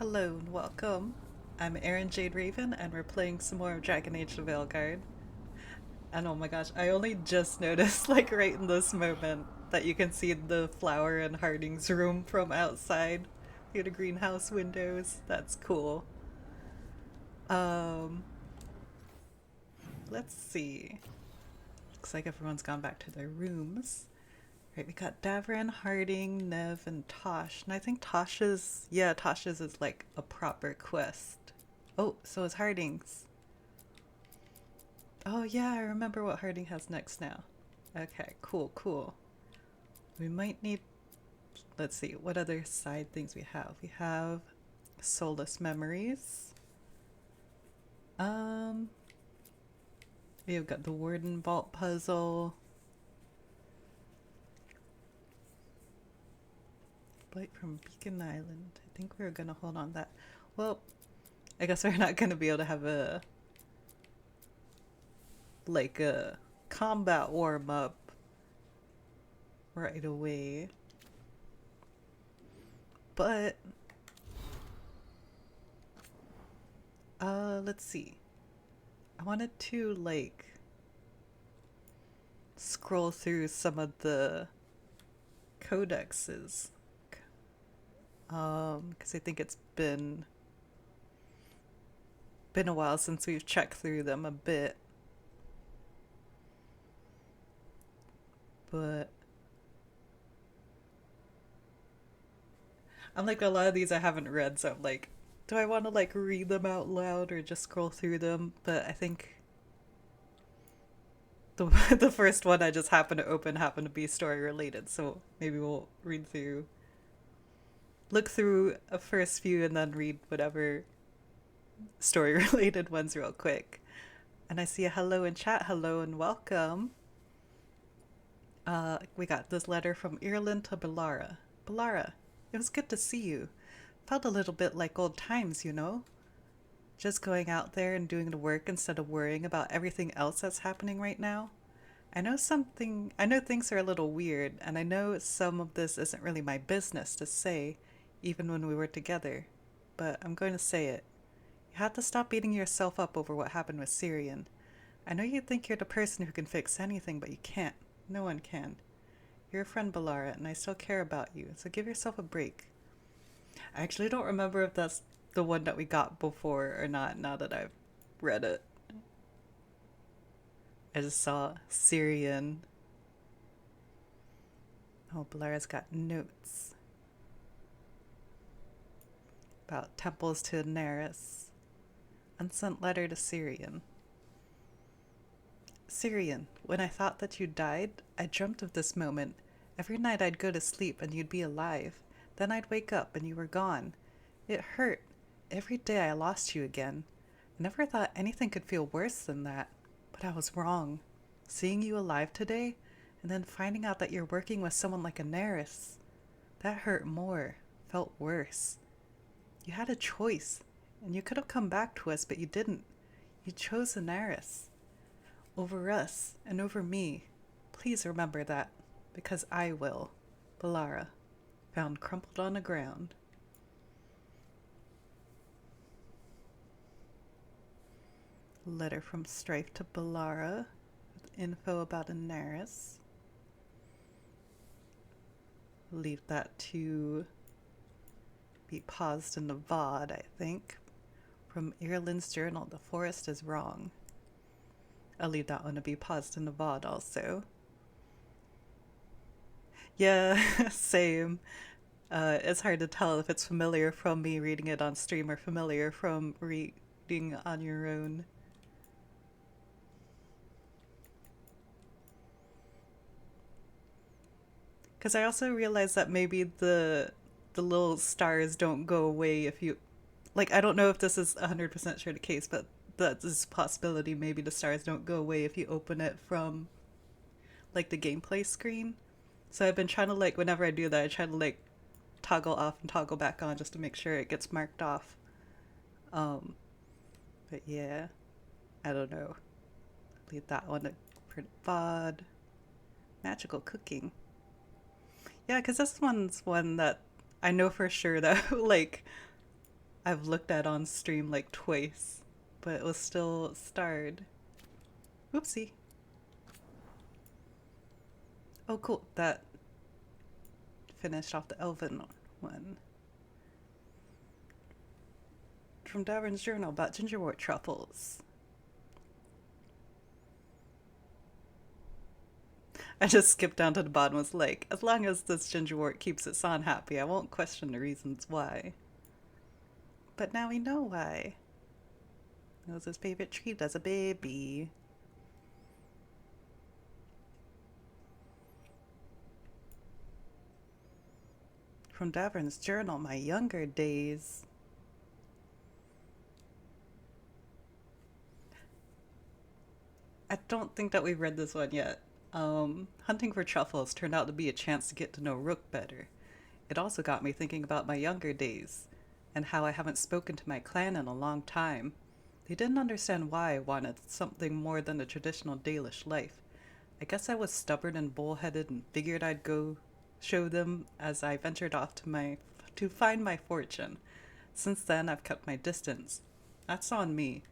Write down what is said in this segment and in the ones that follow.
Hello and welcome. I'm Erin Jade Raven, and we're playing some more of Dragon Age the Veilguard. And oh my gosh, I only just noticed, like right in this moment, that you can see the flower in Harding's room from outside through the greenhouse windows. That's cool. Um, let's see. Looks like everyone's gone back to their rooms. Right, we got Davrin, Harding, Nev, and Taash. And I think Tosh's is like a proper quest. Oh, so is Harding's. Oh yeah, I remember what Harding has next now. Okay, cool, cool. We might need, let's see, what other side things we have. We have Soulless Memories. Um, we've got the Warden Vault puzzle. Blight from Beacon Island. I think we're gonna hold on that. Well, I guess we're not gonna be able to have a combat warm up right away. But let's see. I wanted to like scroll through some of the codexes. Because I think it's been a while since we've checked through them a bit. But I'm like, a lot of these I haven't read, so I'm like, do I want to like read them out loud or just scroll through them? But I think the the first one I just happened to open happened to be story related, so maybe we'll look through a first few and then read whatever story related ones real quick. And I see a hello in chat. Hello and welcome. We got this letter from Ireland to Belara. Belara, it was good to see you. Felt a little bit like old times, you know? Just going out there and doing the work instead of worrying about everything else that's happening right now. I know things are a little weird, and I know some of this isn't really my business to say, even when we were together. But I'm going to say it. You have to stop beating yourself up over what happened with Syrian. I know you think you're the person who can fix anything, but you can't. No one can. You're a friend, Balara, and I still care about you, so give yourself a break. I actually don't remember if that's the one that we got before or not, now that I've read it. I just saw Syrian. Oh, Balara's got notes about temples to Neris. Unsent letter to Syrian. Syrian, when I thought that you died, I dreamt of this moment. Every night I'd go to sleep and you'd be alive. Then I'd wake up and you were gone. It hurt. Every day I lost you again. I never thought anything could feel worse than that. But I was wrong. Seeing you alive today, and then finding out that you're working with someone like Neris, that hurt more, felt worse. You had a choice, and you could have come back to us, but you didn't. You chose Neris. Over us, and over me. Please remember that, because I will. Balara, found crumpled on the ground. Letter from Strife to Balara with info about Neris. Leave that to be paused in the VOD, I think. From Ireland's journal, the forest is wrong. I'll leave that one to be paused in the VOD also. Yeah, same. It's hard to tell if it's familiar from me reading it on stream or familiar from reading on your own. Because I also realized that maybe the little stars don't go away if you, like, I don't know if this is 100% sure the case, but that's a possibility. Maybe the stars don't go away if you open it from like the gameplay screen. So I've been trying to, like, whenever I do that, I try to like toggle off and toggle back on just to make sure it gets marked off. Um, but yeah, I don't know. Leave that one for the VOD. Magical cooking. Yeah, because this one's one that I know for sure that like I've looked at on stream like twice, but it was still starred. Oopsie. Oh, cool. That finished off the Elven one. From Davrin's journal about gingerwort truffles. I just skipped down to the bottom. Was like, as long as this gingerwort keeps its son happy, I won't question the reasons why. But now we know why. It was his favorite treat as a baby. From Davrin's journal, my younger days. I don't think that we've read this one yet. Hunting for truffles turned out to be a chance to get to know Rook better. It also got me thinking about my younger days, and how I haven't spoken to my clan in a long time. They didn't understand why I wanted something more than the traditional Dalish life. I guess I was stubborn and bullheaded and figured I'd go show them as I ventured off to find my fortune. Since then, I've kept my distance. That's on me.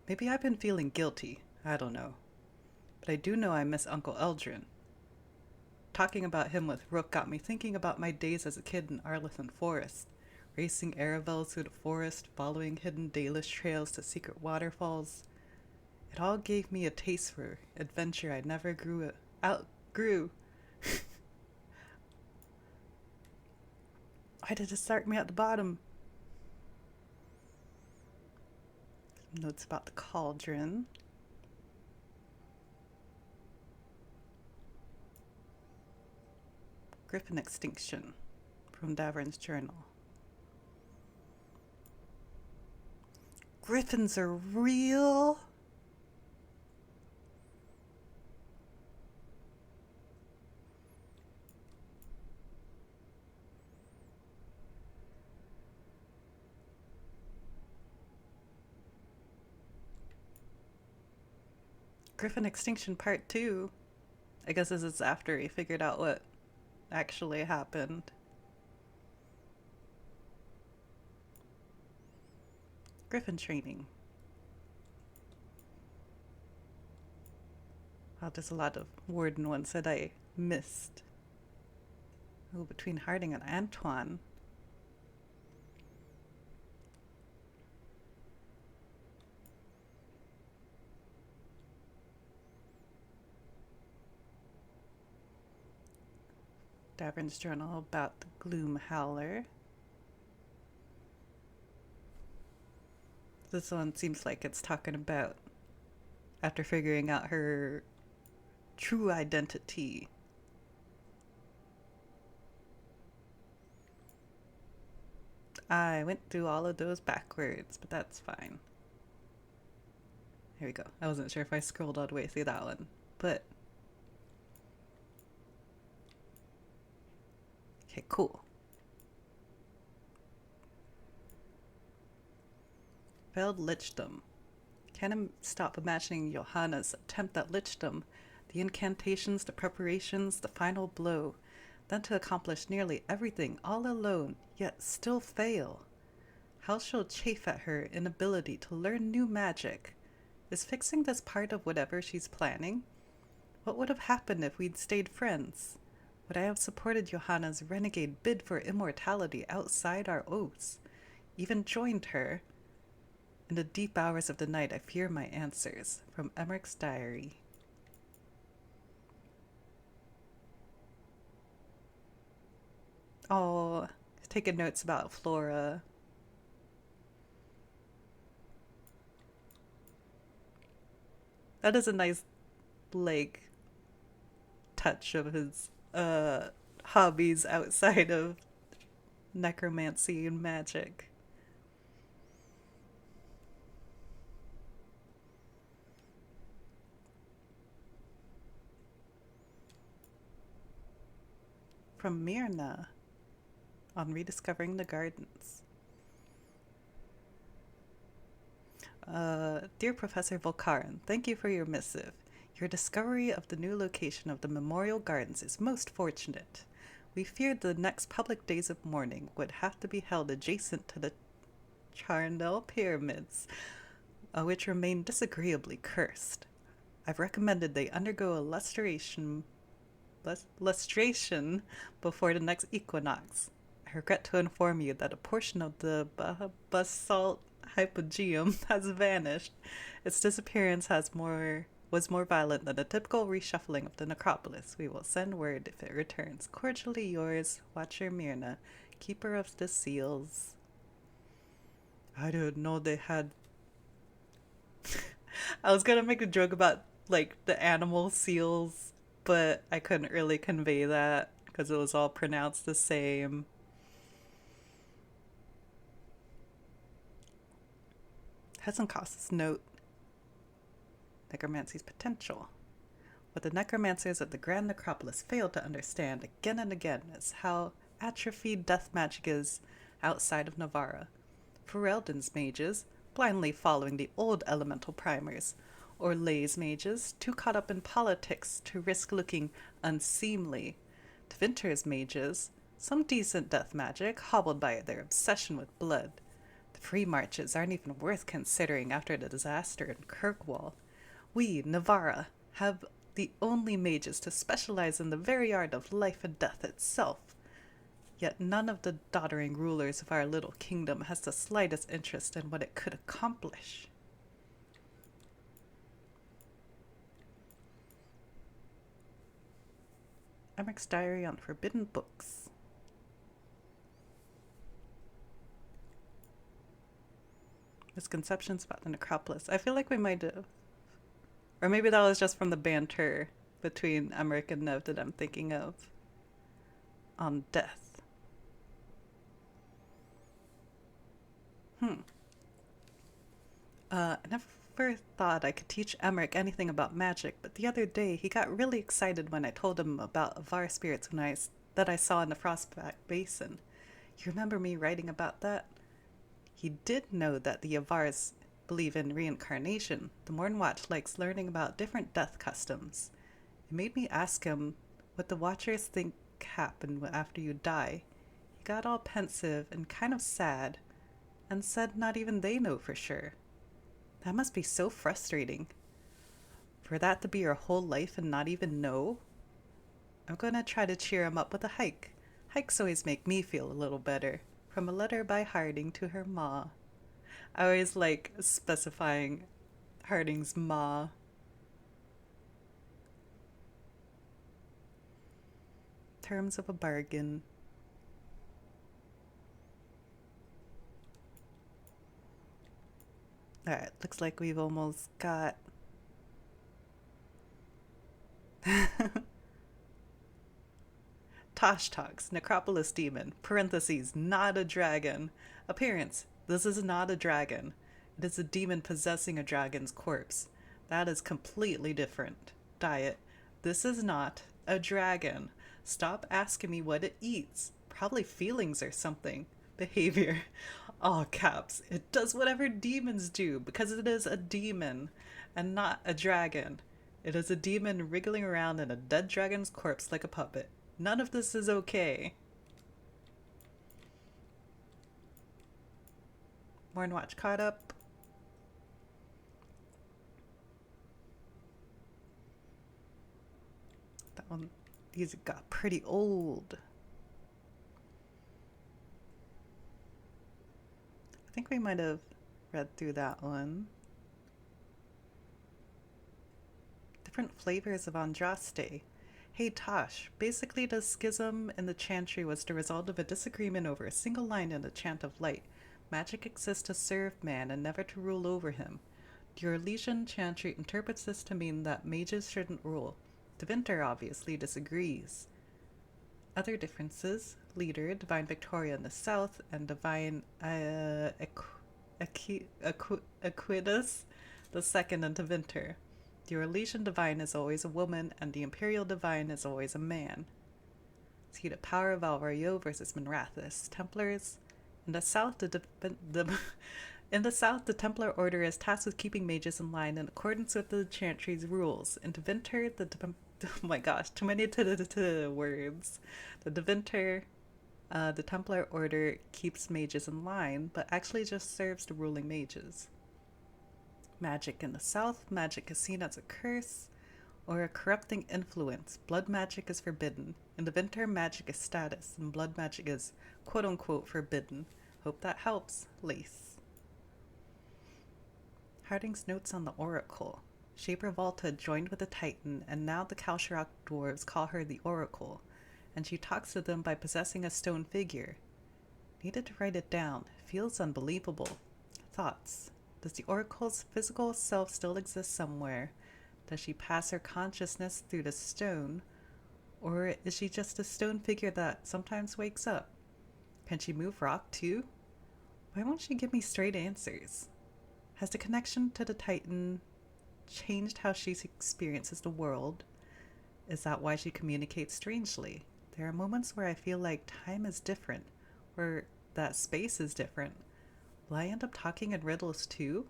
Maybe I've been feeling guilty. I don't know. But I do know I miss Uncle Eldrin. Talking about him with Rook got me thinking about my days as a kid in Arlethan Forest, racing Aravels through the forest, following hidden Dalish trails to secret waterfalls. It all gave me a taste for adventure I never outgrew. Why did it start me at the bottom? Some notes about the cauldron. Griffin extinction from Davrin's journal. Griffins are real? Griffin extinction part 2. I guess this is after he figured out what actually happened. Griffin training. Wow, there's a lot of Warden ones that I missed. Oh, between Harding and Antoine. Davrin's journal about the Gloom Howler. This one seems like it's talking about after figuring out her true identity. I went through all of those backwards, but that's fine. Here we go. I wasn't sure if I scrolled all the way through that one, but okay, cool. Failed lichdom. Can't stop imagining Johanna's attempt at lichdom, the incantations, the preparations, the final blow, then to accomplish nearly everything all alone, yet still fail. How she'll chafe at her inability to learn new magic. Is fixing this part of whatever she's planning? What would have happened if we'd stayed friends? Would I have supported Johanna's renegade bid for immortality outside our oaths? Even joined her? In the deep hours of the night, I fear my answers. From Emmerich's diary. Oh, taking notes about Flora. That is a nice, like, touch of his hobbies outside of necromancy and magic. From Myrna on rediscovering the gardens. Dear Professor Volkarin, thank you for your missive. Your discovery of the new location of the Memorial Gardens is most fortunate. We feared the next public days of mourning would have to be held adjacent to the Charnel pyramids, which remain disagreeably cursed. I've recommended they undergo a lustration before the next equinox. I regret to inform you that a portion of the basalt hypogeum has vanished. Its disappearance was more violent than a typical reshuffling of the necropolis. We will send word if it returns. Cordially yours, Watcher Myrna, Keeper of the Seals. I didn't know they had... I was gonna make a joke about, like, the animal seals, but I couldn't really convey that because it was all pronounced the same. Hesenkos's note: necromancy's potential. What the necromancers of the Grand Necropolis failed to understand again and again is how atrophied death magic is outside of Navarra. Ferelden's mages, blindly following the old elemental primers, or Lay's mages, too caught up in politics to risk looking unseemly. Tevinter's mages, some decent death magic, hobbled by their obsession with blood. The free marches aren't even worth considering after the disaster in Kirkwall. We, Navarra, have the only mages to specialize in the very art of life and death itself. Yet none of the doddering rulers of our little kingdom has the slightest interest in what it could accomplish. Emmeric's Diary on Forbidden Books. Misconceptions about the necropolis. I feel like we might have... Or maybe that was just from the banter between Emmerich and Nev that I'm thinking of. On death. I never thought I could teach Emmerich anything about magic, but the other day he got really excited when I told him about Avar spirits that I saw in the Frostback Basin. You remember me writing about that? He did know that the Avars believe in reincarnation. The Mornwatch likes learning about different death customs. It made me ask him what the Watchers think happen after you die. He got all pensive and kind of sad, and said not even they know for sure. That must be so frustrating. For that to be your whole life and not even know? I'm gonna try to cheer him up with a hike. Hikes always make me feel a little better. From a letter by Harding to her ma. I always like specifying Harding's ma. Terms of a bargain. Alright, looks like we've almost got... Taash talks, Necropolis demon, parentheses, not a dragon. Appearance, this is not a dragon. It is a demon possessing a dragon's corpse. That is completely different. Diet, this is not a dragon. Stop asking me what it eats. Probably feelings or something. Behavior, all caps. It does whatever demons do because it is a demon and not a dragon. It is a demon wriggling around in a dead dragon's corpse like a puppet. None of this is okay. Mornwatch caught up. That one, these got pretty old. I think we might have read through that one. Different flavors of Andraste. Hey Taash, basically the schism in the chantry was the result of a disagreement over a single line in the Chant of Light. Magic exists to serve man and never to rule over him. The Orlesian chantry interprets this to mean that mages shouldn't rule. Tevinter obviously disagrees. Other differences: leader, Divine Victoria in the south, and Divine Aquitas the second in Tevinter. The Orlesian divine is always a woman, and the Imperial divine is always a man. See the power of Alvario versus Minrathous. Templars. In the south, in the south, the Templar Order is tasked with keeping mages in line in accordance with the Chantry's rules. In Tevinter, oh my gosh, too many words. The Tevinter The Templar Order keeps mages in line, but actually just serves the ruling mages. Magic in the south, magic is seen as a curse or a corrupting influence. Blood magic is forbidden. In the winter, magic is status, and blood magic is quote unquote forbidden. Hope that helps. Lace. Harding's notes on the Oracle. Shaper Volta joined with the Titan, and now the Kalsharak dwarves call her the Oracle, and she talks to them by possessing a stone figure. Needed to write it down. Feels unbelievable. Thoughts. Does the Oracle's physical self still exist somewhere? Does she pass her consciousness through the stone? Or is she just a stone figure that sometimes wakes up? Can she move rock too? Why won't she give me straight answers? Has the connection to the Titan changed how she experiences the world? Is that why she communicates strangely? There are moments where I feel like time is different, or that space is different. Will I end up talking in riddles too?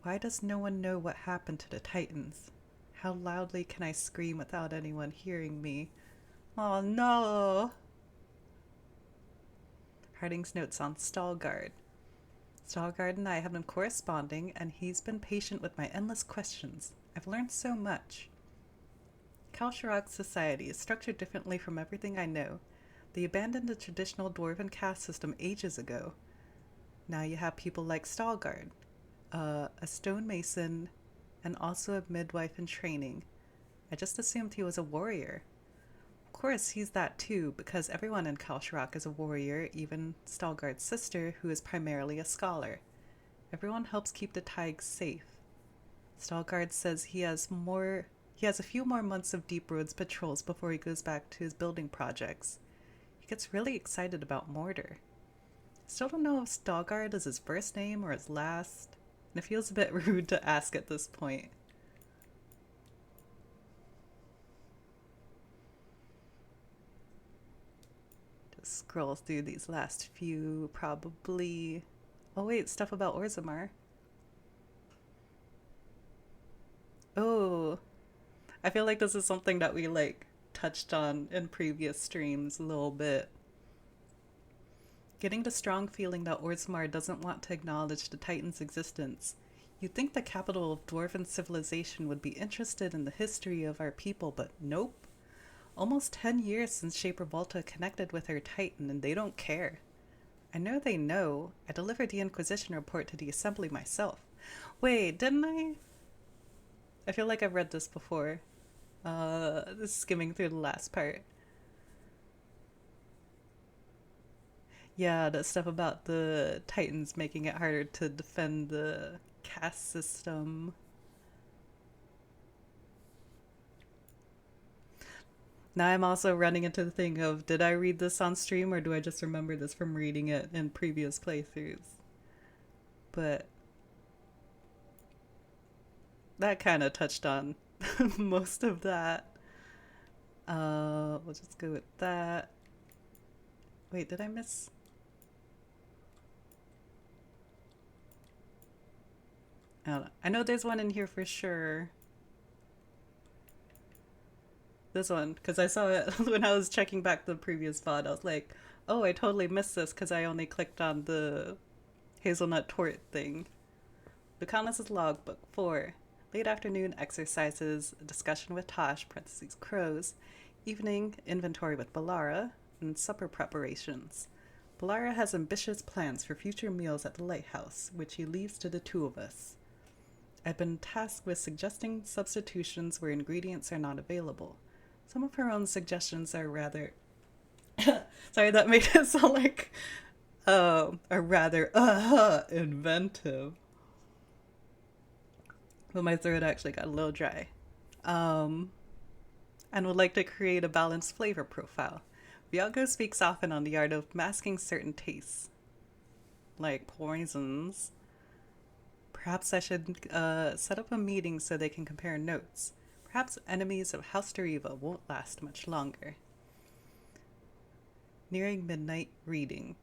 Why does no one know what happened to the Titans? How loudly can I scream without anyone hearing me? Oh no! Harding's notes on Stalgard. Stalgard and I have been corresponding, and he's been patient with my endless questions. I've learned so much. Kalsharak society is structured differently from everything I know. They abandoned the traditional dwarven caste system ages ago. Now you have people like Stalgard, a stonemason, and also a midwife in training. I just assumed he was a warrior. Of course, he's that too, because everyone in Kalsharak is a warrior, even Stalgard's sister, who is primarily a scholar. Everyone helps keep the Tigers safe. Stalgard says he has a few more months of Deep Roads patrols before he goes back to his building projects. He gets really excited about mortar. Still don't know if Stalgard is his first name or his last, and it feels a bit rude to ask at this point. Just scroll through these last few, probably... Oh wait, stuff about Orzammar. Oh, I feel like this is something that we touched on in previous streams a little bit. Getting the strong feeling that Orzammar doesn't want to acknowledge the Titan's existence. You'd think the capital of Dwarven civilization would be interested in the history of our people, but nope. Almost 10 years since Shaper Volta connected with her Titan, and they don't care. I know they know. I delivered the Inquisition report to the Assembly myself. Wait, didn't I? I feel like I've read this before. Skimming through the last part. Yeah, the stuff about the Titans making it harder to defend the caste system. Now I'm also running into the thing of, did I read this on stream or do I just remember this from reading it in previous playthroughs? But that kind of touched on most of that. We'll just go with that. Wait, did I miss? I don't know. I know there's one in here for sure. This one, because I saw it when I was checking back the previous VOD. I was like, oh, I totally missed this because I only clicked on the hazelnut tort thing. Lucanus's logbook 4. Late afternoon exercises, discussion with Taash, parentheses crows, evening inventory with Balara, and supper preparations. Balara has ambitious plans for future meals at the lighthouse, which he leaves to the two of us. I've been tasked with suggesting substitutions where ingredients are not available. Some of her own suggestions are rather... Sorry, that made it sound like... are rather inventive. But my throat actually got a little dry. And would like to create a balanced flavor profile. Viago speaks often on the art of masking certain tastes, like poisons. Perhaps I should set up a meeting so they can compare notes. Perhaps enemies of Aster de Riva won't last much longer. Nearing midnight, reading.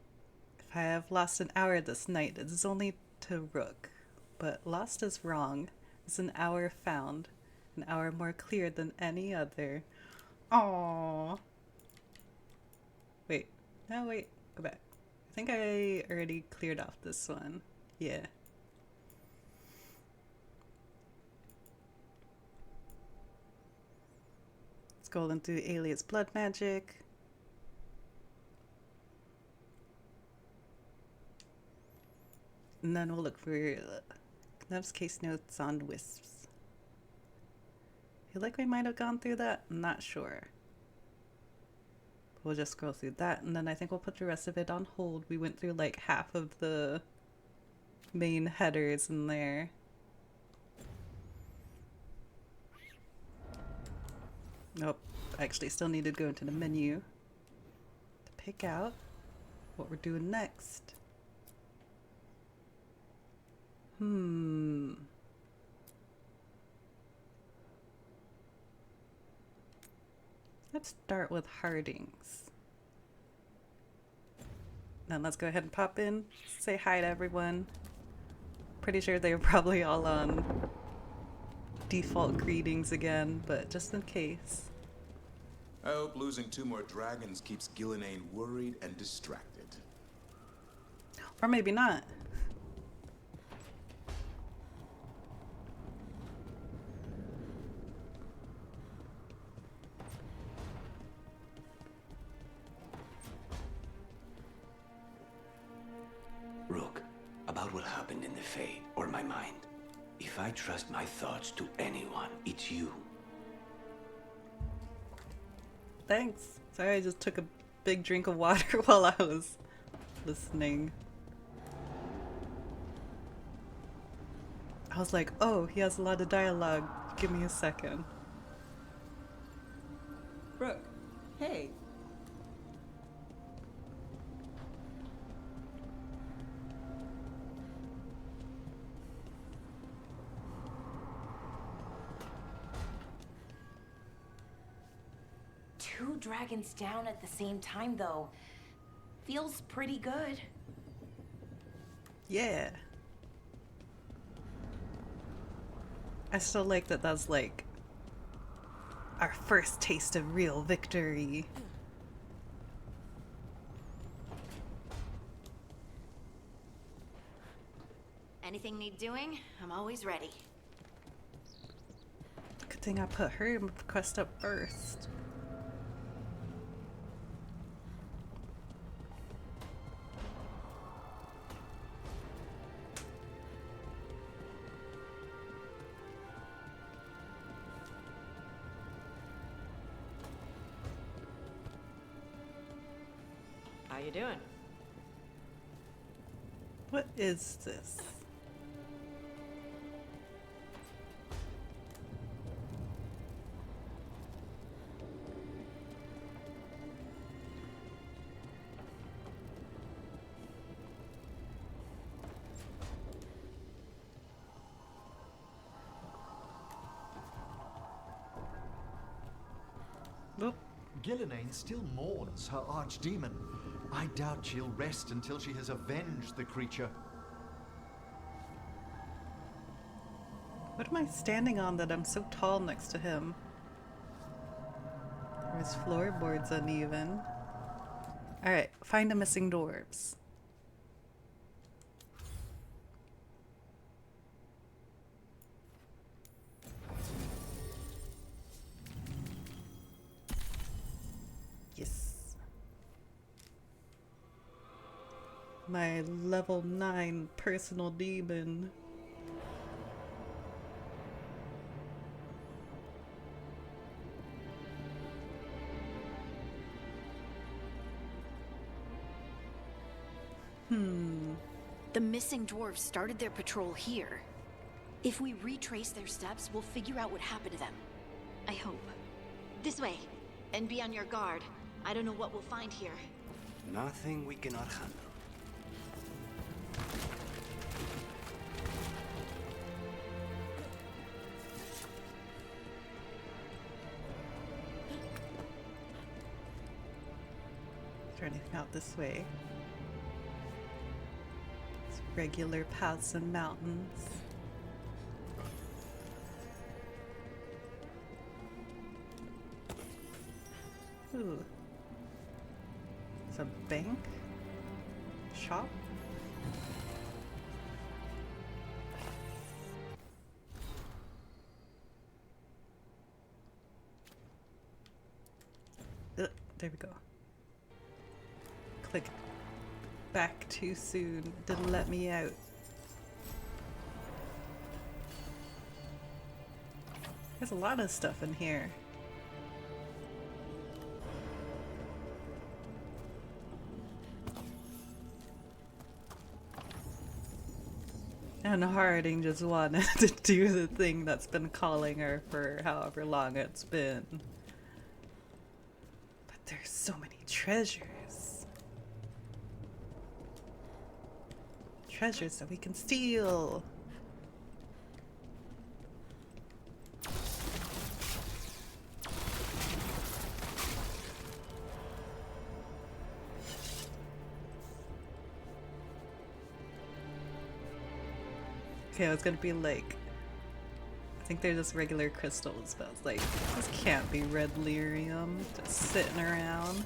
If I have lost an hour this night, it is only to Rook. But lost is wrong. It's an hour found. An hour more clear than any other. Aww. No, wait, go back. I think I already cleared off this one. Yeah. Let's go into Alias Blood Magic. And then we'll look for Knev's case notes on wisps. I feel like we might have gone through that. I'm not sure. We'll just scroll through that, and then I think we'll put the rest of it on hold. We went through like half of the main headers in there. Nope. Actually, still need to go into the menu to pick out what we're doing next. Let's start with Hardings. Then let's go ahead and pop in, say hi to everyone. Pretty sure they're probably all on default greetings again, but just in case. I hope losing 2 more dragons keeps Gillenane worried and distracted. Or maybe not. Rook, about what happened in the Fae, or my mind. If I trust my thoughts to anyone, it's you. Thanks. Sorry, I just took a big drink of water while I was listening. I was like, oh, he has a lot of dialogue. Give me a second. Rook, hey. Two dragons down at the same time, though. Feels pretty good. Yeah. I still like that that's like our first taste of real victory. Anything need doing? I'm always ready. Good thing I put her quest up first. How you doing? What is this? Nope. Gillenane still mourns her archdemon. I doubt she'll rest until she has avenged the creature. What am I standing on that I'm so tall next to him? His floorboard's uneven. Alright, find the missing dwarves. Yes. My level 9 personal demon. The missing dwarves started their patrol here. If we retrace their steps, we'll figure out what happened to them. I hope. This way. And be on your guard. I don't know what we'll find here. Nothing we cannot handle. Is there anything out this way? It's regular paths and mountains. Ooh. It's a bank? Shop? There we go. Click back too soon. Didn't let me out. There's a lot of stuff in here. And Harding just wanted to do the thing that's been calling her for however long it's been. But there's so many treasures. Treasures that we can steal. Okay, I was gonna be like, I think they're just regular crystals, but I was like, this can't be red lyrium just sitting around.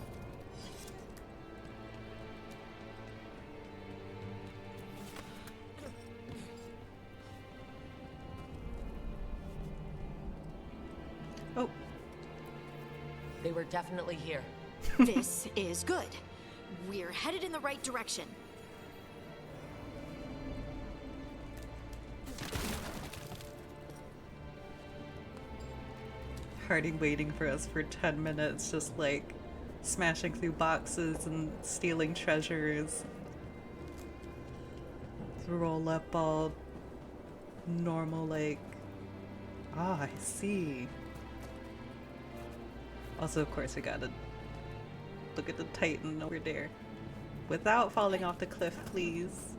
Oh. They were definitely here. This is good. We're headed in the right direction. Harding waiting for us for 10 minutes, just like smashing through boxes and stealing treasures. Roll up all normal, like, I see. Also, of course, we gotta look at the Titan over there. Without falling off the cliff, please.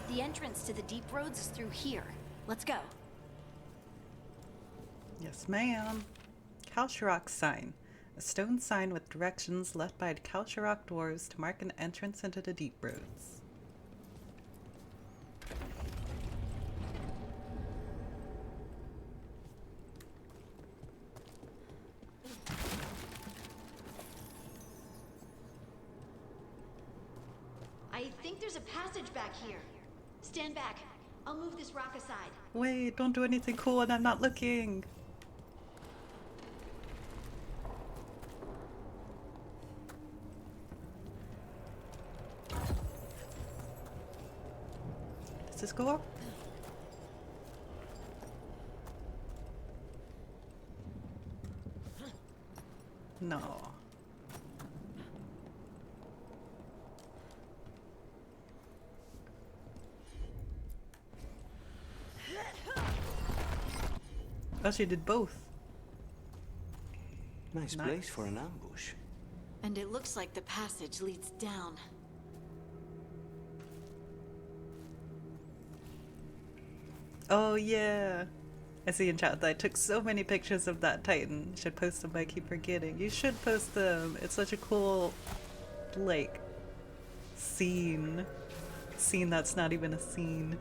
The entrance to the deep roads is through here. Let's go. Yes, ma'am. Kalsharok sign. A stone sign with directions left by Kalsharok dwarves to mark an entrance into the deep roads. I think there's a passage back here. Stand back. I'll move this rock aside. Wait, don't do anything cool and I'm not looking. Does this go up? No. Oh, she did both. Nice place for an ambush. And it looks like the passage leads down. Oh yeah. I see in chat that I took so many pictures of that Titan. Should post them, but I keep forgetting. You should post them. It's such a cool, like, scene. Scene that's not even a scene.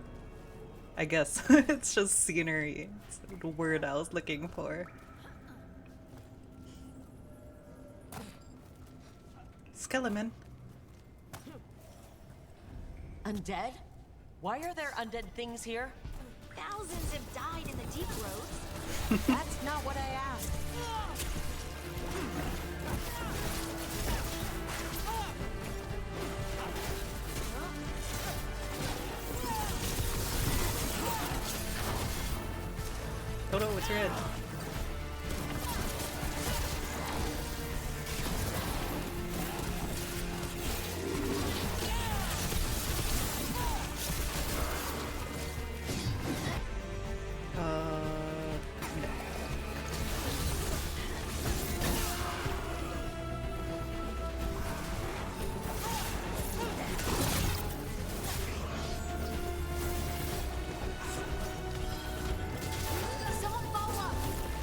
I guess it's just scenery. It's the word I was looking for. Skeleton. Undead? Why are there undead things here? Thousands have died in the deep roads. That's not what I asked. Oh no, it's red. No.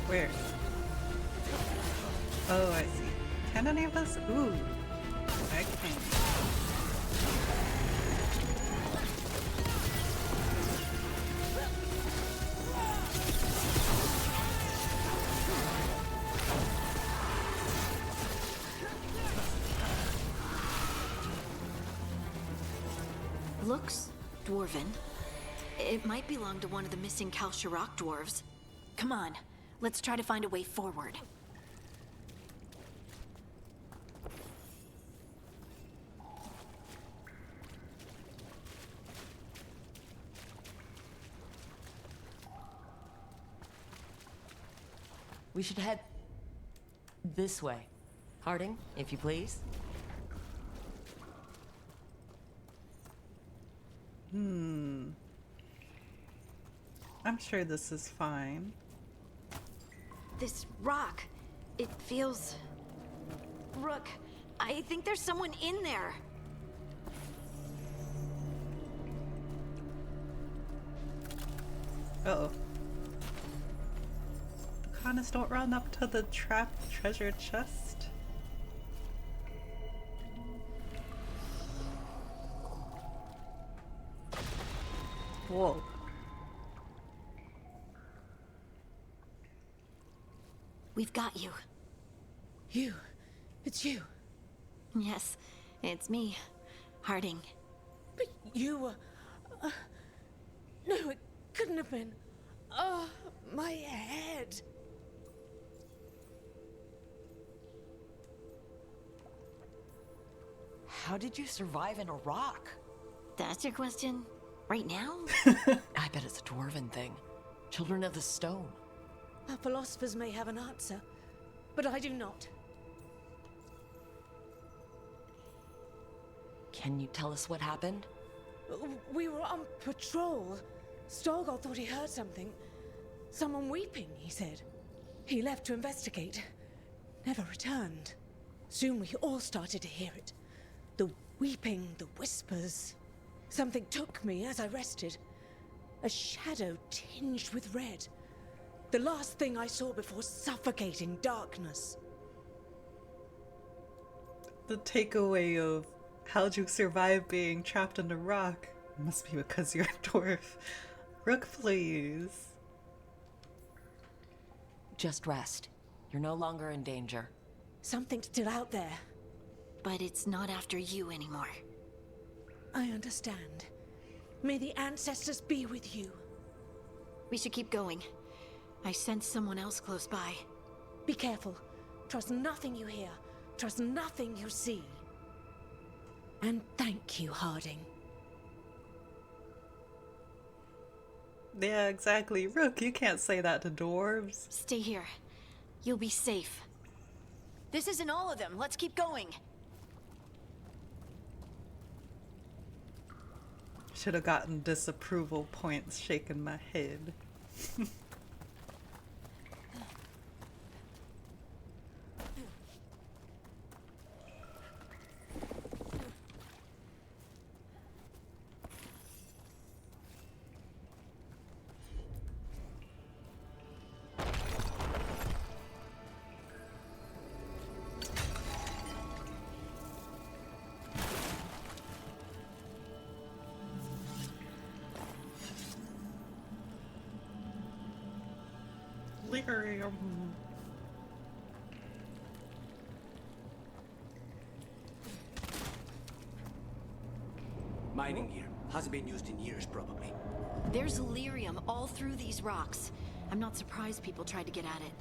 Where? Oh, I see. Can any of us? Ooh. I can. looks dwarven. It might belong to one of the missing Kalsharok dwarves. Come on, let's try to find a way forward. We should head this way. Harding, if you please. I'm sure this is fine. This rock, it feels... Rook, I think there's someone in there. Uh-oh. The Connors don't run up to the trapped treasure chest. Whoa. We've got you. You. It's you. Yes, it's me, Harding. But you were... no, it couldn't have been. Oh, my head. How did you survive in a rock? That's your question? Right now? I bet it's a dwarven thing. Children of the Stone. Our philosophers may have an answer, but I do not. Can you tell us what happened? We were on patrol. Stolgol thought he heard something. Someone weeping, he said. He left to investigate. Never returned. Soon we all started to hear it. The weeping, the whispers. Something took me as I rested. A shadow tinged with red. The last thing I saw before suffocating darkness. The takeaway of how'd you survive being trapped in a rock? Must be because you're a dwarf. Rook, please. Just rest. You're no longer in danger. Something's still out there. But it's not after you anymore. I understand. May the ancestors be with you. We should keep going. I sense someone else close by. Be careful. Trust nothing you hear. Trust nothing you see. And thank you, Harding. Yeah, exactly. Rook, you can't say that to dwarves. Stay here. You'll be safe. This isn't all of them. Let's keep going. Should have gotten disapproval points shaking my head. Lyrium. Mining here. Hasn't been used in years, probably. There's lyrium all through these rocks. I'm not surprised people tried to get at it.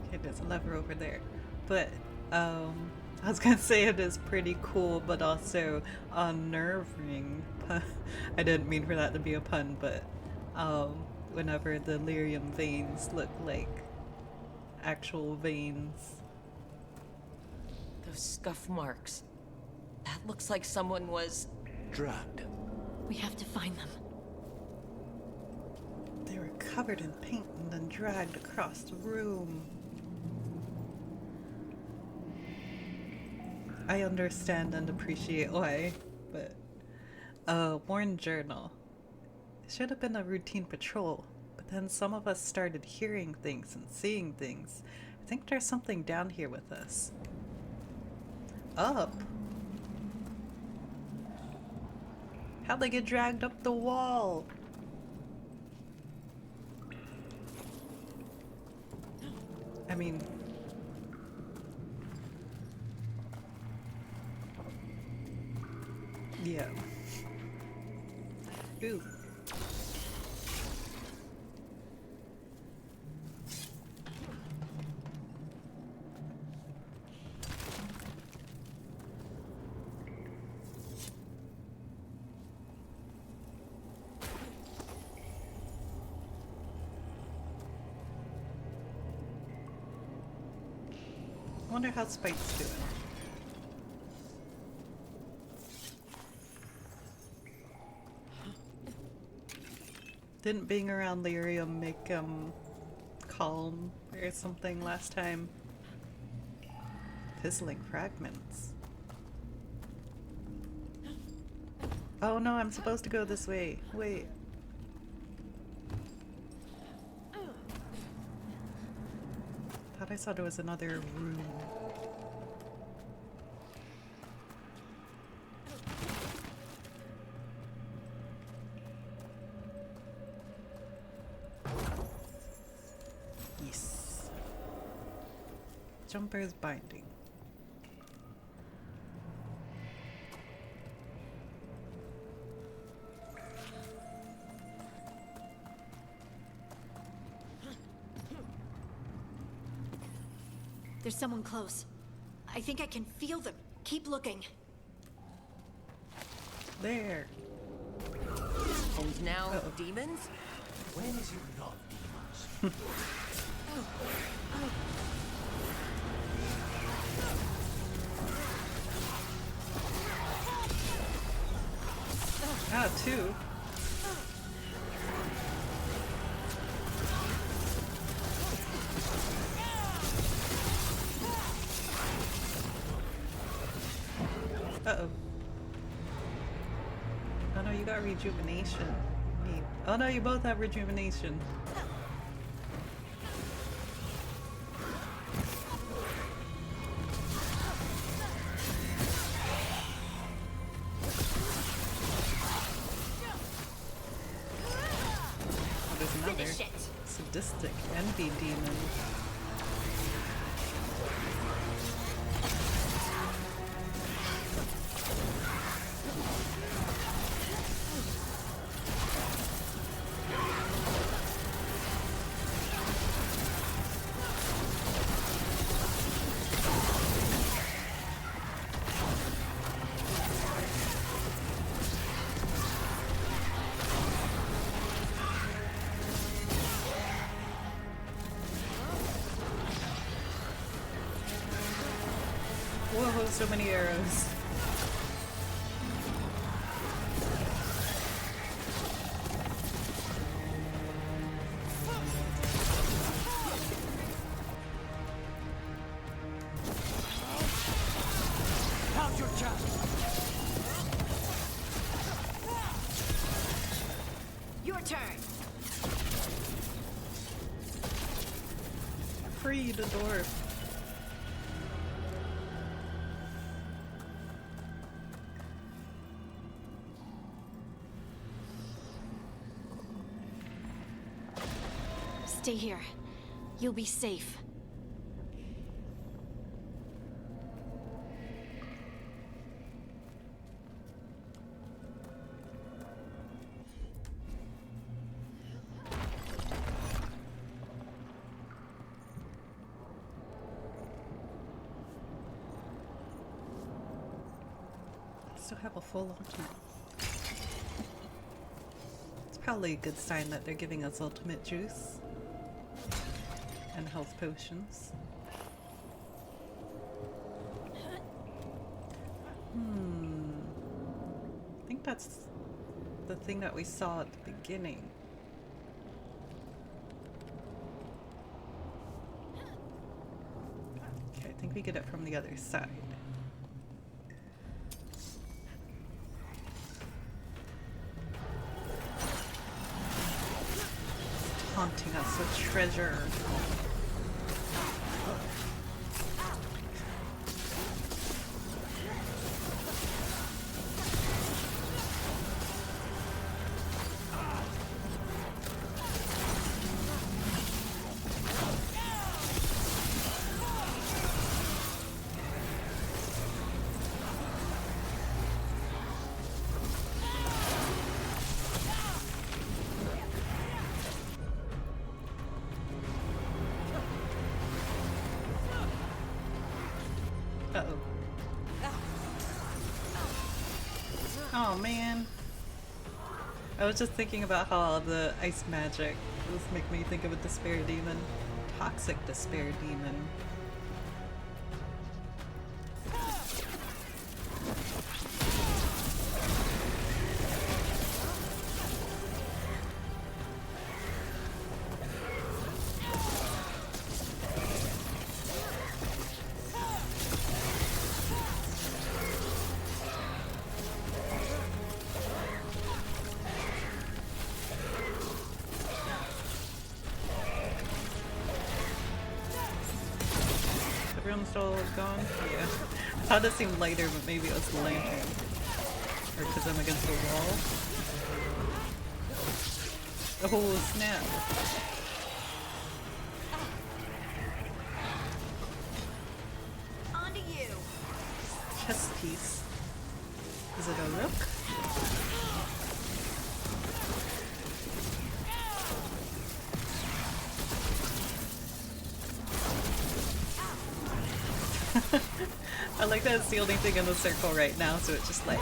Okay, there's a lever over there. But, I was gonna say it is pretty cool, but also unnerving. I didn't mean for that to be a pun, but, whenever the lyrium veins look like actual veins. Those scuff marks. That looks like someone was... Drugged. We have to find them. They were covered in paint and then dragged across the room. I understand and appreciate why, but worn journal. It should have been a routine patrol, but then some of us started hearing things and seeing things. I think there's something down here with us. Up? How'd they get dragged up the wall? I mean... yeah. Ooh. I wonder how Spike's doing. Didn't being around the area make him calm or something last time? Fizzling fragments. Oh no, I'm supposed to go this way. Wait. Thought I saw there was another room. Yes. Jumper's binding. There's someone close. I think I can feel them. Keep looking. There. And now demons? When is it not demons? Ah, two. Uh-oh. Oh no, you got rejuvenation. Neat. Oh no, you both have rejuvenation. Oh, there's another sadistic envy demon. Whoa, so many arrows. How's your chest? Your turn. Free the dwarf. Stay here. You'll be safe. Still have a full ultimate. It's probably a good sign that they're giving us ultimate juice. And health potions. I think that's the thing that we saw at the beginning. Okay, I think we get it from the other side. Haunting us with treasure. Oh man. I was just thinking about how the ice magic was making me think of a despair demon. Toxic despair demon. Everyone's still gone? Yeah. I thought it seemed lighter, but maybe it was the lantern. Or because I'm against the wall. Oh, snap. On to you. Chess piece. Is it a rook? I like that it's the only thing in the circle right now, so it's just like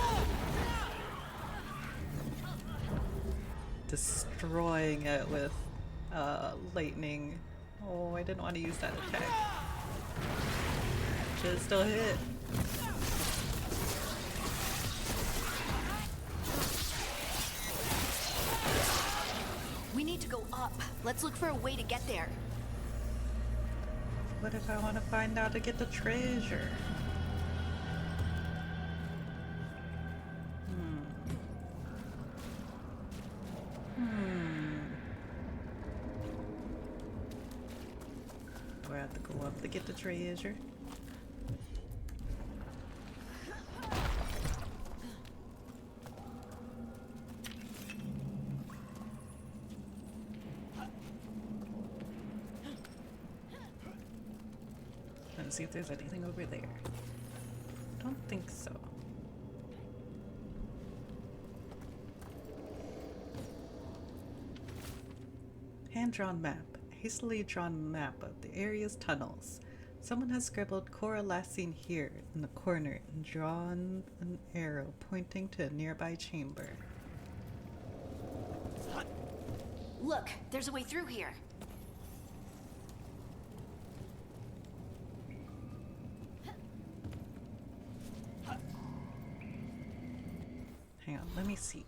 destroying it with lightning. Oh, I didn't want to use that attack. Should have still hit. We need to go up. Let's look for a way to get there. What if I want to find out to get the treasure? Do I have to go up to get the treasure? Let's see if there's anything over there. Don't think so. Hand-drawn map. Hastily drawn map of the area's tunnels. Someone has scribbled Coalescing here in the corner and drawn an arrow pointing to a nearby chamber. Look, there's a way through here. Hang on, let me see.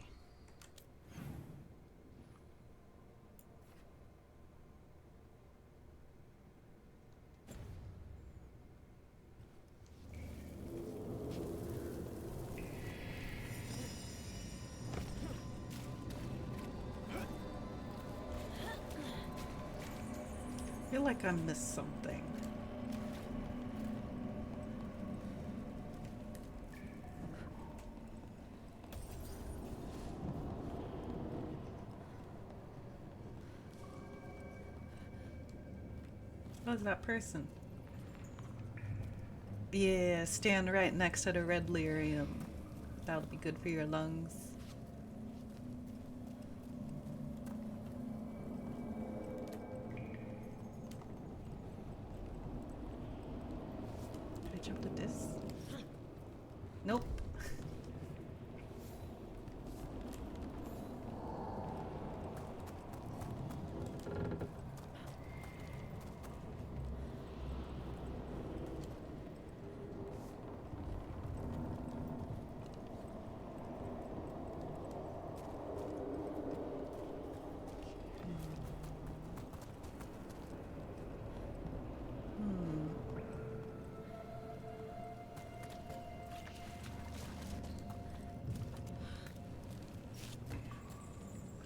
I feel like I missed something. What is that person? Yeah, stand right next to the red lyrium. That'll be good for your lungs. Did I jump to this? Nope.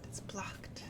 It's blocked.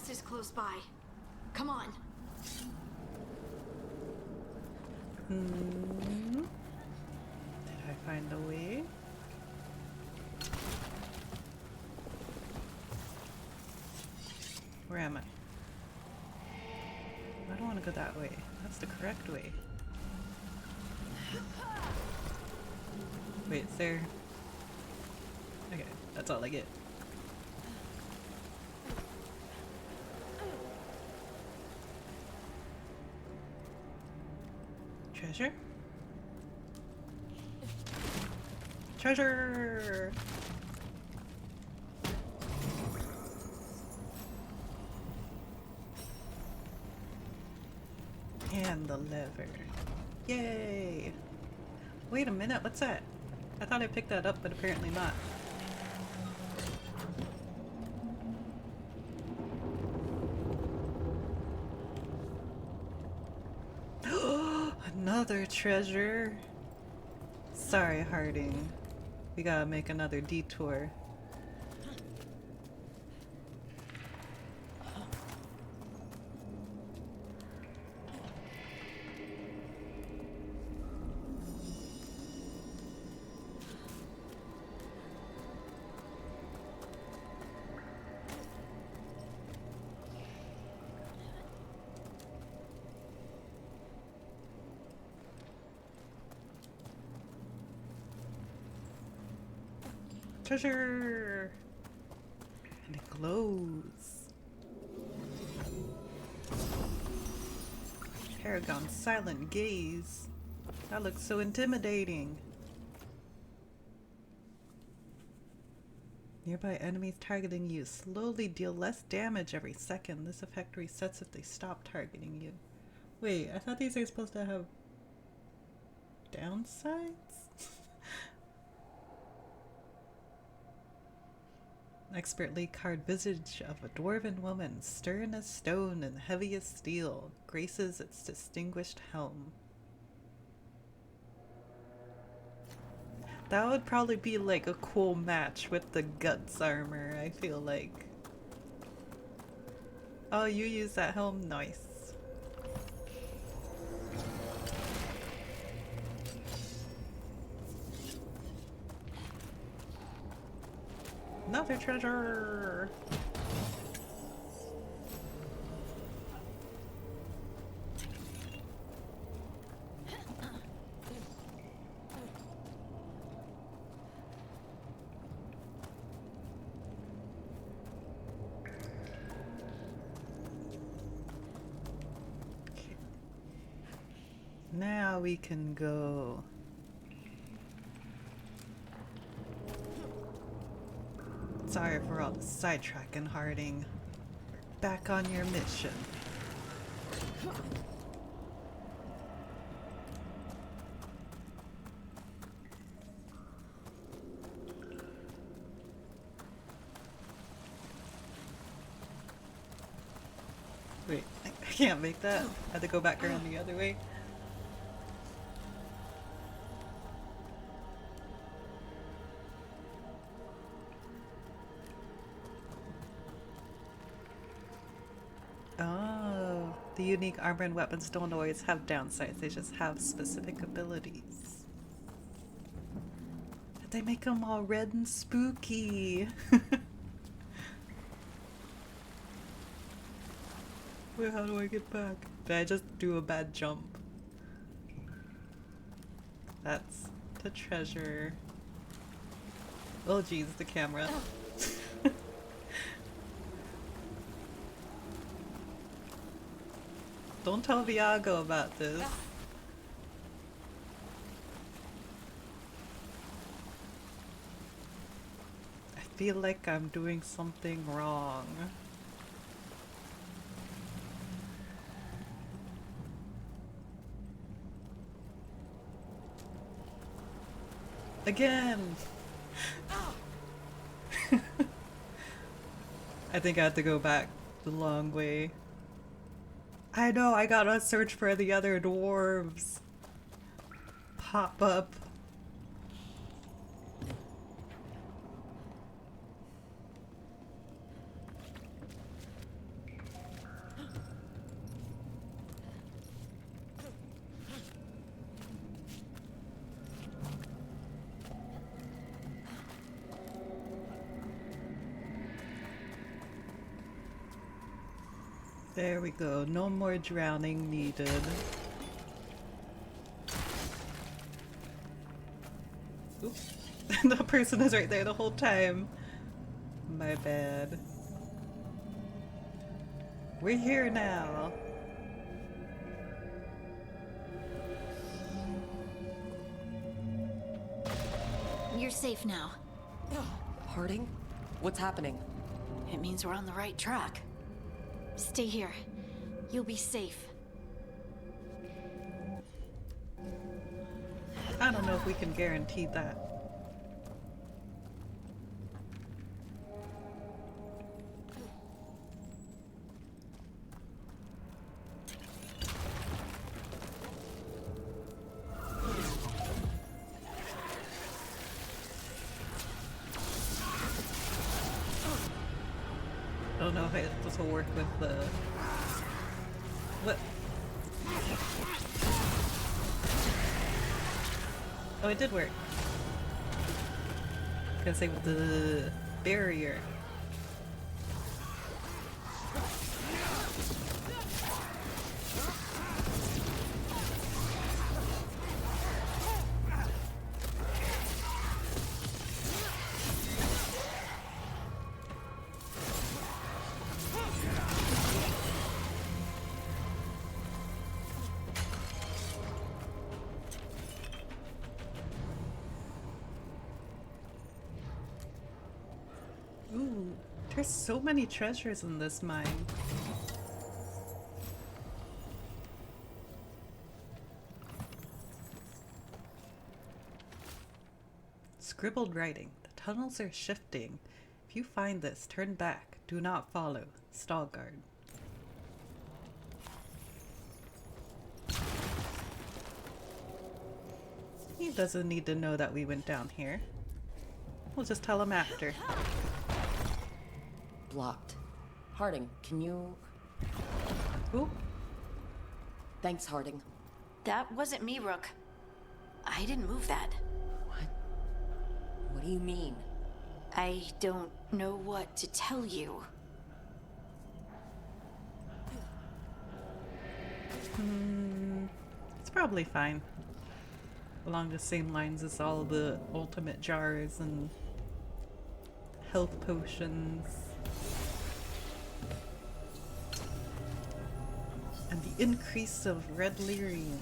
chest is close by. Come on. Did I find a way? Where am I? I don't want to go that way. That's the correct way. Wait, is there... Okay, that's all I get. Treasure? Treasure! And the lever. Yay! Wait a minute, what's that? I thought I picked that up, but apparently not. Another treasure! Sorry, Harding. We gotta make another detour. Treasure! And it glows. Paragon's silent gaze. That looks so intimidating. Nearby enemies targeting you slowly deal less damage every second. This effect resets if they stop targeting you. Wait, I thought these are supposed to have downsides? Expertly carved visage of a dwarven woman, stern as stone and heavy as steel, graces its distinguished helm. That would probably be like a cool match with the guts armor, I feel like. Oh, you use that helm? Nice. Another treasure! Okay. Now we can go. Sorry for all the sidetracking, Harding. We're back on your mission. Wait, I can't make that. I had to go back around the other way. Oh, the unique armor and weapons don't always have downsides, they just have specific abilities. But they make them all red and spooky. Wait, how do I get back? Did I just do a bad jump? That's the treasure. Oh geez, the camera. Don't tell Viago about this. I feel like I'm doing something wrong. Again! I think I have to go back the long way. I know, I gotta search for the other dwarves. Pop up. There we go. No more drowning needed. Oops. The person is right there the whole time. My bad. We're here now. You're safe now. Harding? What's happening? It means we're on the right track. Stay here. You'll be safe. I don't know if we can guarantee that. I don't know if this will work with the... What? Oh, it did work. Gonna say with the barrier. Ooh, there's so many treasures in this mine. Scribbled writing. The tunnels are shifting. If you find this, turn back. Do not follow. Stalguard. He doesn't need to know that we went down here. We'll just tell him after. Blocked. Harding, can you... Ooh. Thanks, Harding. That wasn't me, Rook. I didn't move that. What? What do you mean? I don't know what to tell you. It's probably fine. Along the same lines as all the ultimate jars and health potions. And the increase of red lyrium.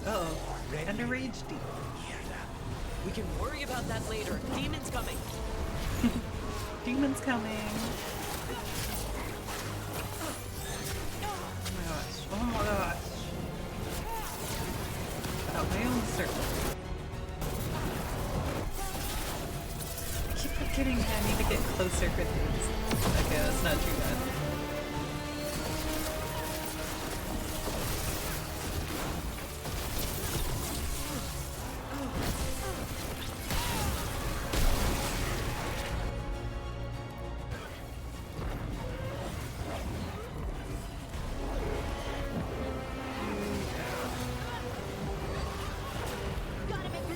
Uh-oh. And a rage deep. We can worry about that later. Demon's coming. Demon's coming. Oh my gosh. Oh my gosh. Out my own circle. I keep forgetting I need to get closer for things. Okay, that's not too bad.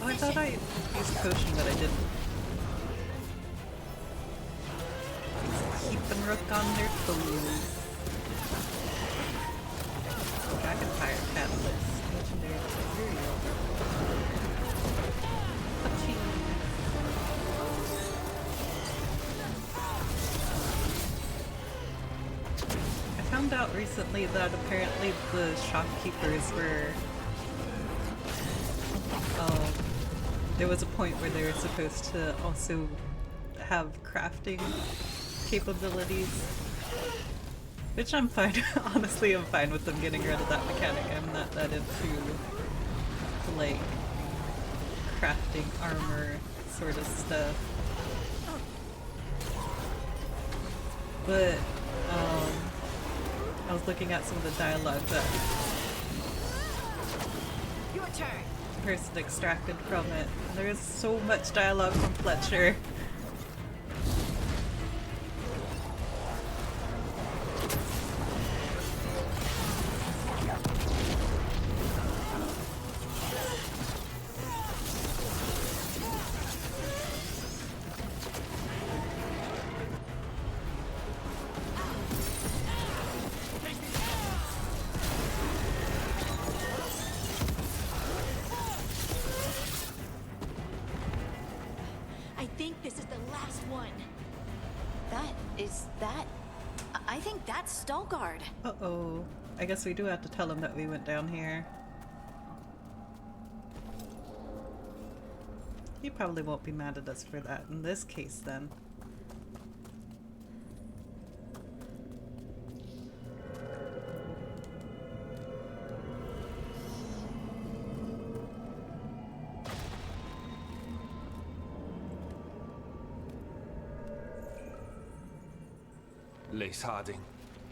Oh, I thought I used potion, but I didn't. Keeping Rook on their toes. Dragonfire Catalyst. Legendary material. Touchy. I found out recently that apparently the shopkeepers were... there was a point where they were supposed to also have crafting capabilities, which I'm fine. Honestly, I'm fine with them getting rid of that mechanic. I'm not that into like crafting armor sort of stuff. But I was looking at some of the dialogue that Your turn. person extracted from it. There is so much dialogue from Fletcher. one. I think that's Veilguard. Uh-oh. I guess we do have to tell him that we went down here. He probably won't be mad at us for that in this case, then. Lace Harding,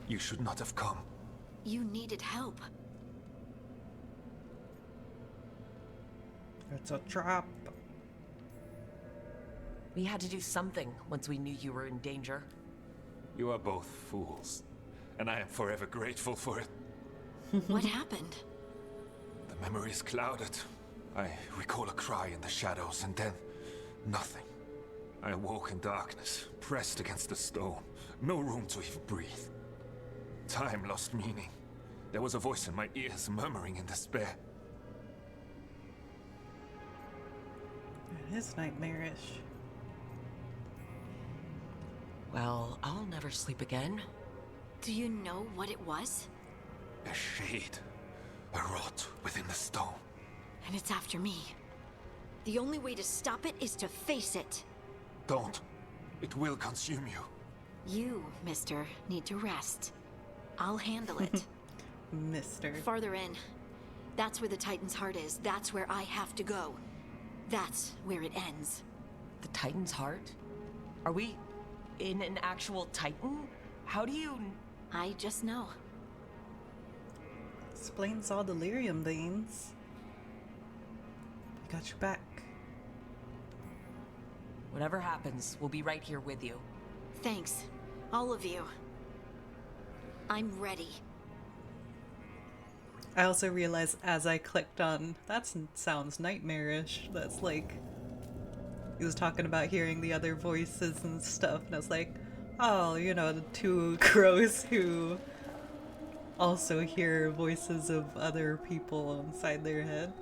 you should not have come. You needed help. It's a trap. We had to do something once we knew you were in danger. You are both fools, and I am forever grateful for it. What happened? The memory is clouded. I recall a cry in the shadows, and then nothing. I awoke in darkness, pressed against the stone. No room to even breathe. Time lost meaning. There was a voice in my ears murmuring in despair. It is nightmarish. Well, I'll never sleep again. Do you know what it was? A shade, a rot within the stone. And it's after me. The only way to stop it is to face it. Don't. It will consume you. You, mister, need to rest. I'll handle it. Mister. Farther in. That's where the Titan's heart is. That's where I have to go. That's where it ends. The Titan's heart? Are we in an actual Titan? How do you... I just know. Explains all delirium veins. Got your back. Whatever happens, we'll be right here with you. Thanks. All of you. I'm ready. I also realized as I clicked on, that sounds nightmarish. That's like, he was talking about hearing the other voices and stuff, and I was like, oh, you know, the two crows who also hear voices of other people inside their heads.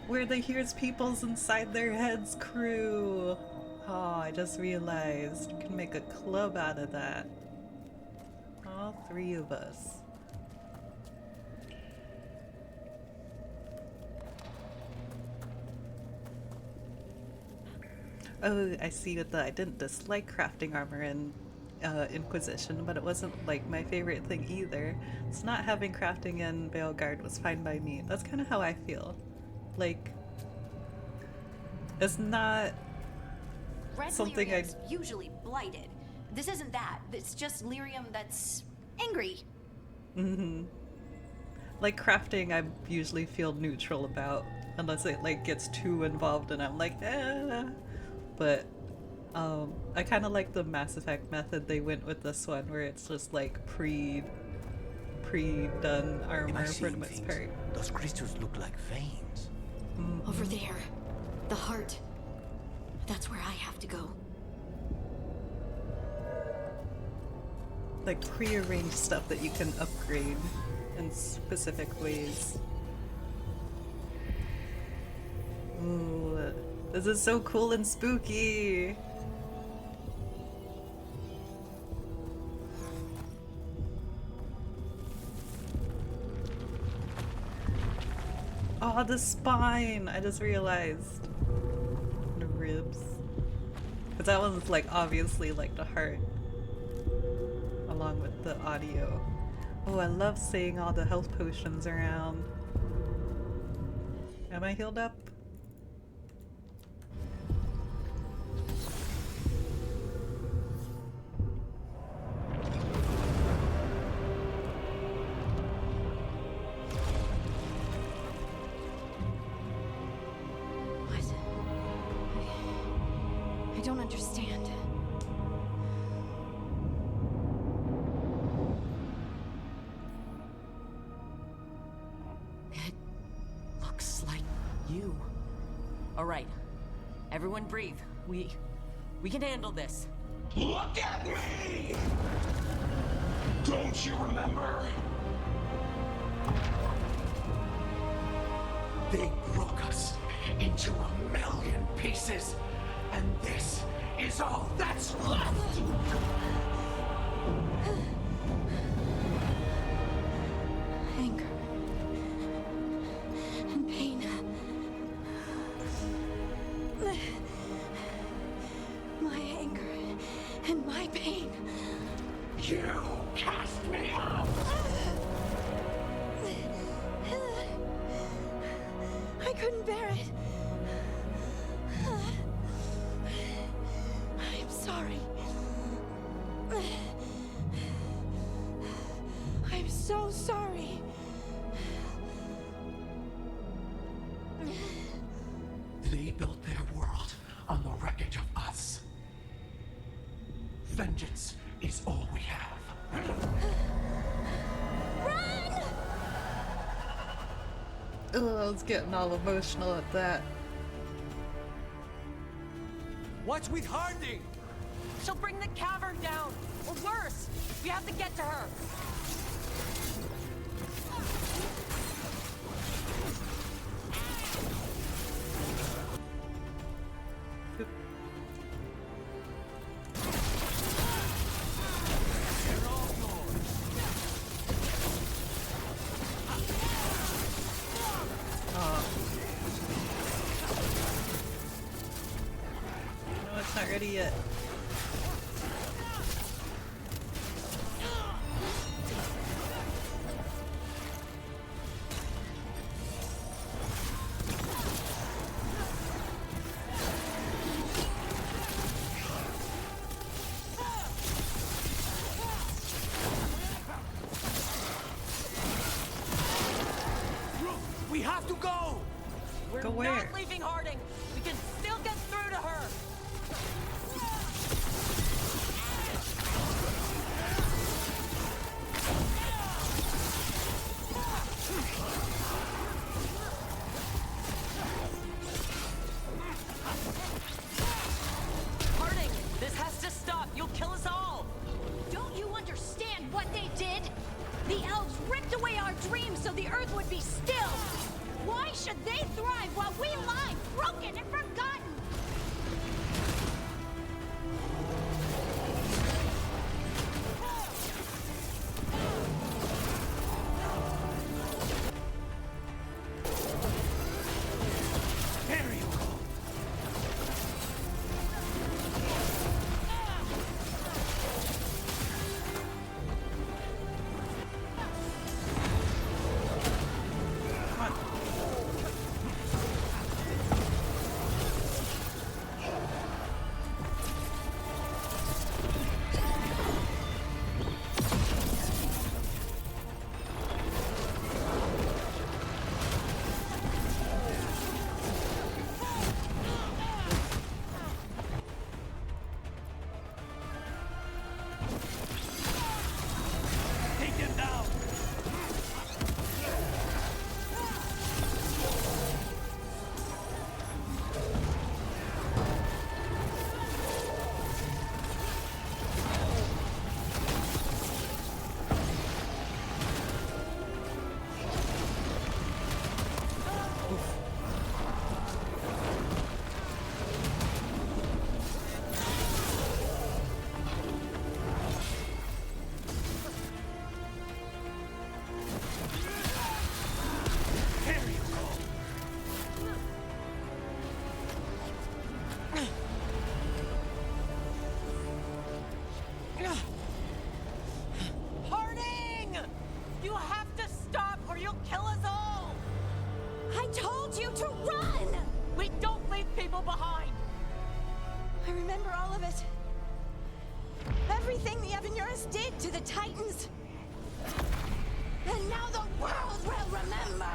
Where they hears people's inside their heads crew. Oh, I just realized you can make a club out of that. All three of us. Oh, I see with I didn't dislike crafting armor in Inquisition, but it wasn't like my favorite thing either. So not having crafting in Veilguard was fine by me. That's kind of how I feel. Like, it's not Red something lyrium's usually blighted. This isn't that. It's just lyrium that's angry. Like crafting, I usually feel neutral about, unless it like gets too involved and I'm like, eh. But I kind of like the Mass Effect method they went with this one, where it's just like pre-done armor for the most part. Those crystals look like veins. Over there. The heart. That's where I have to go. Like pre-arranged stuff that you can upgrade in specific ways. Ooh, this is so cool and spooky. Oh, the spine! I just realized. The ribs. Because that one's like obviously like the heart. Along with the audio. Oh, I love seeing all the health potions around. Am I healed up? What? I don't understand. It looks like you. All right, everyone breathe. We can handle this. Look at me! Don't you remember? They broke us into a million pieces, And this is all that's left! Anger. And pain. My anger and my pain. You cast me out! I couldn't bear it. I'm sorry. I'm so sorry. They built their world on the wreckage of us. Vengeance is all we have. Run! Ugh, I was getting all emotional at that. What's with Harding? She'll bring the cavern down. Or worse, we have to get to her. No, it's not ready yet. We have to go! We're Go where? not leaving Harding! We can still get through to her! Harding, this has to stop! You'll kill us all! Don't you understand what they did? The elves ripped away our dreams so the earth would be still. Why should they thrive while we lie broken and forgotten? There you go! Take him down! There you go! Harding! You have to stop or you'll kill us all! I told you to run! We don't leave people behind! I remember all of it. Everything the Evanurus did to the Titans. And now the world will remember!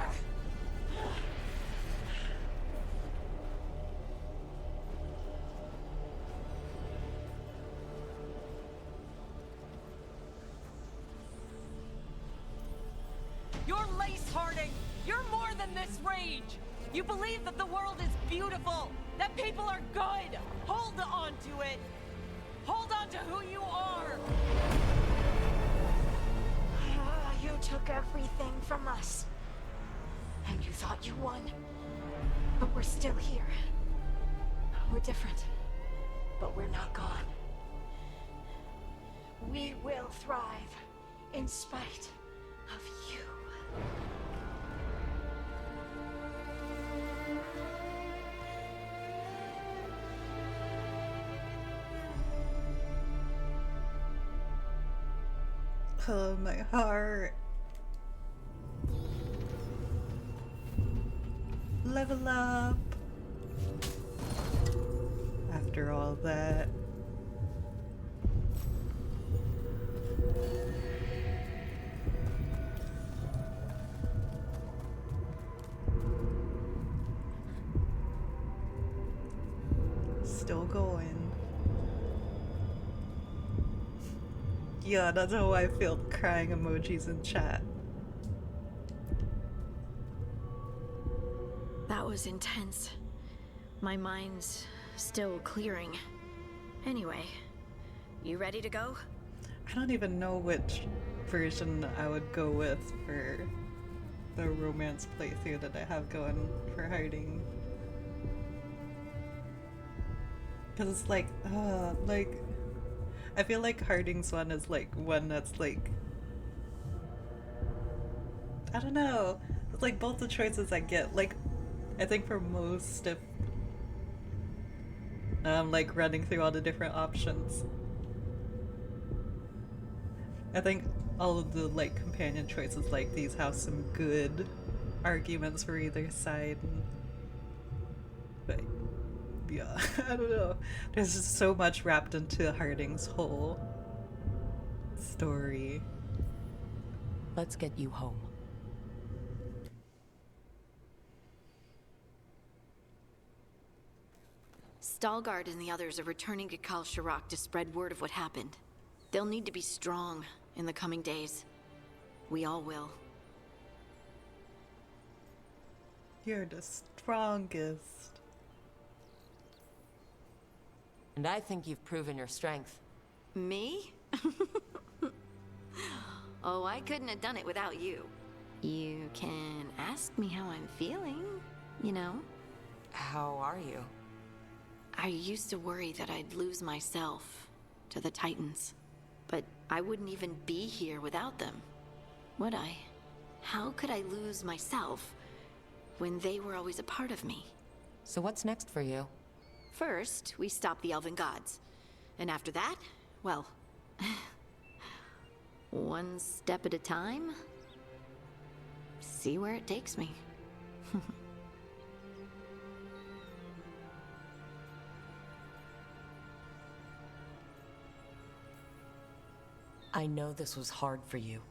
You're lace, Harding! You're more than this rage! You believe that the world is beautiful, that people are good! Hold on to it! Hold on to who you are! You took everything from us. And you thought you won. But we're still here. We're different. But we're not gone. We will thrive in spite of you. Oh, my heart. Level up. After all that. Still going. Yeah, that's how I feel, crying emojis in chat. That was intense. My mind's still clearing. Anyway, you ready to go? I don't even know which version I would go with for the romance playthrough that I have going for Harding. Because it's like, I feel like Harding's one is like one that's like, I don't know. It's like both the choices I get. Like, I think for most, if I'm like running through all the different options, I think all of the like companion choices like these have some good arguments for either side. But yeah, I don't know. There's just so much wrapped into Harding's whole story. Let's get you home. Veilguard and the others are returning to Kal Shirak to spread word of what happened. They'll need to be strong in the coming days. We all will. You're the strongest. And I think you've proven your strength. Me? Oh, I couldn't have done it without you. You can ask me how I'm feeling, you know? How are you? I used to worry that I'd lose myself to the Titans. But I wouldn't even be here without them, would I? How could I lose myself when they were always a part of me? So what's next for you? First, we stop the Elven Gods. And after that, well, one step at a time. See where it takes me. I know this was hard for you.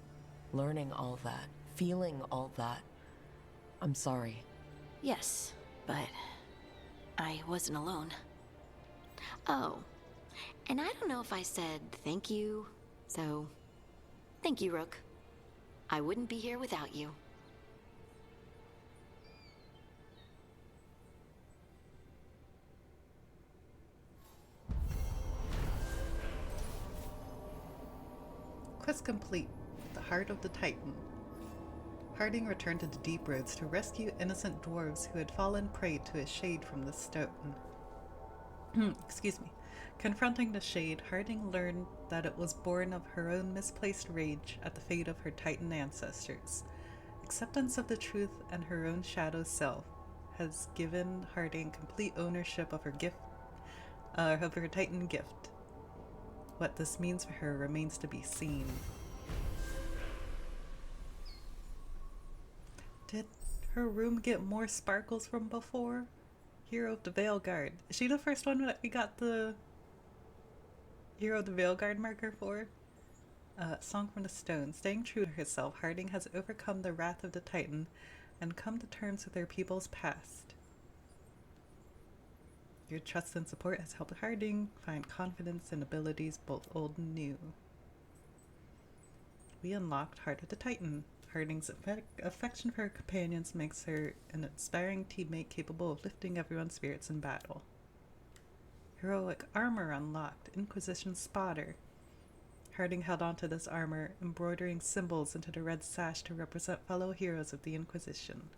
Learning all that, feeling all that. I'm sorry. Yes, but I wasn't alone. Oh, and I don't know if I said thank you, so thank you, Rook. I wouldn't be here without you. Quest complete. The Heart of the Titan. Harding returned to the Deep Roads to rescue innocent dwarves who had fallen prey to a shade from the stone. Excuse me. Confronting the shade, Harding learned that it was born of her own misplaced rage at the fate of her Titan ancestors. Acceptance of the truth and her own shadow self has given Harding complete ownership of her Titan gift. What this means for her remains to be seen. Did her room get more sparkles from before? Hero of the Veilguard. Is she the first one that we got the Hero of the Veilguard marker for? Song from the Stone. Staying true to herself, Harding has overcome the wrath of the Titan and come to terms with their people's past. Your trust and support has helped Harding find confidence in abilities both old and new. We unlocked Heart of the Titan. Harding's affection for her companions makes her an inspiring teammate capable of lifting everyone's spirits in battle. Heroic armor unlocked. Inquisition Spotter. Harding held onto this armor, embroidering symbols into the red sash to represent fellow heroes of the Inquisition.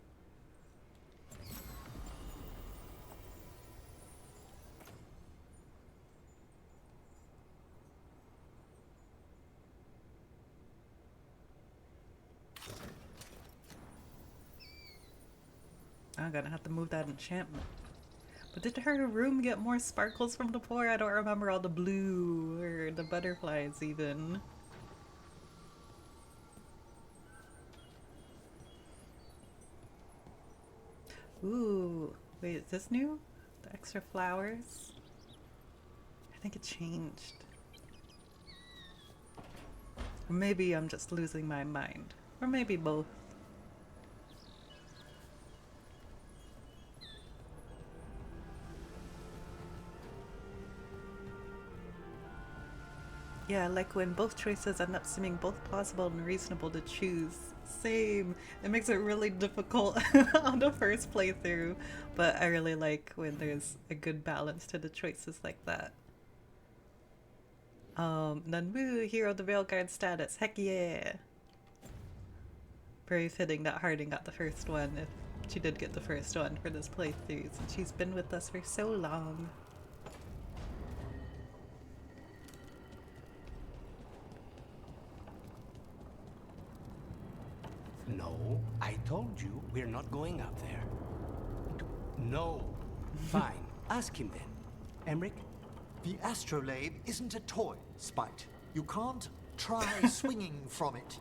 I'm gonna have to move that enchantment. But did her room get more sparkles from the floor? I don't remember all the blue or the butterflies even. Ooh, wait, is this new? The extra flowers? I think it changed. Or maybe I'm just losing my mind. Or maybe both. Yeah, like when both choices end up seeming both plausible and reasonable to choose. Same. It makes it really difficult on the first playthrough, but I really like when there's a good balance to the choices like that. Then woo, hero of the Veilguard status. Heck yeah! Very fitting that Harding got the first one, if she did get the first one for this playthrough, since she's been with us for so long. No, I told you we're not going up there. No. Fine. Ask him then. Emmerich? The astrolabe isn't a toy, Spite. You can't try swinging from it.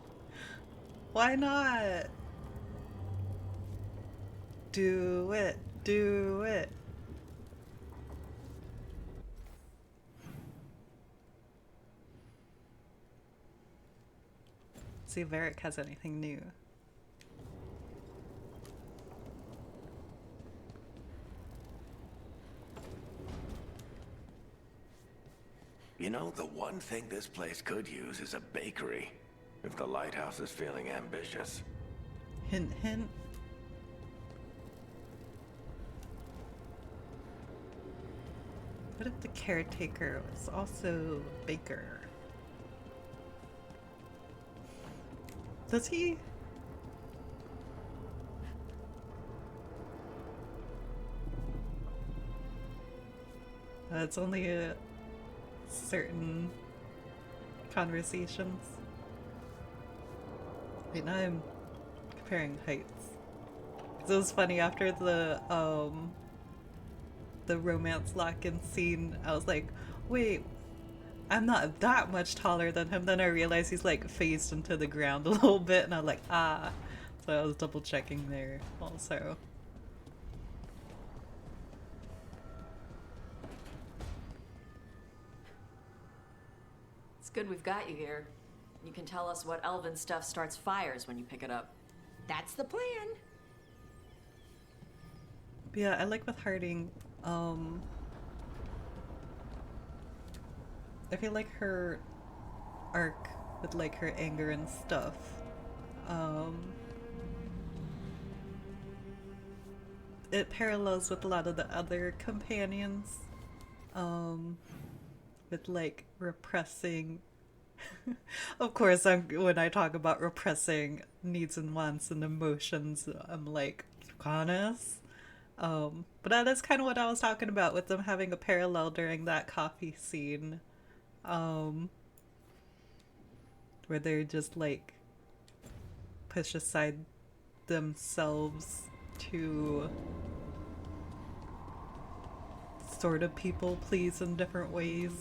Why not? Do it. Do it. See if Eric has anything new. You know, the one thing this place could use is a bakery. If the lighthouse is feeling ambitious. Hint, hint. What if the caretaker was also a baker? Does he? It's only a certain conversations. Wait, now I'm comparing heights. 'Cause it was funny after the romance lock-in scene, I was like, wait, I'm not that much taller than him. Then I realized he's like phased into the ground a little bit, and I'm like, ah. So I was double checking there also. It's good we've got you here. You can tell us what elven stuff starts fires when you pick it up. That's the plan. But yeah, I like with Harding, I feel like her arc with like her anger and stuff, it parallels with a lot of the other companions, with like repressing of course when I talk about repressing needs and wants and emotions, I'm like, honest. But that is kind of what I was talking about with them having a parallel during that coffee scene, where they're just like push aside themselves to sort of people please in different ways.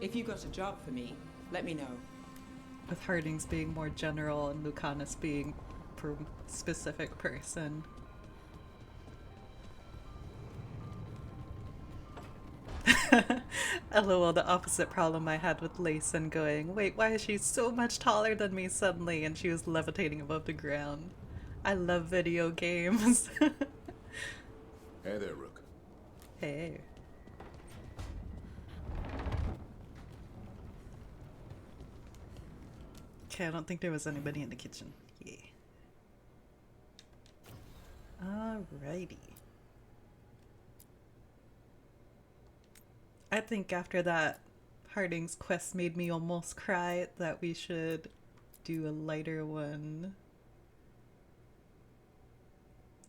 If you got a job for me, let me know. With Harding's being more general and Lucanus being for a specific person. LOL, the opposite problem I had with Layson going, wait, why is she so much taller than me suddenly? And she was levitating above the ground. I love video games. Hey there, Rook. Hey. Okay, I don't think there was anybody in the kitchen. Yeah. Alrighty. I think after that, Harding's quest made me almost cry that we should do a lighter one.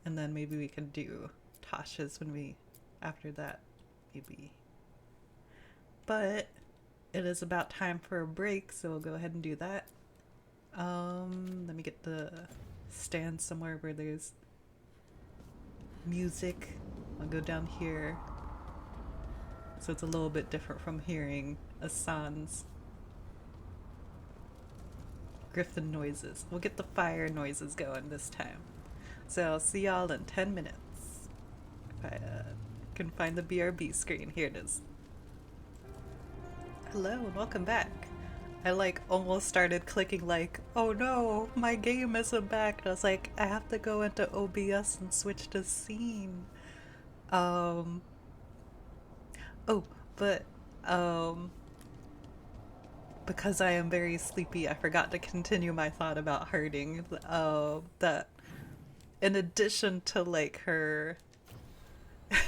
And then maybe we can do Taash's when we, after that, maybe. But it is about time for a break, so we'll go ahead and do that. Let me get the stand somewhere where there's music. I'll go down here. So it's a little bit different from hearing Asan's griffin noises. We'll get the fire noises going this time. So I'll see y'all in 10 minutes. If I can find the BRB screen. Here it is. Hello and welcome back. I like almost started clicking like, oh no, my game isn't back. And I was like, I have to go into OBS and switch to scene. Because I am very sleepy, I forgot to continue my thought about Harding. That in addition to like her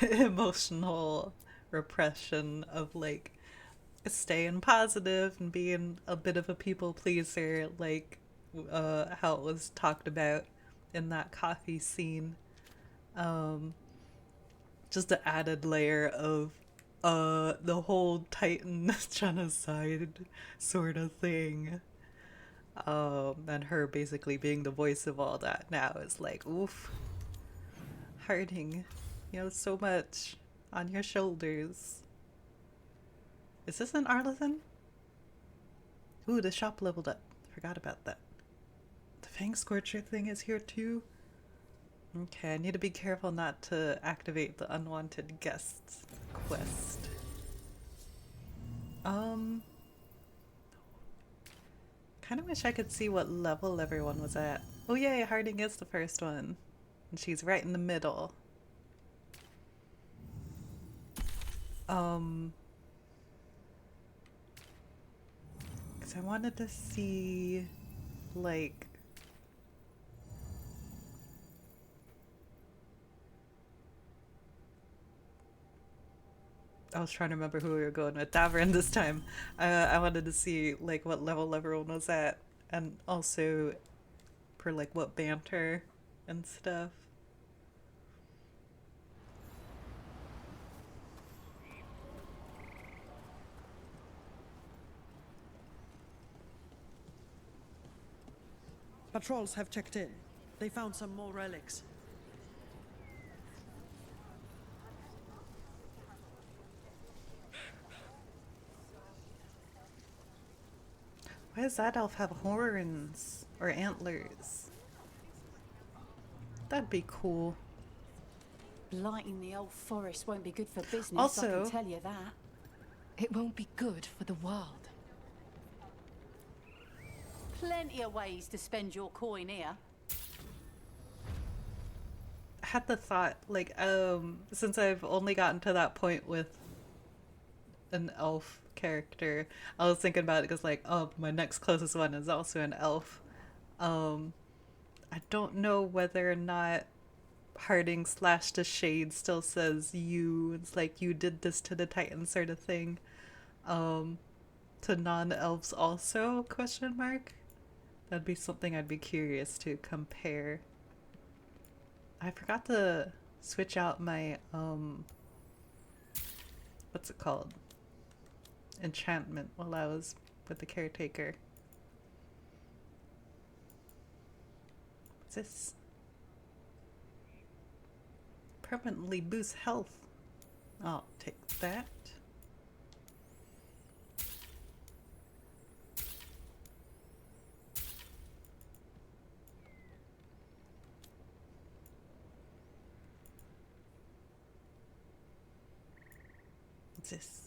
emotional repression of like staying positive and being a bit of a people pleaser, like how it was talked about in that coffee scene, just the added layer of the whole Titan genocide sort of thing, and her basically being the voice of all that now is like, oof, Harding, you know, so much on your shoulders. Is this an Arlithan? Ooh, the shop leveled up. Forgot about that. The Fang Scorcher thing is here too. Okay, I need to be careful not to activate the unwanted guests quest. Kind of wish I could see what level everyone was at. Oh yay, Harding is the first one. And she's right in the middle. Because I wanted to see, like, I was trying to remember who we were going with. Davrin this time. I wanted to see, like, what level everyone was at. And also, for, like, what banter and stuff. Patrols have checked in. They found some more relics. Why does that elf have horns or antlers? That'd be cool. Blighting the old forest won't be good for business, I Also, can tell you that. It won't be good for the world. Plenty of ways to spend your coin here. I had the thought, like, since I've only gotten to that point with an elf character, I was thinking about it because, like, oh, my next closest one is also an elf. I don't know whether or not Harding / the Shade still says you. It's like, you did this to the Titan sort of thing. To non-elves also, question mark? That'd be something I'd be curious to compare. I forgot to switch out my, what's it called? Enchantment while I was with the caretaker. What's this? Permanently boosts health. I'll take that. What's this?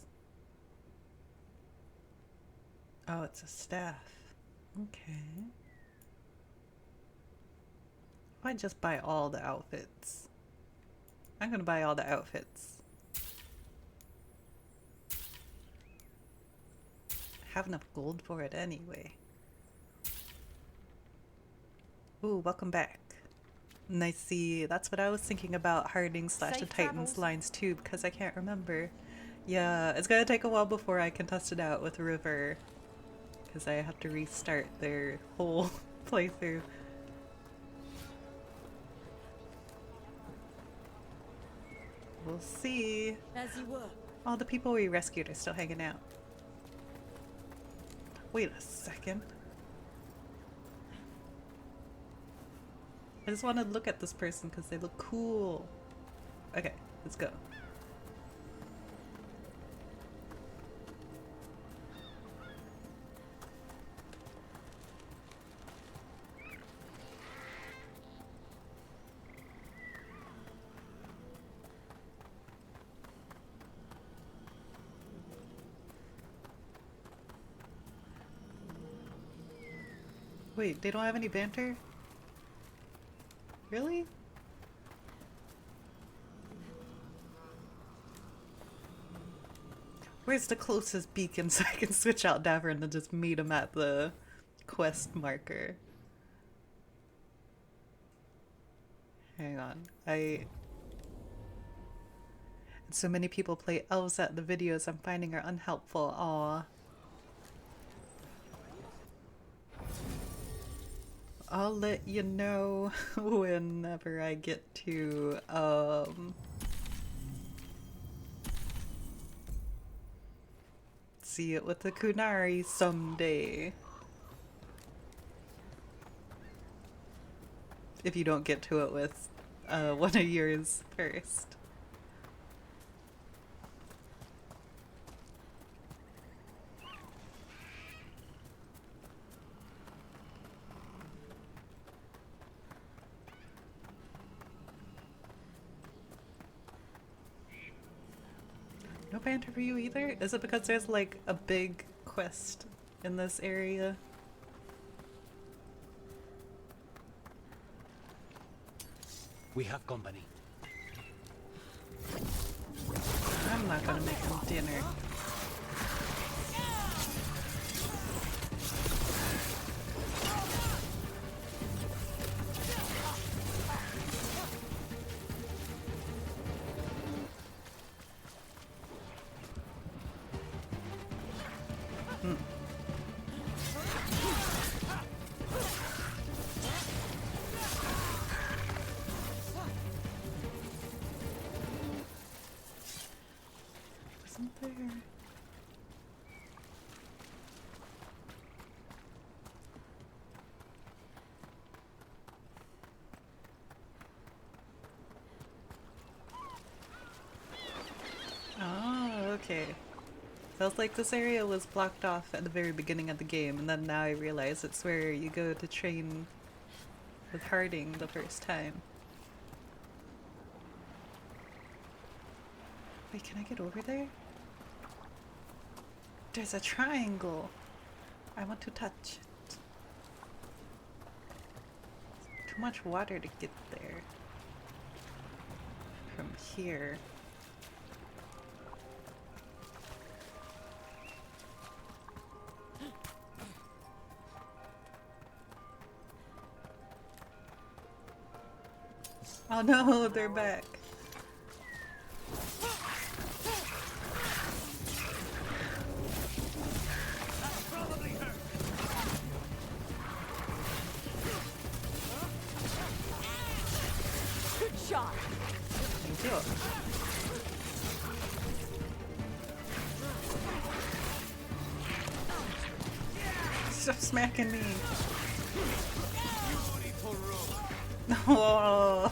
Oh, it's a staff. Okay. Why just buy all the outfits? I'm gonna buy all the outfits. I have enough gold for it anyway. Ooh, welcome back. And I see, that's what I was thinking about Harding / the Safe Titans travels. lines too, because I can't remember. Yeah, it's gonna take a while before I can test it out with River, because I have to restart their whole playthrough. We'll see. As you were. All the people we rescued are still hanging out. Wait a second. I just want to look at this person because they look cool. Okay, let's go. Wait, they don't have any banter? Really? Where's the closest beacon so I can switch out Davrin and just meet him at the quest marker? Hang on. So many people play elves at the videos I'm finding are unhelpful. Aw. I'll let you know whenever I get to, see it with the Kunari someday. If you don't get to it with, one of yours first. No banter for you either? Is it because there's like a big quest in this area? We have company. I'm not gonna make him dinner. Wasn't there? Oh, okay. Sounds like this area was blocked off at the very beginning of the game, and then now I realize it's where you go to train with Harding the first time. Wait, can I get over there? There's a triangle. I want to touch it. Too much water to get there. From here. Oh no, they're back. Good shot. Thank you. Stop smacking me. Oh.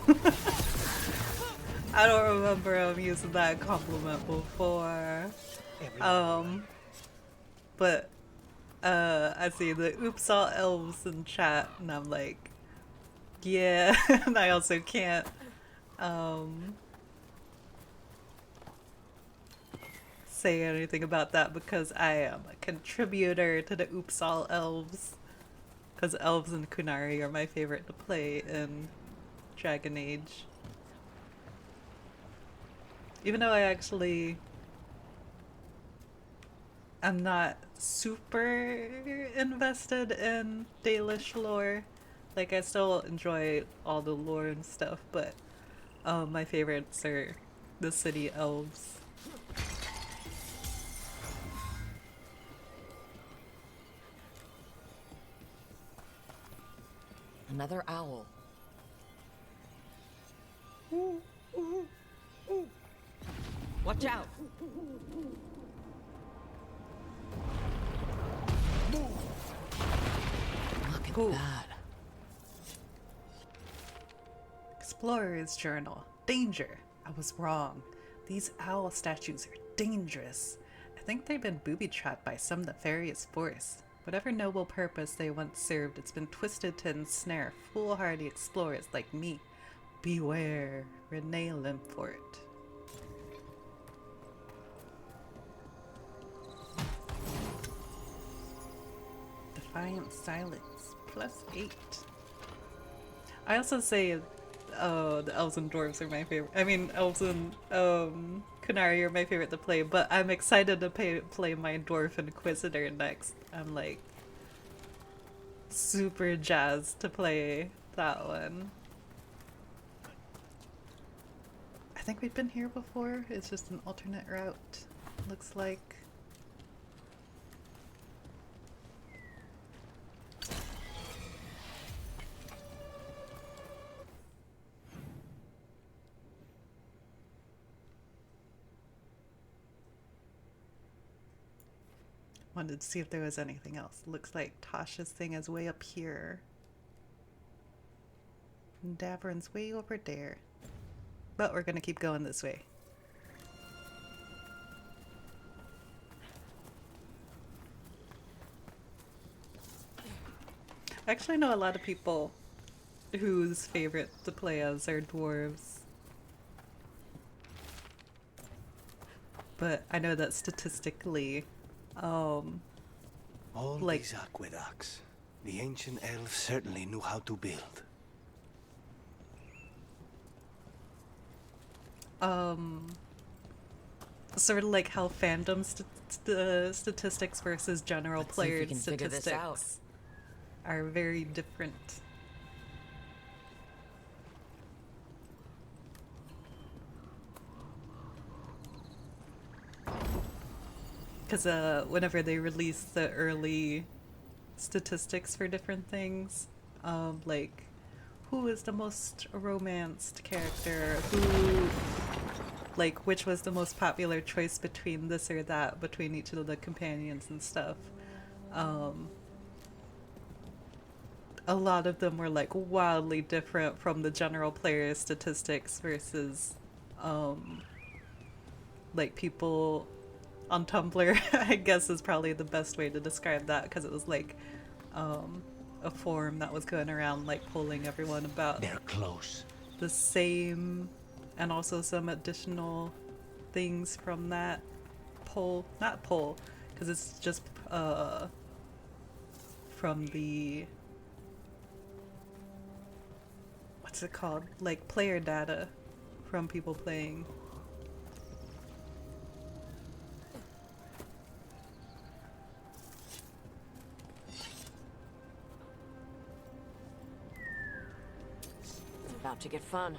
I don't remember using that compliment before. But I see the oops all elves in chat and I'm like, yeah, and I also can't say anything about that because I am a contributor to the oops all elves. Because elves and Kunari are my favorite to play in Dragon Age. Even though I'm not super invested in Dalish lore. Like, I still enjoy all the lore and stuff, but my favorites are the city elves. Another owl. Watch out! Look at that. Explorer's Journal. Danger. I was wrong. These owl statues are dangerous. I think they've been booby-trapped by some nefarious force. Whatever noble purpose they once served, it's been twisted to ensnare foolhardy explorers like me. Beware, Renee Limfort. Defiant Silence, +8. I also say, oh, the elves and dwarves are my favorite. I mean, elves and Kunari are my favorite to play, but I'm excited to play my dwarf inquisitor next. I'm like super jazzed to play that one. I think we've been here before. It's just an alternate route, looks like. Wanted to see if there was anything else. Looks like Taash's thing is way up here. And Davrin's way over there. But we're gonna keep going this way. I actually know a lot of people whose favorite to play as are dwarves. But I know that statistically, All like, these aqueducts, the ancient elves certainly knew how to build. sort of like how fandom statistics versus general player statistics are very different. Because whenever they release the early statistics for different things, like who is the most romanced character, who, like, which was the most popular choice between this or that, between each of the companions and stuff, a lot of them were like wildly different from the general player statistics versus like people on Tumblr, I guess is probably the best way to describe that, because it was like a forum that was going around like polling everyone about they're close, the same, and also some additional things from that poll, not poll, because it's just from the, what's it called, like player data from people playing. About to get fun.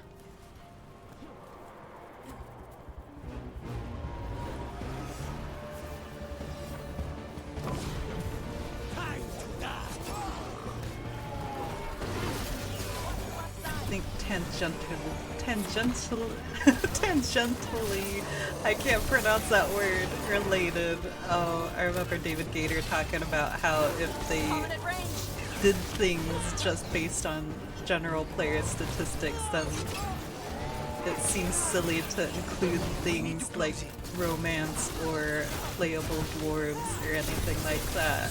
I think tangentially, I can't pronounce that word, related. Oh, I remember David Gator talking about how if they did things just based on general player statistics, then it seems silly to include things like romance or playable dwarves or anything like that,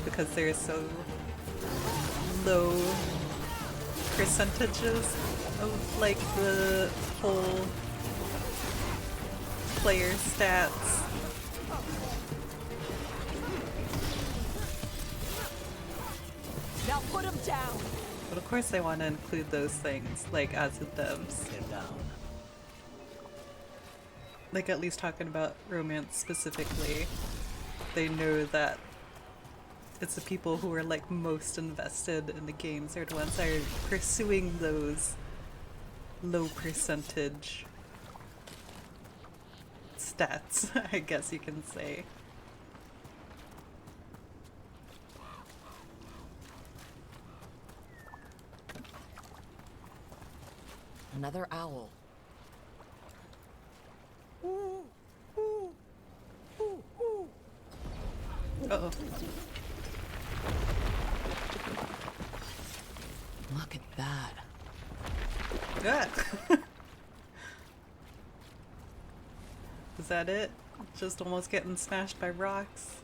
because they're so low percentages of like the whole player stats. Now put him down. But of course they want to include those things, like as the devs. They're down. Like at least talking about romance specifically, they know that it's the people who are like most invested in the games are the ones that are pursuing those low percentage stats, I guess you can say. Another owl. Uh-oh. Look at that. Yeah. Is that it? Just almost getting smashed by rocks.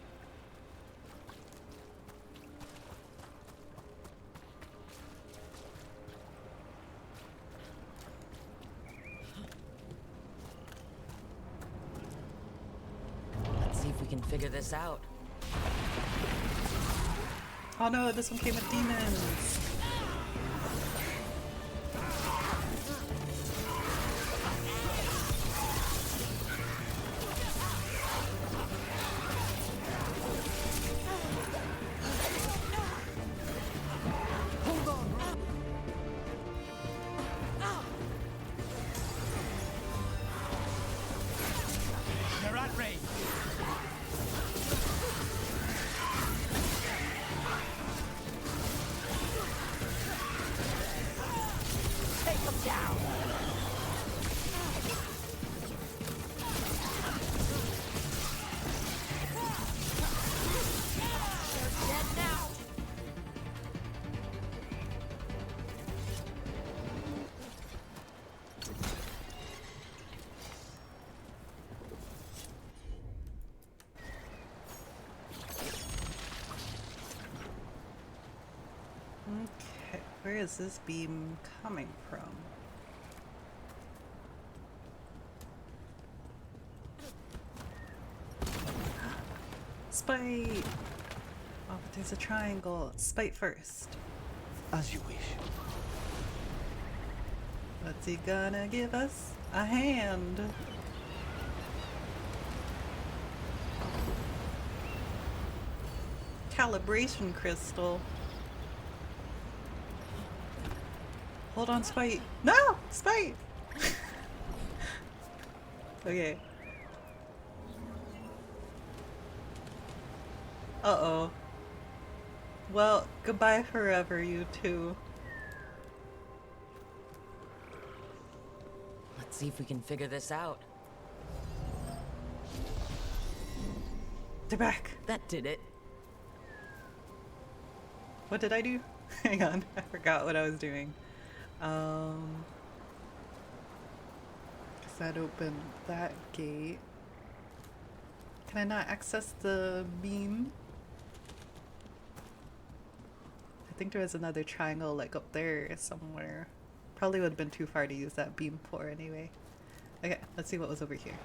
Let's see if we can figure this out. Oh no, this one came with demons. They're at range. Take them down! They're dead now! Okay, where is this beam coming from? Spite! Oh, but there's a triangle. Spite first. As you wish. What's he gonna give us? A hand! Calibration crystal. Hold on, Spite. No! Spite! Okay. Uh-oh. Well, goodbye forever, you two. Let's see if we can figure this out. They're back. That did it. What did I do? Hang on, I forgot what I was doing. Guess that opened that gate. Can I not access the beam? I think there was another triangle like up there somewhere. Probably would have been too far to use that beam for anyway. Okay, let's see what was over here.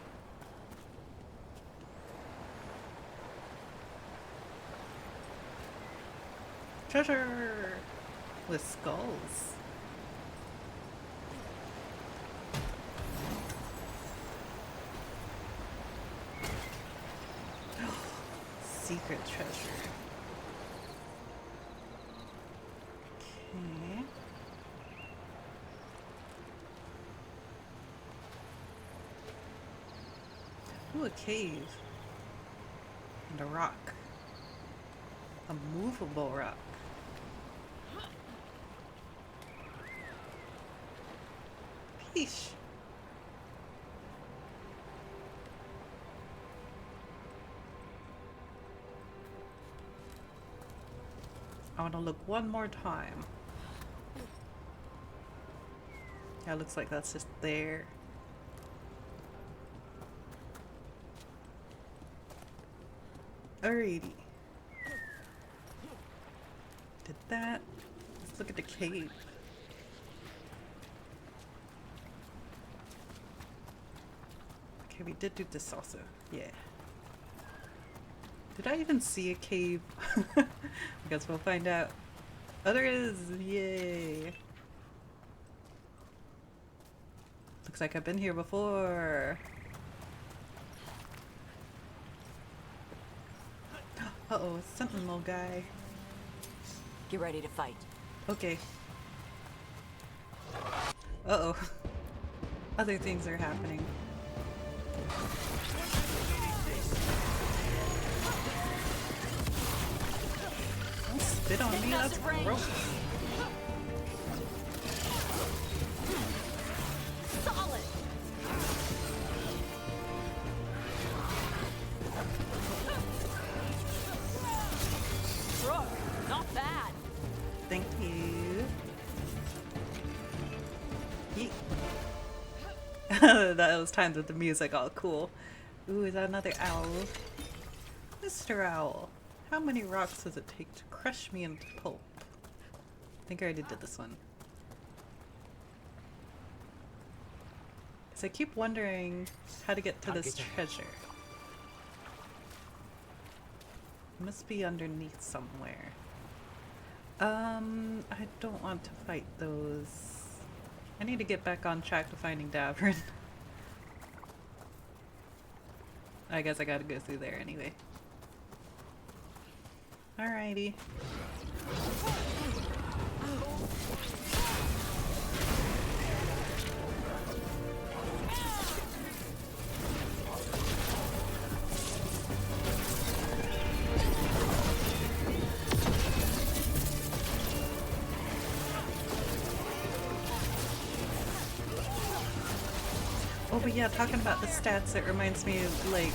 Treasure! With skulls. Secret treasure. Okay. Ooh, a cave. And a rock. A movable rock. Peace. I want to look one more time. Yeah, it looks like that's just there. Alrighty. Did that. Let's look at the cave. Okay, we did do this also. Yeah. Did I even see a cave? I guess we'll find out. Oh, there is! Yay! Looks like I've been here before. Uh-oh, sentinel guy. Get ready to fight. Okay. Uh-oh. Other things are happening. Don't spit on me, that's gross. Solid. Brooke, not bad. Thank you. Yeet. that was timed with the music all cool. Ooh, is that another owl? Mr. Owl, how many rocks does it take to crush me into pulp? I think I already did this one. Because I keep wondering how to get to this treasure. It must be underneath somewhere. I don't want to fight those. I need to get back on track to finding Davrin. I guess I gotta go through there anyway. Alrighty. Oh, but yeah, talking about the stats, it reminds me of, like,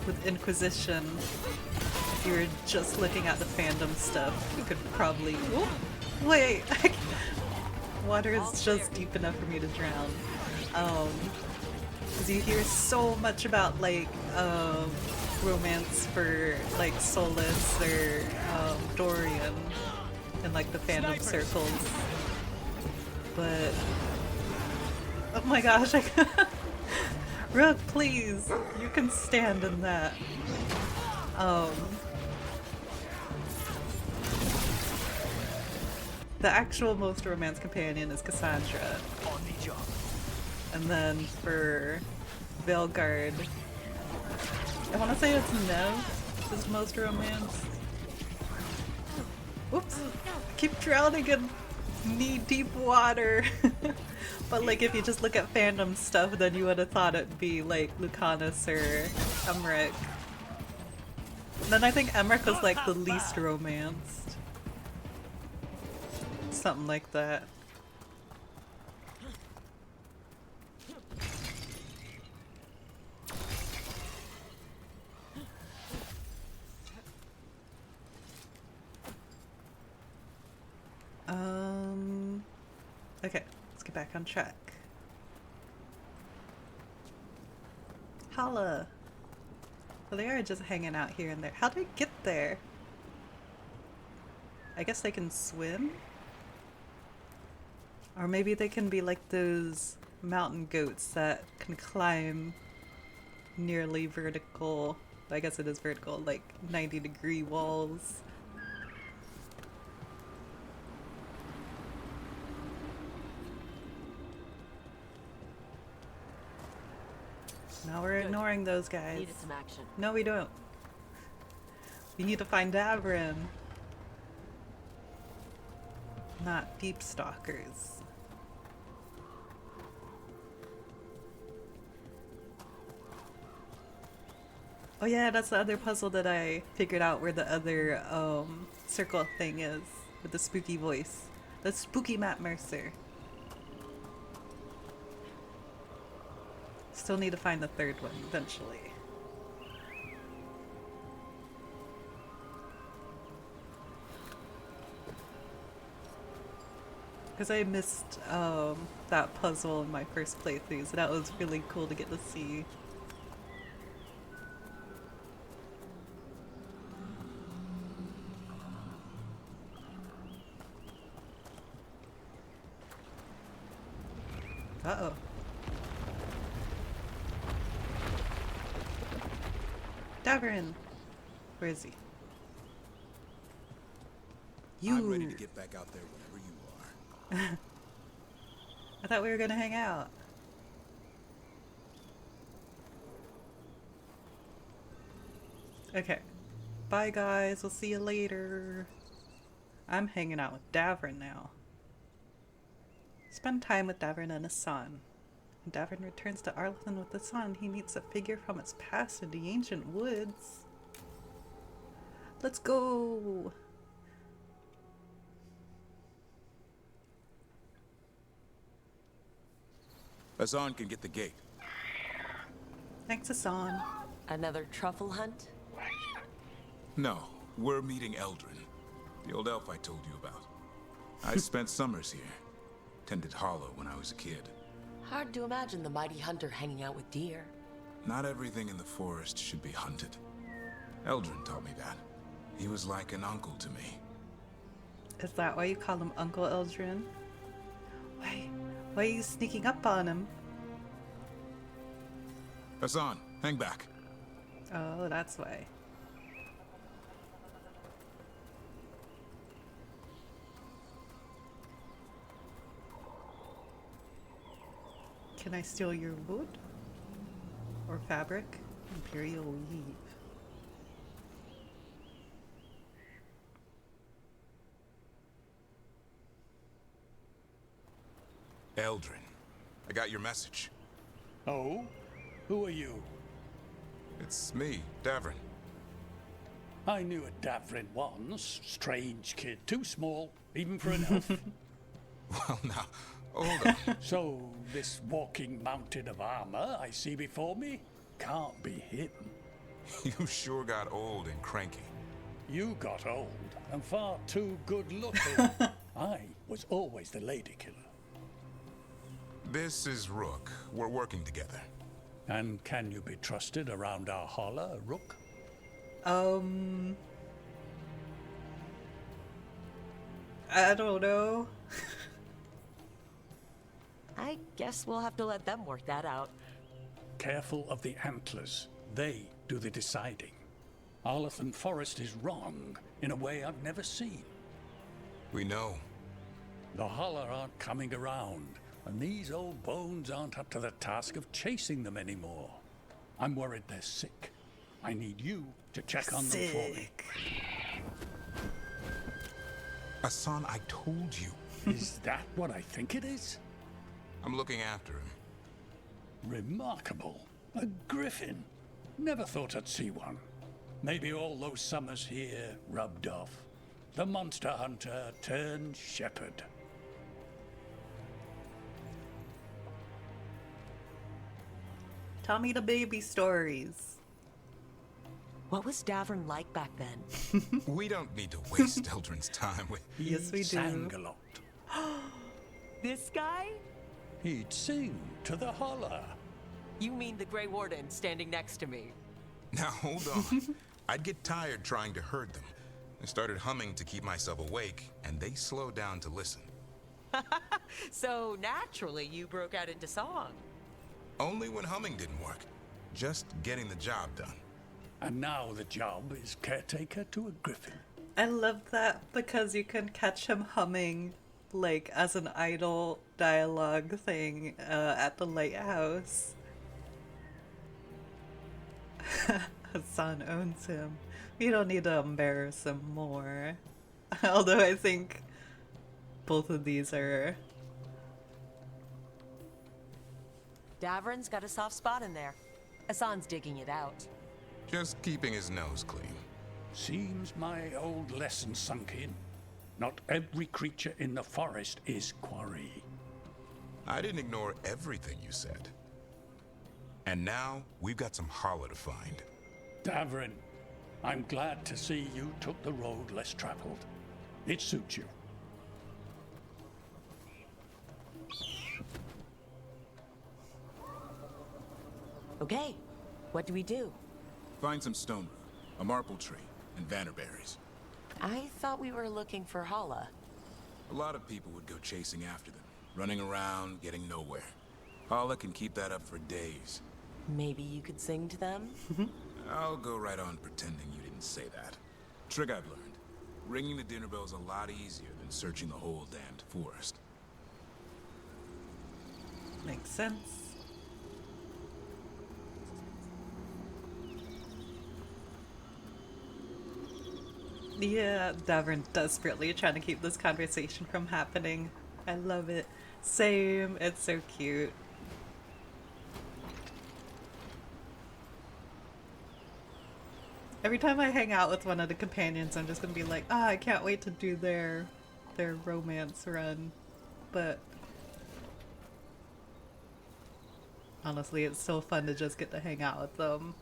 with Inquisition, if you were just looking at the fandom stuff, you could probably... Oh, wait! Water is just deep enough for me to drown. Because you hear so much about, like, romance for, like, Solus or Dorian in, like, the fandom circles. But... oh my gosh, Rook, please! You can stand in that. The actual most romance companion is Cassandra. And then for Veilguard, I want to say it's Nev is most romance. Whoops! I keep drowning in knee-deep water! But like if you just look at fandom stuff, then you would have thought it'd be like Lucanus or Emmerich. And then I think Emmerich was like the least romanced. Something like that. Okay, let's get back on track. Holla! Well, they are just hanging out here and there. How did I get there? I guess they can swim? Or maybe they can be like those mountain goats that can climb nearly vertical, I guess it is vertical, like 90-degree walls. Now we're ignoring those guys. Needed some action. No, we don't. We need to find Davrin. Not deep stalkers. Oh yeah, that's the other puzzle that I figured out where the other circle thing is with the spooky voice. The spooky Matt Mercer. Still need to find the third one eventually. Because I missed that puzzle in my first playthrough, so that was really cool to get to see. Uh-oh. Davrin! Where is he? I'm ready to get back out there whenever you are. I thought we were gonna hang out. Okay. Bye guys, we'll see you later. I'm hanging out with Davrin now. Spend time with Davrin and his son. When Davrin returns to Arlethan with the sun, he meets a figure from its past in the ancient woods. Let's go! Hassan can get the gate. Thanks, Hassan. Another truffle hunt? No, we're meeting Eldrin, the old elf I told you about. I spent summers here. Tended Hollow when I was a kid. Hard to imagine the mighty hunter hanging out with deer. Not everything in the forest should be hunted. Eldrin taught me that. He was like an uncle to me. Is that why you call him Uncle Eldrin? Why are you sneaking up on him? Hassan, hang back. Oh, that's why. Can I steal your wood? Or fabric? Imperial weave. Eldrin, I got your message. Oh? Who are you? It's me, Davrin. I knew a Davrin once. Strange kid. Too small, even for an elf. Well, now, hold on. So, this walking mountain of armor I see before me can't be him. You sure got old and cranky. You got old and far too good looking. I was always the lady killer. This is Rook. We're working together. And can you be trusted around our holler, Rook? I don't know. I guess we'll have to let them work that out. Careful of the antlers. They do the deciding. Arlathan Forest is wrong in a way I've never seen. We know. The holler aren't coming around, and these old bones aren't up to the task of chasing them anymore. I'm worried they're sick. I need you to check on them for me. Hassan, I told you. Is that what I think it is? I'm looking after him. Remarkable. A griffin. Never thought I'd see one. Maybe all those summers here rubbed off. The monster hunter turned shepherd. Tell me the baby stories. What was Davrin like back then? We don't need to waste Eldrin's time with... Yes, we do. Sang a lot. This guy? He'd sing to the holler. You mean the Grey Warden standing next to me? Now, hold on. I'd get tired trying to herd them. I started humming to keep myself awake, and they slowed down to listen. So naturally, you broke out into song. Only when humming didn't work. Just getting the job done. And now the job is caretaker to a griffin. I love that because you can catch him humming like as an idle dialogue thing at the lighthouse. Hassan owns him. We don't need to embarrass him more. Although I think both of these are... Davrin's got a soft spot in there. Hassan's digging it out. Just keeping his nose clean. Seems my old lesson sunk in. Not every creature in the forest is quarry. I didn't ignore everything you said. And now, we've got some holler to find. Davrin, I'm glad to see you took the road less traveled. It suits you. Okay, what do we do? Find some stone, a marple tree, and vannerberries. I thought we were looking for Hala. A lot of people would go chasing after them, running around, getting nowhere. Hala can keep that up for days. Maybe you could sing to them? I'll go right on pretending you didn't say that. Trick I've learned. Ringing the dinner bell's a lot easier than searching the whole damned forest. Makes sense. Yeah, Davrin desperately trying to keep this conversation from happening. I love it. Same, it's so cute. Every time I hang out with one of the companions, I'm just gonna be like, I can't wait to do their romance run. But honestly, it's so fun to just get to hang out with them.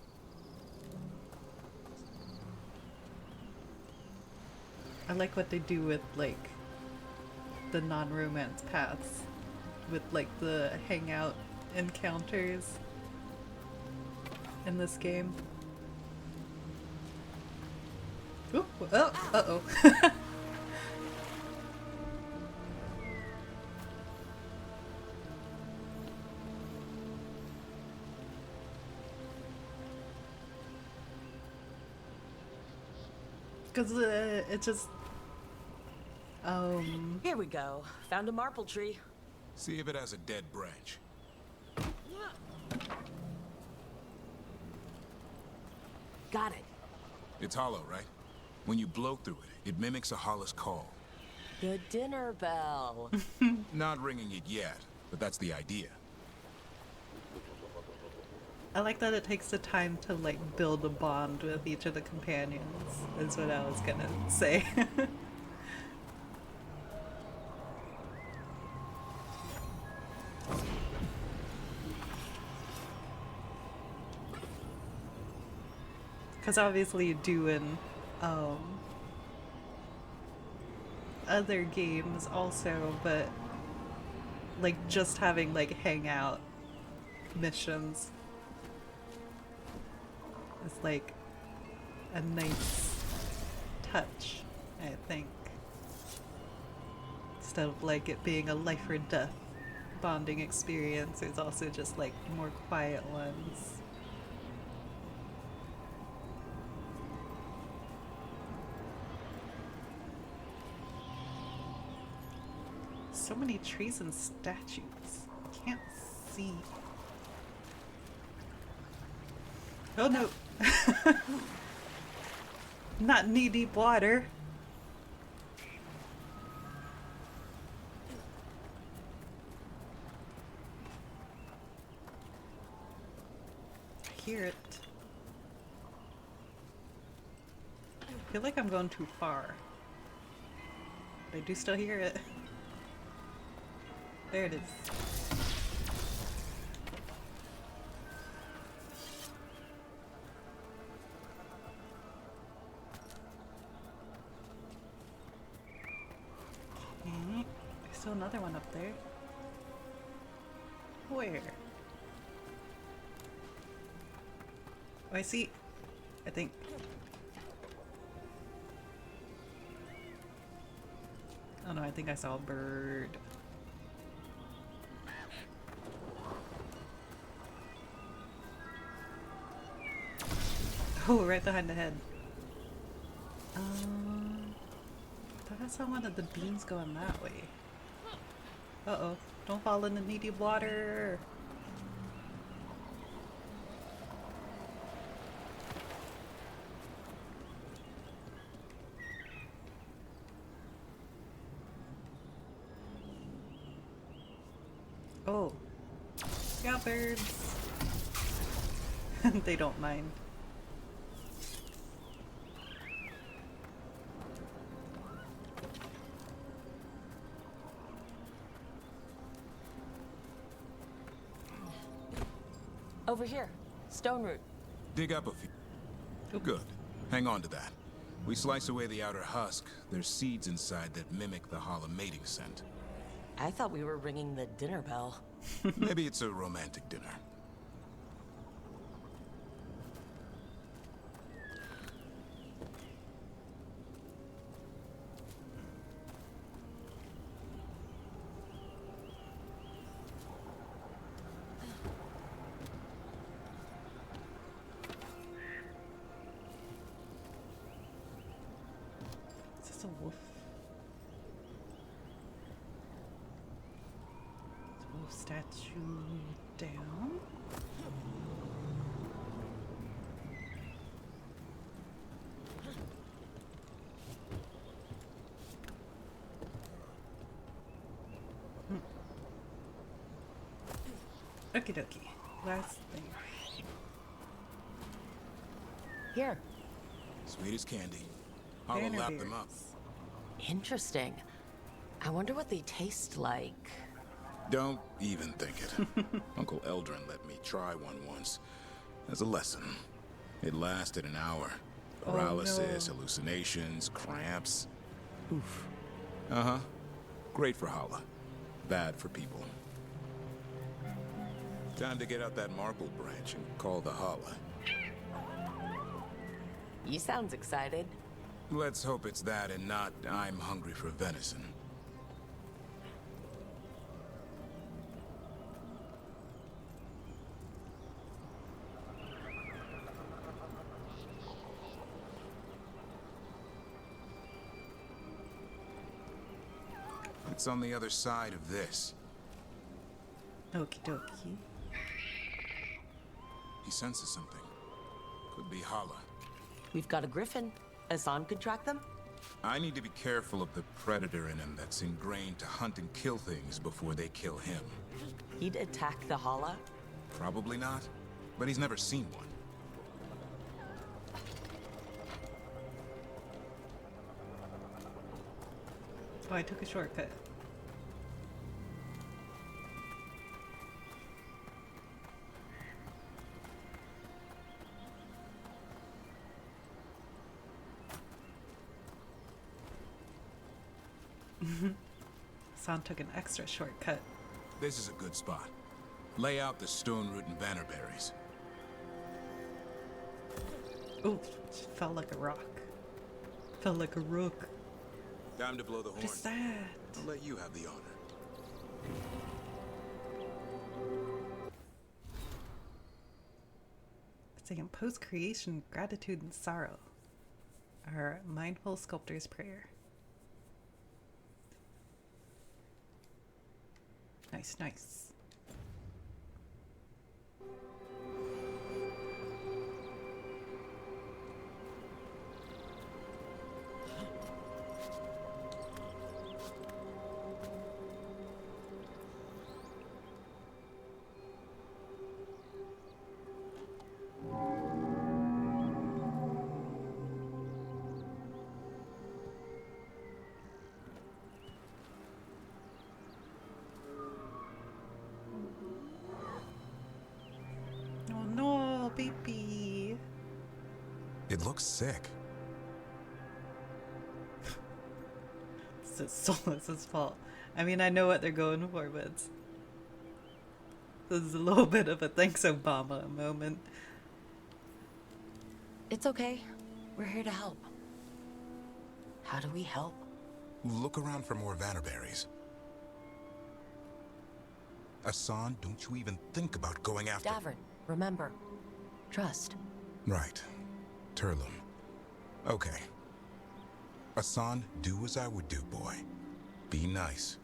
I like what they do with, like, the non-romance paths. with like the hangout encounters in this game. Ooh, oh, uh-oh. Because it just... Here we go. Found a marple tree. See if it has a dead branch. Got it. It's hollow, right? When you blow through it, it mimics a hollow's call. The dinner bell. Not ringing it yet, but that's the idea. I like that it takes the time to like build a bond with each of the companions, is what I was gonna say. Because obviously you do in other games also, but like just having like hangout missions is like a nice touch, I think. Instead of like it being a life or death bonding experience, there's also just like more quiet ones. So many trees and statues. Can't see. Oh no. Not knee deep water. I hear it. I feel like I'm going too far. But I do still hear it. There it is. Okay. There's still another one up there. Where? Oh, I see. I think. Oh no, I think I saw a bird. Oh, right behind the head. I thought I saw one of the beams going that way. Uh-oh. Don't fall in the needy water. Oh. Got birds. They don't mind. Over here. Stone root. Dig up a few. Good. Hang on to that. We slice away the outer husk. There's seeds inside that mimic the hollow mating scent. I thought we were ringing the dinner bell. Maybe it's a romantic dinner. Is this a wolf? Wolf statue down. Okie dokie. Last thing. Here. Sweet as candy. I'll Banner lap them up. Interesting. I wonder what they taste like. Don't even think it. Uncle Eldrin let me try one once. As a lesson. It lasted an hour. Paralysis, hallucinations, cramps. Oof. Uh-huh. Great for Hala. Bad for people. Time to get out that Marple branch and call the holla. You sounds excited. Let's hope it's that and not I'm hungry for venison. It's on the other side of this. Okie dokie. He senses something. Could be holla. We've got a griffin. Hassan could track them? I need to be careful of the predator in him that's ingrained to hunt and kill things before they kill him. He'd attack the holla? Probably not, but he's never seen one. Oh, I took a shortcut. San took an extra shortcut. This is a good spot. Lay out the stone root and bannerberries. Ooh, felt like a rock. Felt like a rook. Time to blow the horn. What is that? I'll let you have the honor. It's saying post-creation gratitude and sorrow. Our mindful sculptor's prayer. Nice, nice. Baby. It looks sick. It's Solas's fault. I mean, I know what they're going for, but this is a little bit of a thanks Obama moment. It's okay. We're here to help. How do we help? Look around for more vannerberries. Hassan, don't you even think about going after... Davrin, remember. Trust. Right. Turlum. Okay. Hassan, do as I would do, boy. Be nice.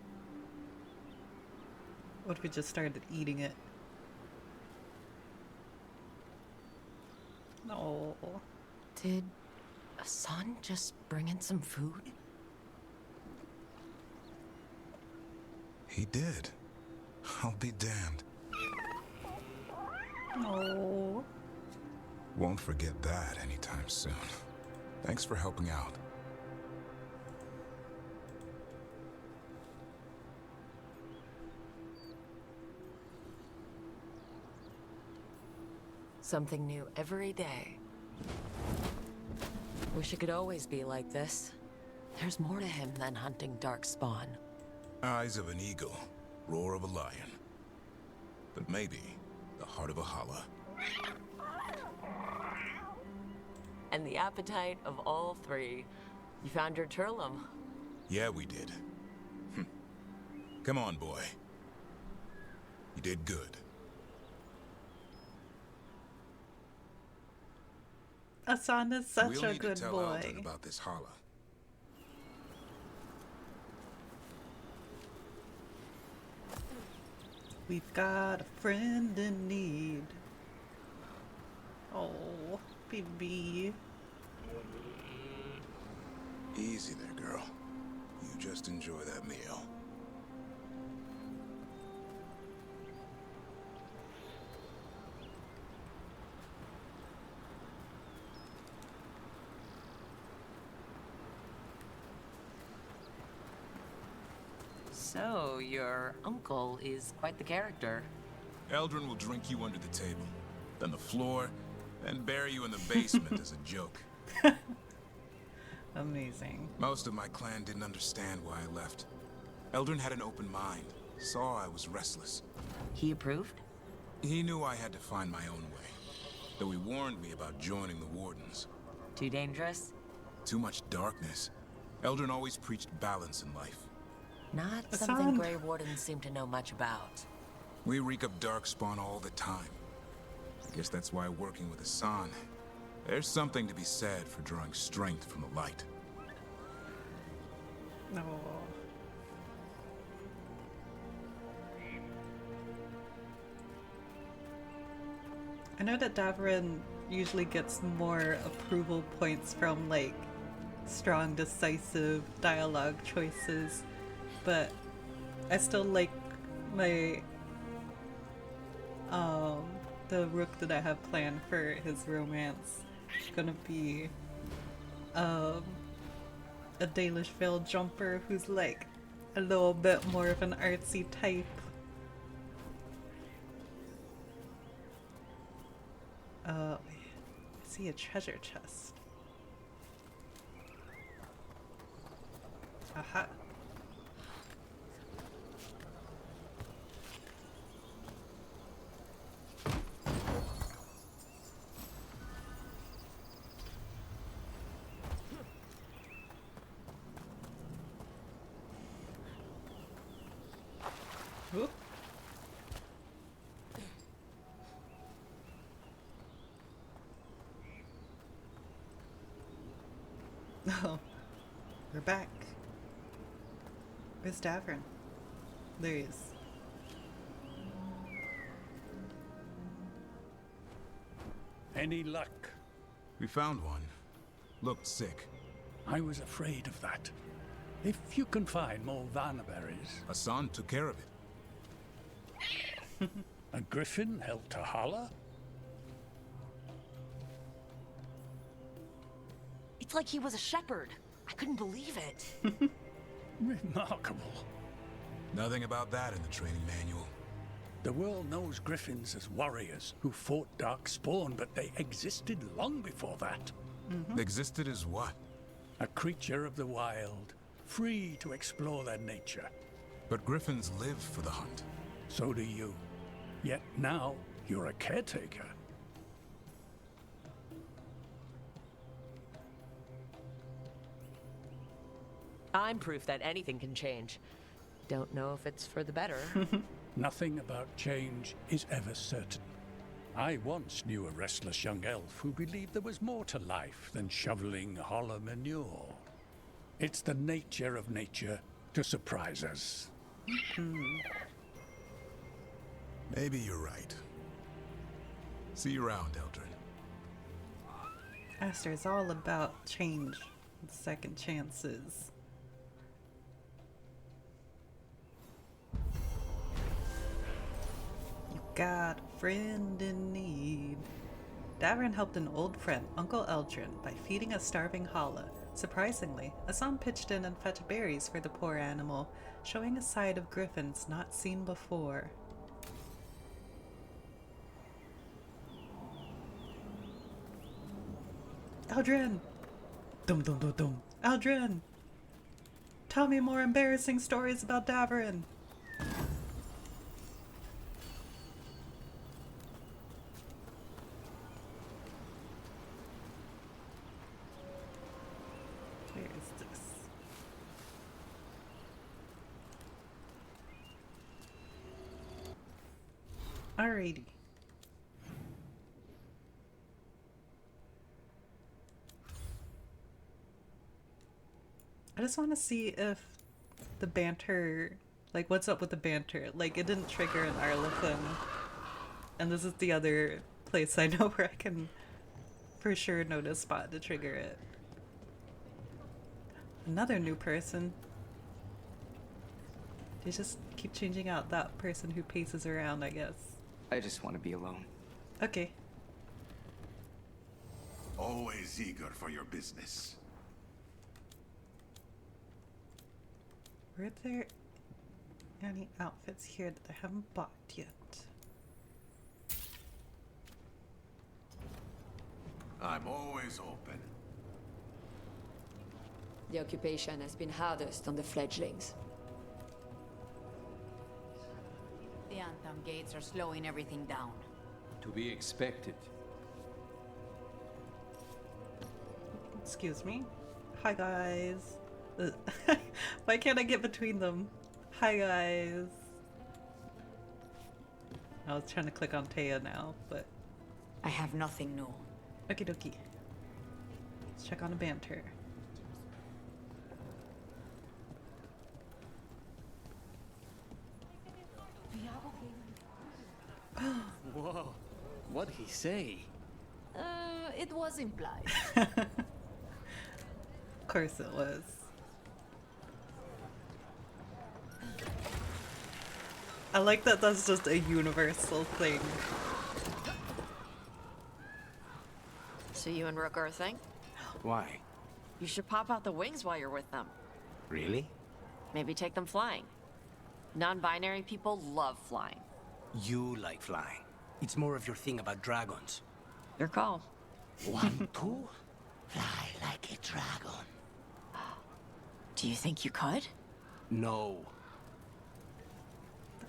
What if we just started eating it? No. Did Hassan just bring in some food? He did. I'll be damned. No. Won't forget that anytime soon. Thanks for helping out. Something new every day. Wish it could always be like this. There's more to him than hunting darkspawn. Eyes of an eagle, roar of a lion. But maybe the heart of a holla. And the appetite of all three. You found your Turlum. Yeah, we did. Come on, boy. You did good. Hassan is such we'll a need good to tell boy. Eldrin about this holla. We've got a friend in need. Oh, baby. Easy there, girl. You just enjoy that meal. So, your uncle is quite the character. Eldrin will drink you under the table, then the floor, then bury you in the basement as a joke. Amazing. Most of my clan didn't understand why I left. Eldrin had an open mind, saw I was restless. He approved? He knew I had to find my own way, though he warned me about joining the Wardens. Too dangerous? Too much darkness. Eldrin always preached balance in life. Not something Grey Wardens seem to know much about. We reek of darkspawn all the time. I guess that's why working with Hassan, there's something to be said for drawing strength from the light. No. I know that Davrin usually gets more approval points from like strong, decisive dialogue choices, but I still like my the rook that I have planned for his romance. It's gonna be a Dalish Veil jumper who's like a little bit more of an artsy type. I see a treasure chest. Aha. Oop. Oh, we're back. Where's Davrin? There he is. Any luck? We found one. Looked sick. I was afraid of that. If you can find more Vanaberries. Hassan took care of it. A griffin helped to holler? It's like he was a shepherd. I couldn't believe it. Remarkable. Nothing about that in the training manual. The world knows griffins as warriors who fought Darkspawn, but they existed long before that. Existed as what? A creature of the wild, free to explore their nature. But griffins live for the hunt. So do you. Yet now, you're a caretaker. I'm proof that anything can change. Don't know if it's for the better. Nothing about change is ever certain. I once knew a restless young elf who believed there was more to life than shoveling hollow manure. It's the nature of nature to surprise us. Maybe you're right. See you around, Eldrin. Aster is all about change and second chances. You got a friend in need. Davrin helped an old friend, Uncle Eldrin, by feeding a starving Hala. Surprisingly, Hassan pitched in and fetched berries for the poor animal, showing a side of griffins not seen before. Eldrin! Dum dum dum dum. Eldrin! Tell me more embarrassing stories about Davrin. Where is this? Alrighty. I just want to see if the banter, like what's up with the banter. Like it didn't trigger an Arlequin. And this is the other place I know where I can for sure know a spot to trigger it. Another new person. They just keep changing out that person who paces around, I guess. I just want to be alone. Okay. Always eager for your business. Were there any outfits here that I haven't bought yet? I'm always open. The occupation has been hardest on the fledglings. Leon. Anthem gates are slowing everything down. To be expected. Excuse me. Hi, guys. Why can't I get between them? Hi, guys. I was trying to click on Taya now, but... I have nothing new. Okie dokie. Let's check on the banter. Whoa, what'd he say? It was implied. Of course it was. I like that that's just a universal thing. So you and Rook are a thing? Why? You should pop out the wings while you're with them. Really? Maybe take them flying. Non-binary people love flying. You like flying. It's more of your thing about dragons. Your call. 1, 2? Fly like a dragon. Do you think you could? No.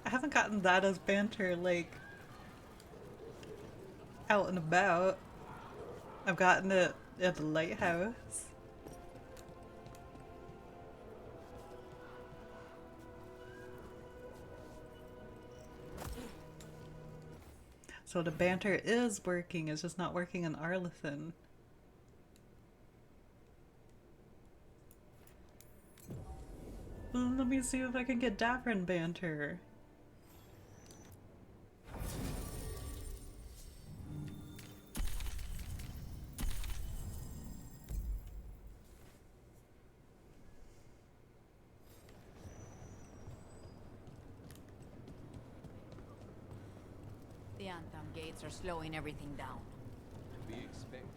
I haven't gotten that as banter, like, out and about. I've gotten it at the lighthouse. So the banter is working, it's just not working in Arlithan. Let me see if I can get Davrin banter. The Anthem gates are slowing everything down. To be expected.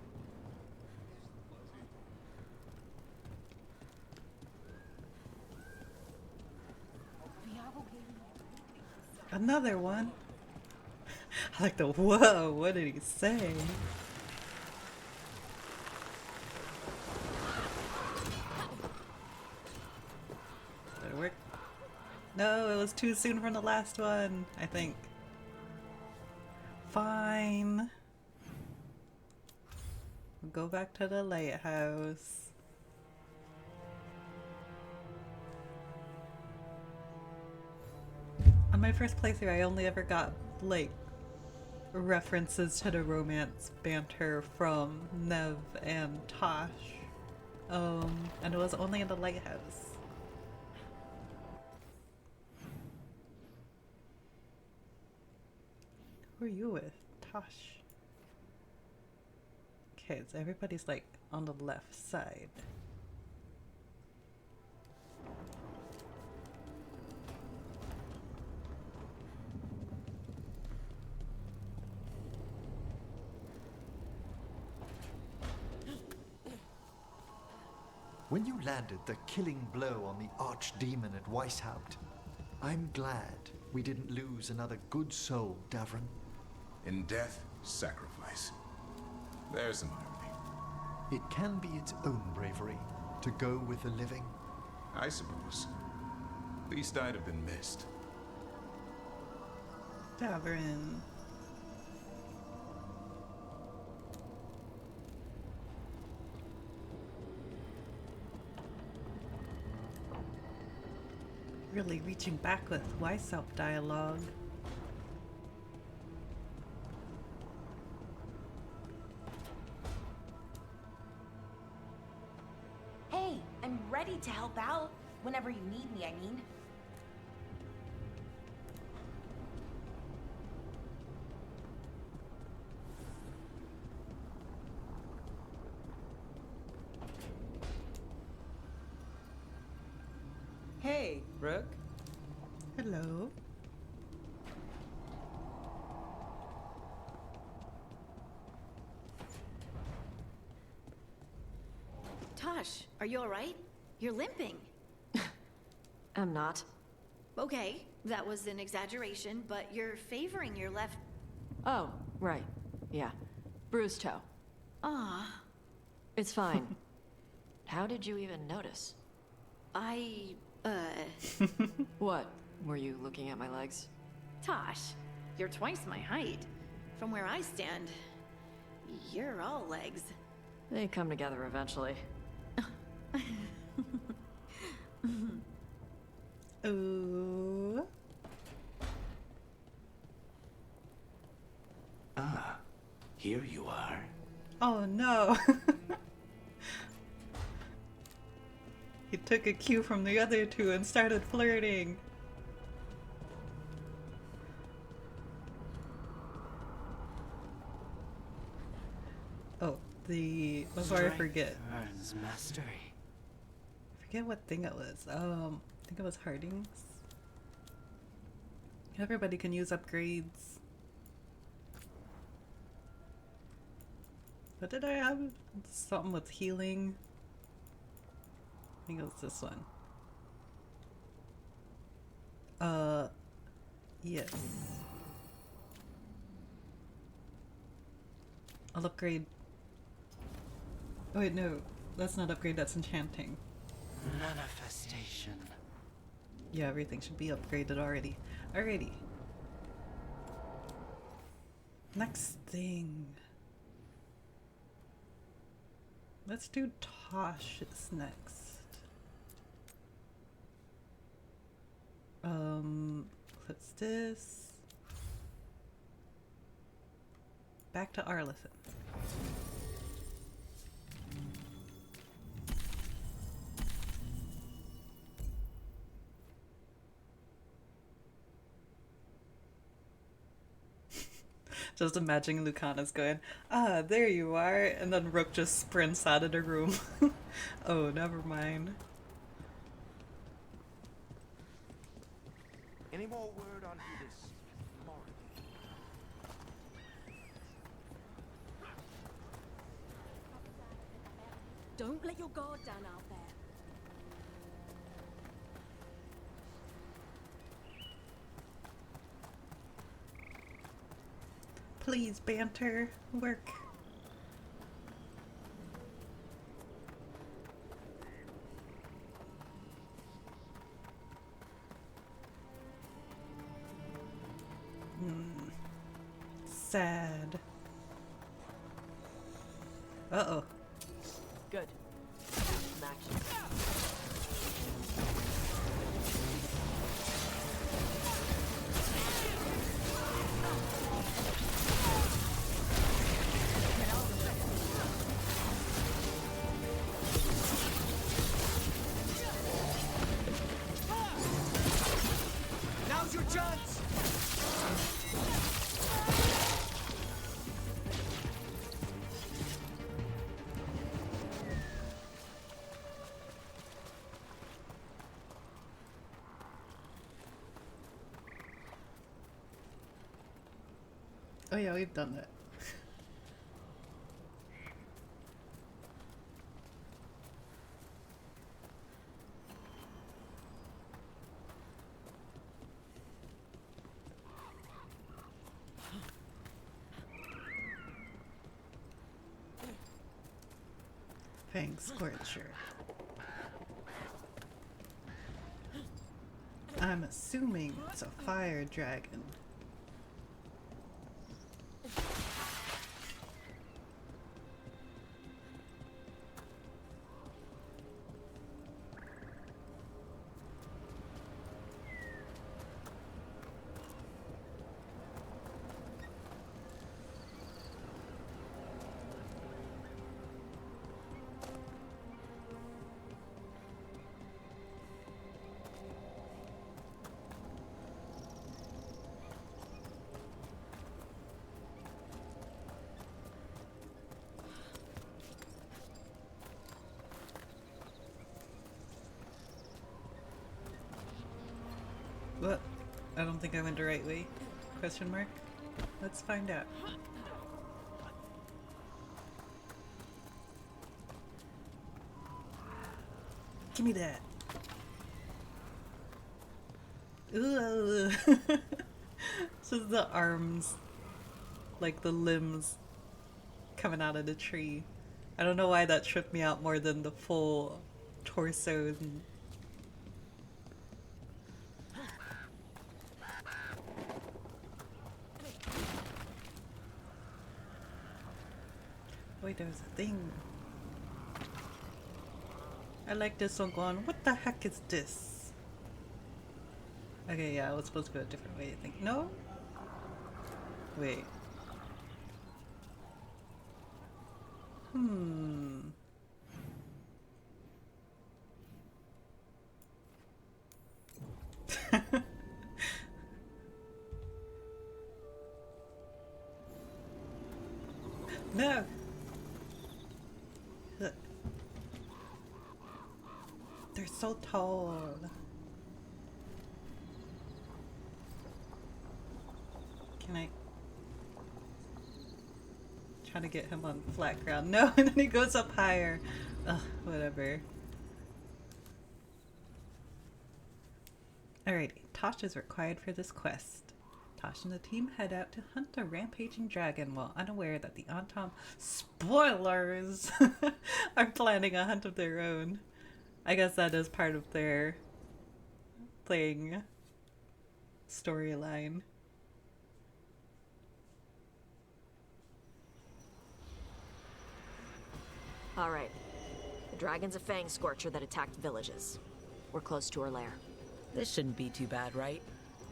Another one. I like the whoa, what did he say? Did it work? No, it was too soon from the last one, I think. Fine. We'll go back to the lighthouse. On my first playthrough, I only ever got, like, references to the romance banter from Nev and Taash. And it was only in the lighthouse. Who are you with? Taash. Okay, so everybody's, like, on the left side. When you landed the killing blow on the archdemon at Weishaupt, I'm glad we didn't lose another good soul, Davrin. In death, sacrifice. There's some irony. It can be its own bravery to go with the living. I suppose. Least I'd have been missed. Davrin. Really reaching back with Weishaupt dialogue. Hey, I'm ready to help out. Whenever you need me, I mean. Hey, Rook. Hello. Taash, are you alright? You're limping. I'm not. Okay, that was an exaggeration, but you're favoring your left... Oh, right. Yeah. Bruised toe. Ah. It's fine. How did you even notice? I... What? Were you looking at my legs? Taash, you're twice my height. From where I stand, you're all legs. They come together eventually. Ooh. Ah, here you are. Oh no. He took a cue from the other two and started flirting. Oh, before I forget. Earns mastery. I forget what thing it was. I think it was Harding's. Everybody can use upgrades. What did I have? Something with healing. I think it was this one. Yes. I'll upgrade. Oh wait, no. That's not upgrade, that's enchanting. Manifestation. Yeah, everything should be upgraded already. Alrighty. Next thing. Let's do Taash's next. What's this? Back to Arlithan. Just imagining Lucana's going, ah, there you are, and then Rook just sprints out of the room. Oh, never mind. Any more word on who this Morgan? Don't let your guard down out there. Please, banter. Work. Sad. Uh-oh. Good. Some action. Now's your chance! Oh yeah, we've done that. Fang Scorcher. I'm assuming it's a fire dragon. What? I don't think I went the right way. Question mark? Let's find out. Give me that. Ooh. Just the arms. Like the limbs coming out of the tree. I don't know why that tripped me out more than the full torso and Wait, there's a thing. I like this one going, what the heck is this? Okay, yeah, I was supposed to go a different way, I think. No? Wait. No! Look. They're so tall. Can I try to get him on flat ground? No, and then he goes up higher. Ugh, whatever. Alrighty, Taash is required for this quest. Taash and the team head out to hunt a rampaging dragon while unaware that the Antom spoilers are planning a hunt of their own. I guess that is part of their thing. Storyline. Alright. The dragon's a fang scorcher that attacked villages. We're close to her lair. This shouldn't be too bad, right?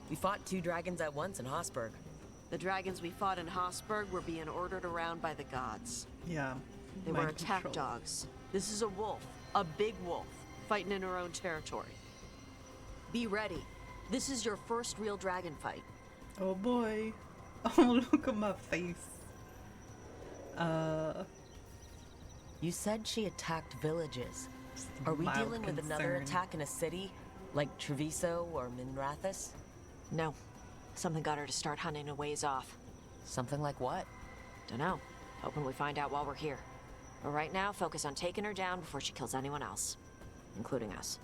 We fought 2 dragons at once in Hossberg. The dragons we fought in Hossberg were being ordered around by the gods. Yeah. They were attack dogs. This is a wolf. A big wolf. Fighting in her own territory. Be ready. This is your first real dragon fight. Oh boy. Oh, look at my face. You said she attacked villages. Are we dealing with another attack in a city? Like Treviso or Minrathous? No. Something got her to start hunting a ways off. Something like what? Dunno. Hoping we find out while we're here. But right now, focus on taking her down before she kills anyone else. Including us.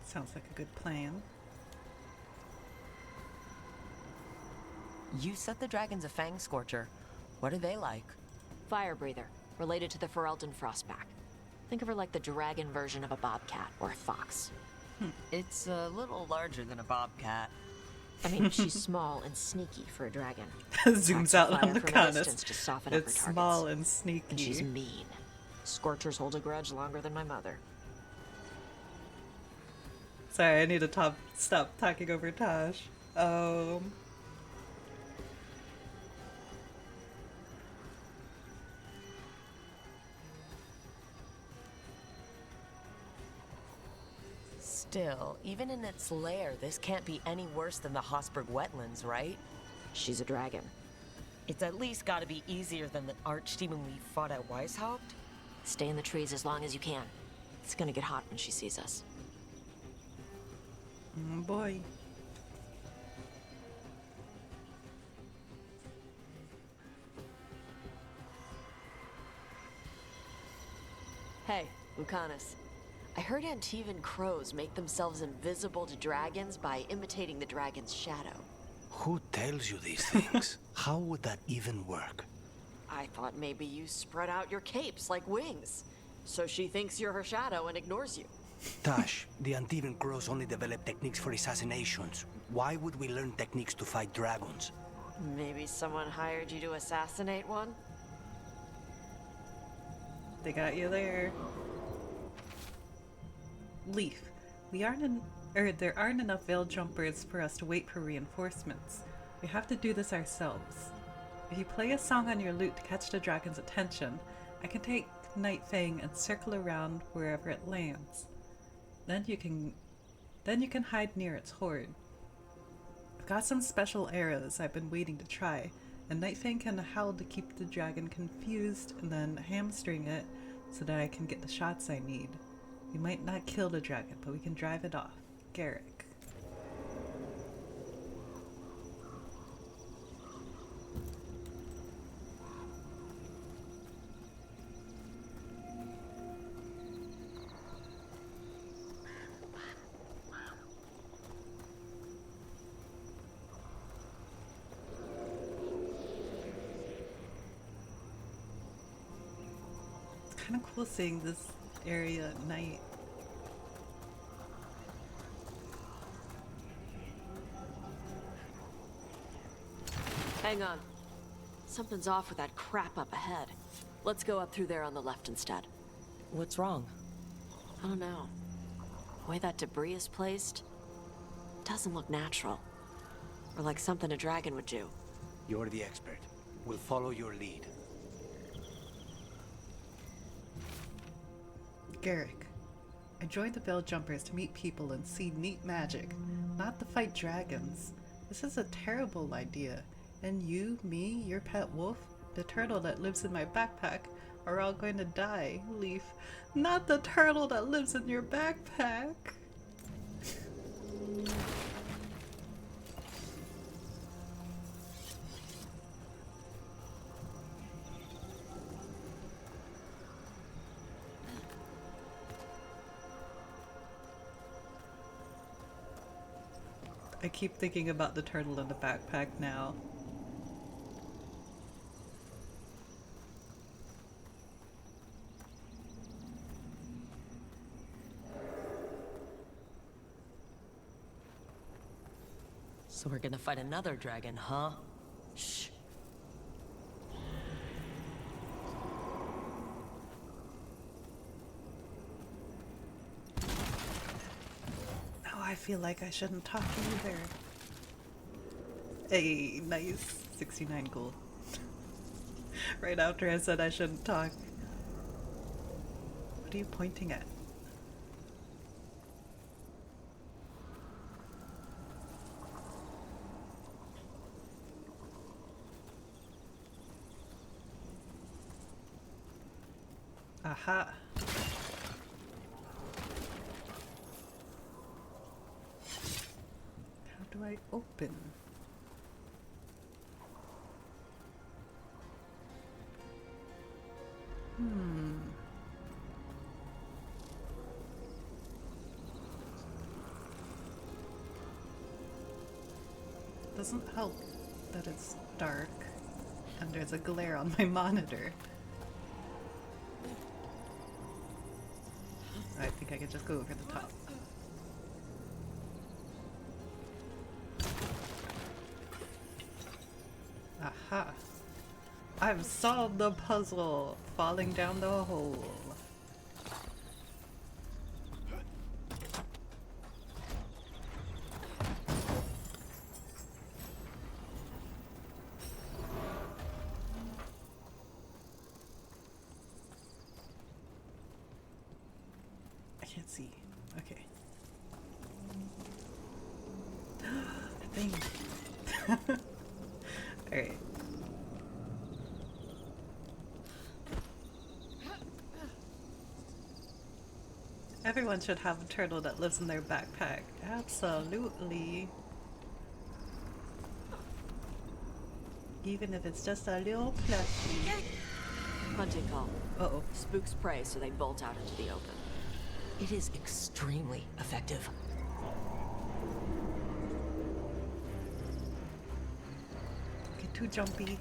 Sounds like a good plan. You said the dragon's a fang scorcher. What are they like? Fire breather. Related to the Ferelden Frostback. Think of her like the dragon version of a bobcat or a fox. It's a little larger than a bobcat. I mean, she's small and sneaky for a dragon. Zooms out on the distance to soften up her It's targets. small and sneaky. And she's mean. Scorchers hold a grudge longer than my mother. Sorry, I need to stop talking over Taash. Still, even in its lair, this can't be any worse than the Hossberg wetlands, right? She's a dragon. It's at least gotta be easier than the archdemon we fought at Weishaupt. Stay in the trees as long as you can. It's gonna get hot when she sees us. Oh boy. Hey, Lucanus. I heard Antivan crows make themselves invisible to dragons by imitating the dragon's shadow. Who tells you these things? How would that even work? I thought maybe you spread out your capes like wings. So she thinks you're her shadow and ignores you. Taash, the Antivan crows only develop techniques for assassinations. Why would we learn techniques to fight dragons? Maybe someone hired you to assassinate one? They got you there. Leaf, there aren't enough veil jumpers for us to wait for reinforcements. We have to do this ourselves. If you play a song on your lute to catch the dragon's attention, I can take Night Fang and circle around wherever it lands. Then you can hide near its horde. I've got some special arrows I've been waiting to try, and Night Fang can howl to keep the dragon confused and then hamstring it so that I can get the shots I need. We might not kill the dragon, but we can drive it off. Garrick. It's kind of cool seeing this area at night. Hang on. Something's off with that crap up ahead. Let's go up through there on the left instead. What's wrong? I don't know. The way that debris is placed doesn't look natural. Or like something a dragon would do. You're the expert. We'll follow your lead. Garrick. I joined the Veil Jumpers to meet people and see neat magic, not to fight dragons. This is a terrible idea. And you, me, your pet wolf, the turtle that lives in my backpack, are all going to die. Leaf, not the turtle that lives in your backpack. I keep thinking about the turtle in the backpack now. So we're gonna fight another dragon, huh? Shh. I feel like I shouldn't talk either. Hey, nice. 69 gold. Right after I said I shouldn't talk. What are you pointing at? Aha. How do I open? Doesn't help that it's dark and there's a glare on my monitor. I think I could just go over the top. Aha! I've solved the puzzle! Falling down the hole. I can't see. Okay. The thing. Alright. Everyone should have a turtle that lives in their backpack. Absolutely. Even if it's just a little plushie. Hunting call. Uh-oh. Spooks prey, so they bolt out into the open. It is extremely effective. Get too jumpy.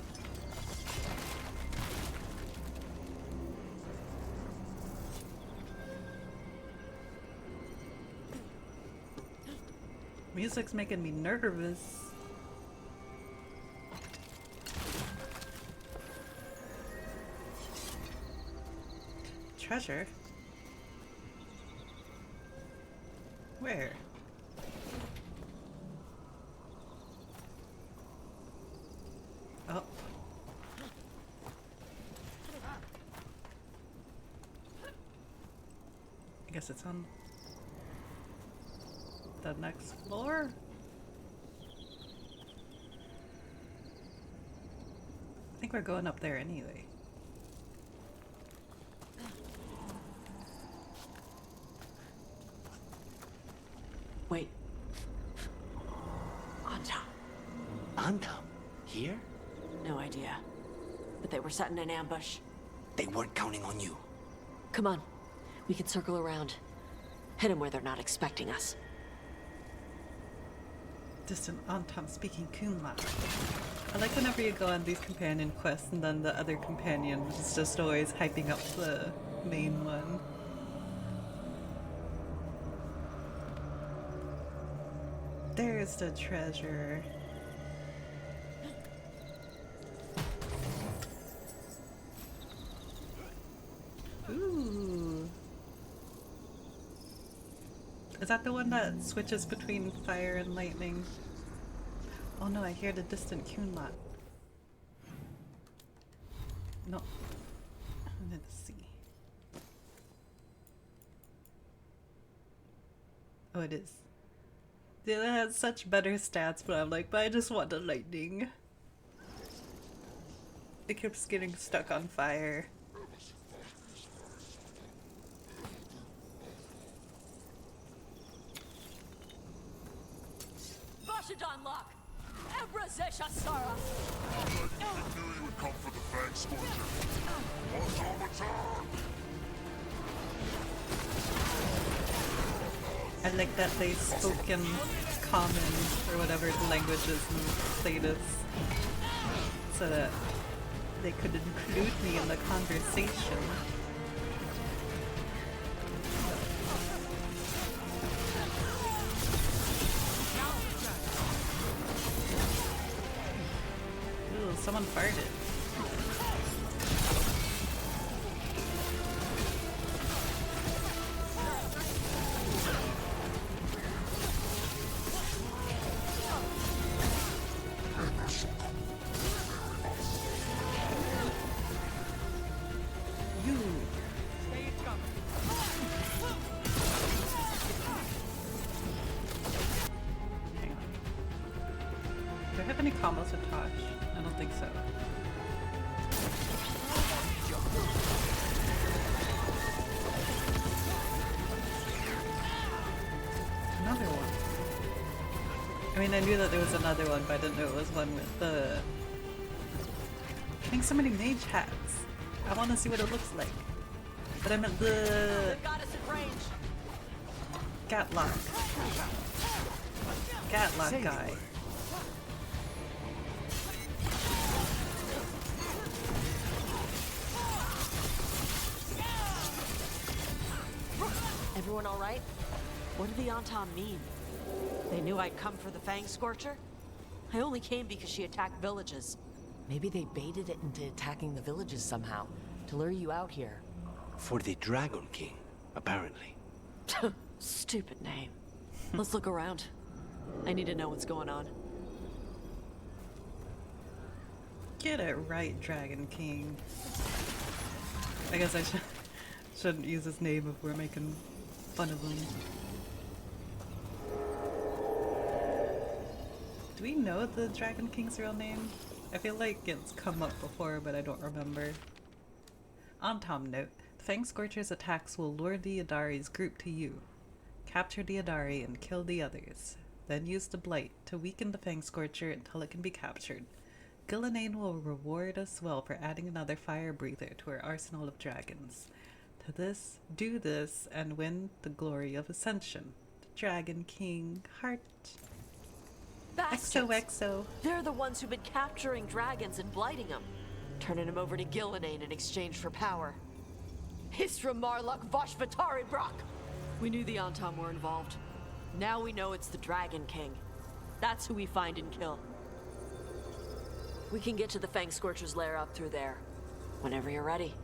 Music's making me nervous. Treasure? Where? Oh. I guess it's on the next floor? I think we're going up there anyway. Wait. Antam. Antam? Here? No idea. But they were setting an ambush. They weren't counting on you. Come on. We can circle around. Hit them where they're not expecting us. Distant Antam speaking Kunla. I like whenever you go on these companion quests and then the other companion is just always hyping up the main one. There's the treasure. Is that the one that switches between fire and lightning? Oh no, I hear the distant Kunlat. No. Let's see. Oh, it is. It has such better stats, but I'm like, but I just want the lightning. It keeps getting stuck on fire. Bashadon lock! Ebrazesha Sara! I knew you would come for the Fang Scorcher. Automaton! I like that they spoke in common, or whatever the language is in Thetis, so that they could include me in the conversation. Ooh, someone farted. Do I have any combos with Taash? I don't think so. Another one. I mean, I knew that there was another one, but I didn't know it was one with the... Getting so many mage hats. I want to see what it looks like. But I meant the... Gatlock. Gatlock guy. Everyone all right? What did the Anton mean? They knew I'd come for the Fang Scorcher? I only came because she attacked villages. Maybe they baited it into attacking the villages somehow, to lure you out here. For the Dragon King, apparently. Stupid name. Let's look around. I need to know what's going on. Get it right, Dragon King. I guess I shouldn't use his name if we're making fun of him. Do we know the Dragon King's real name? I feel like it's come up before, but I don't remember. On Tom note, the Fang Scorcher's attacks will lure the Adari's group to you. Capture the Adari and kill the others. Then use the Blight to weaken the Fang Scorcher until it can be captured. Gillenane will reward us well for adding another fire breather to our arsenal of dragons. Do this, and win the glory of Ascension. The Dragon King, heart. Bastards! XOXO. They're the ones who've been capturing dragons and blighting them. Turning them over to Gillenane in exchange for power. Hisra Marluk Vashvatari Brock! We knew the Anton were involved. Now we know it's the Dragon King. That's who we find and kill. We can get to the Fang Scorcher's lair up through there. Whenever you're ready.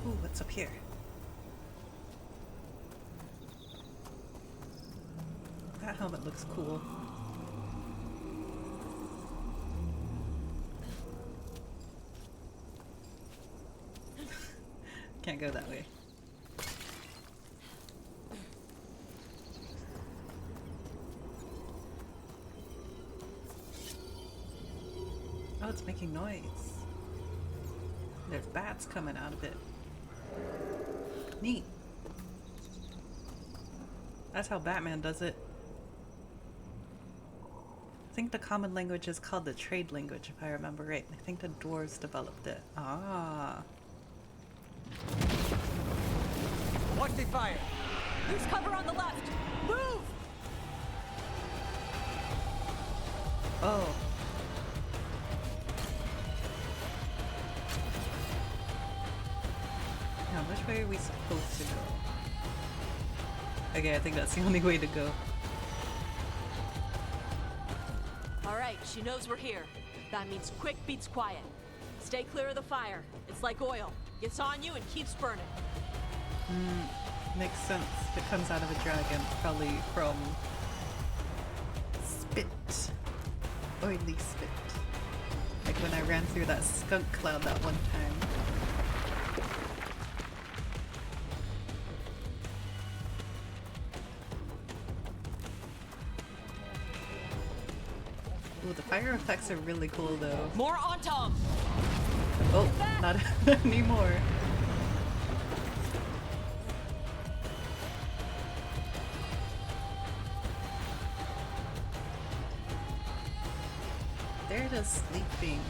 Ooh, what's up here? That helmet looks cool. Can't go that way. Oh, it's making noise. There's bats coming out of it. Neat. That's how Batman does it. I think the common language is called the trade language, if I remember right. I think the dwarves developed it. Ah. Watch the fire! There's cover on the left! Move! Oh. are we supposed to go? Okay, I think that's the only way to go. All right, she knows we're here. That means quick beats quiet. Stay clear of the fire. It's like oil. Gets on you and keeps burning. Makes sense. If it comes out of a dragon, probably from spit. Oily spit. Like when I ran through that skunk cloud that one time. Ooh, the fire effects are really cool though. More on Tom! Oh, not anymore. They're just sleeping.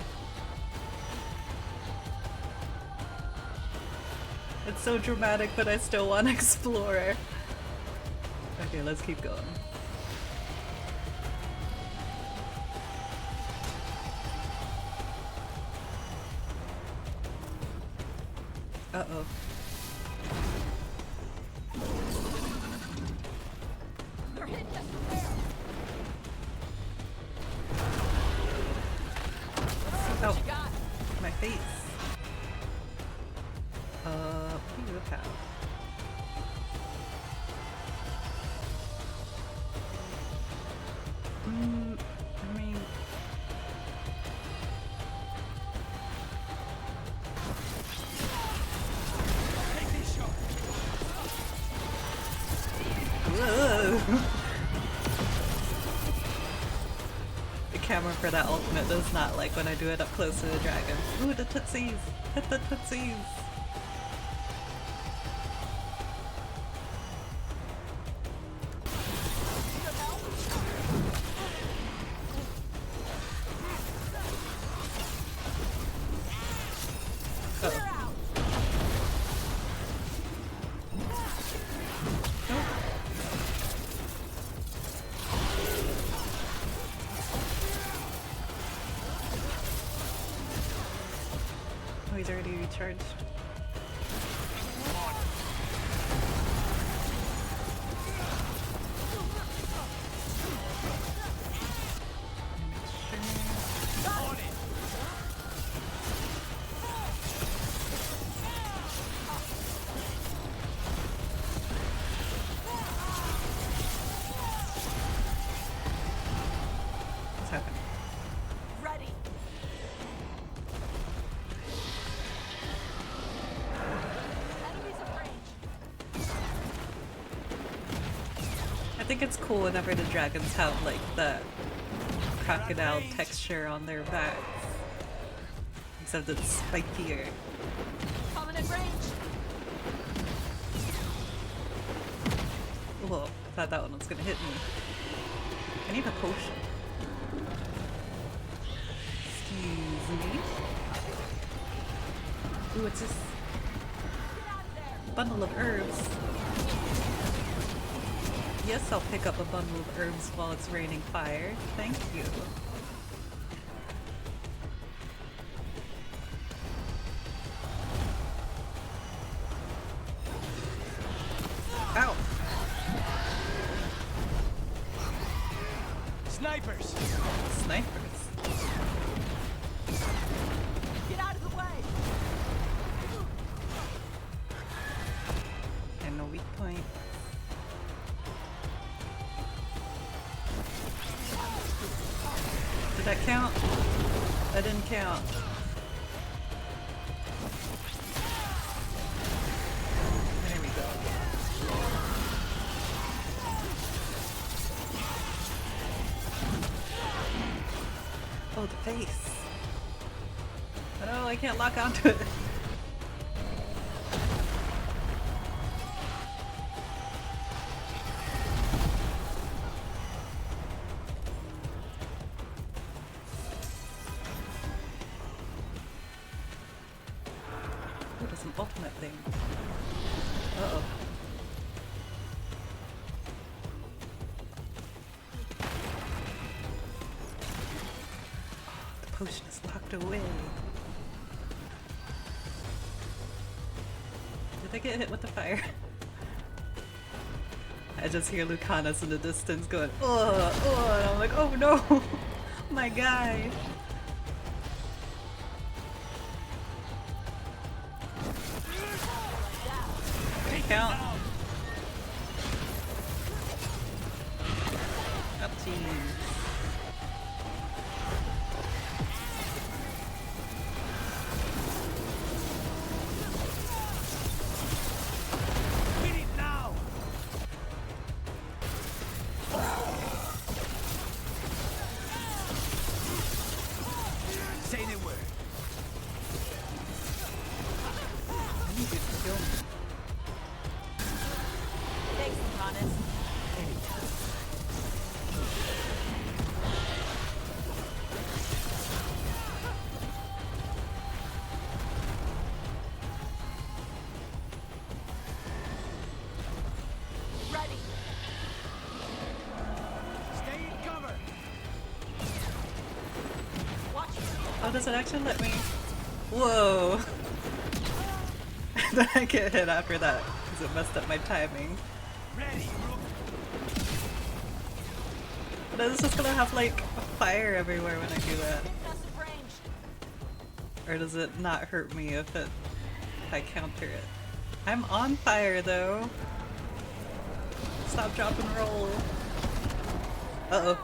It's so dramatic, but I still want to explore. Okay, let's keep going. Uh-oh. They're hitting us from there. Oh, my face. What do you have? I mean... Whoa. The camera for that ultimate does not like when I do it up close to the dragon. Ooh, the tootsies! Hit the tootsies! Oh, he's already recharged. What's happening? Ready. I think it's cool whenever the dragons have like the crocodile texture on their backs. Except it's spikier. Coming at range. Whoa, I thought that one was gonna hit me. I need a potion. Excuse me. Ooh, it's this bundle of herbs. Yes, I'll pick up a bundle of herbs while it's raining fire. Thank you. Ow! Snipers! Snipers. Get out of the way! And no weak point. Did that count? That didn't count. There we go. Oh, the face. Oh no, I can't lock onto it. An ultimate thing. Uh-oh. Oh, the potion is locked away. Did They get hit with the fire. I just hear Lucanus in the distance going, oh, and I'm like, oh no, my guy. Count. Up to you. Oh, does it actually let me? Whoa! Then I get hit after that because it messed up my timing. But it's just gonna have like fire everywhere when I do that. Or does it not hurt me if I counter it? I'm on fire though. Stop, drop, and roll. Uh-oh.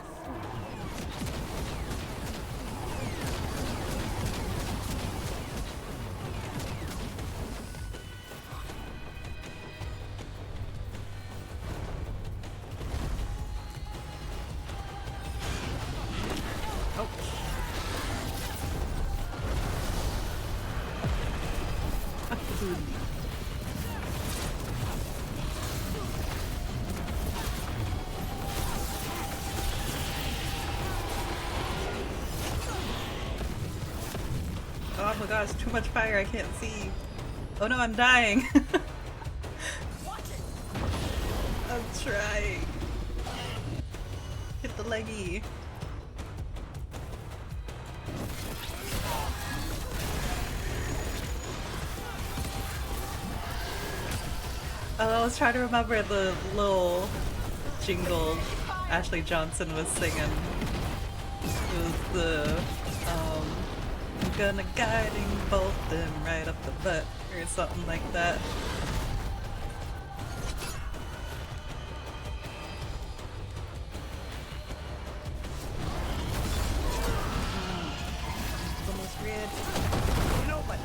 Oh my gosh, too much fire, I can't see. Oh no, I'm dying. I'm trying. Hit the leggy. Oh, I was trying to remember the little jingle Ashley Johnson was singing. It was the I'm gonna guiding bolt them right up the butt or something like that. It's almost red. Nobody.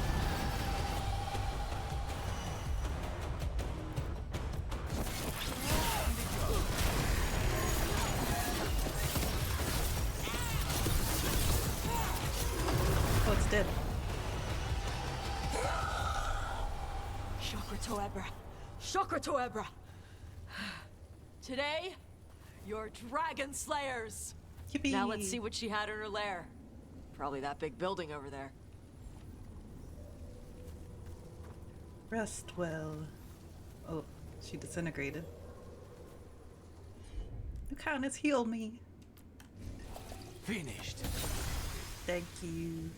Oh, it's dead. Chakra Toebra. Chakra Toebra. Today, you're dragon slayers. Yippee. Now let's see what she had in her lair. Probably that big building over there. Rest well. Oh, she disintegrated. Lucanus, heal me. Finished. Thank you.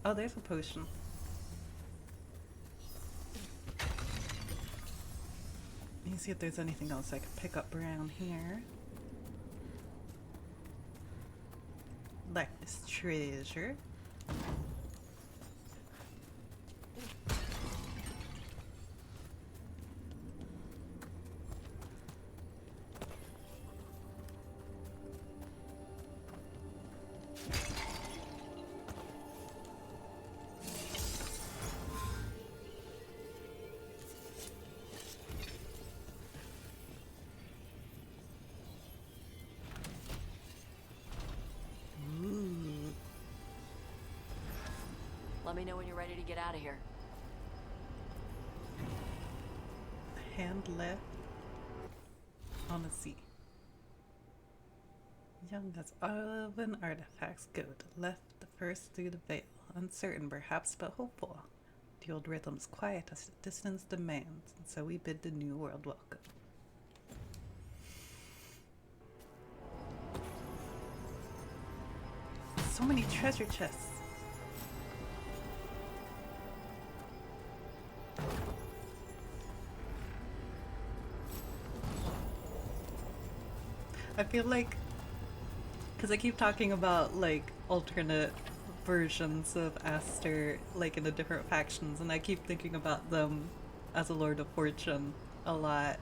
Oh, there's a potion. Let me see if there's anything else I could pick up around here. Like this treasure. Let me know when you're ready to get out of here. Hand left on the sea. Young as elven artifacts go to left the first through the veil. Uncertain perhaps, but hopeful. The old rhythm's quiet as the distance demands, and so we bid the new world welcome. So many treasure chests. I feel like, because I keep talking about like alternate versions of Aster, like in the different factions, and I keep thinking about them as a Lord of Fortune a lot.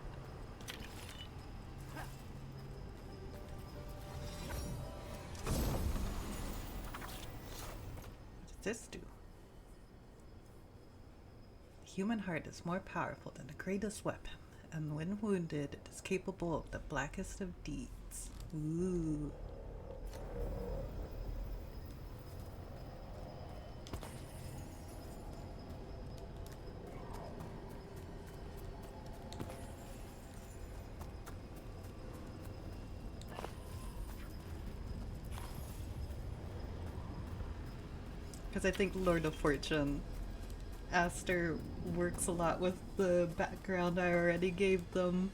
What does this do? The human heart is more powerful than the greatest weapon, and when wounded, it is capable of the blackest of deeds. Ooh. Because I think Lord of Fortune, Aster works a lot with the background I already gave them.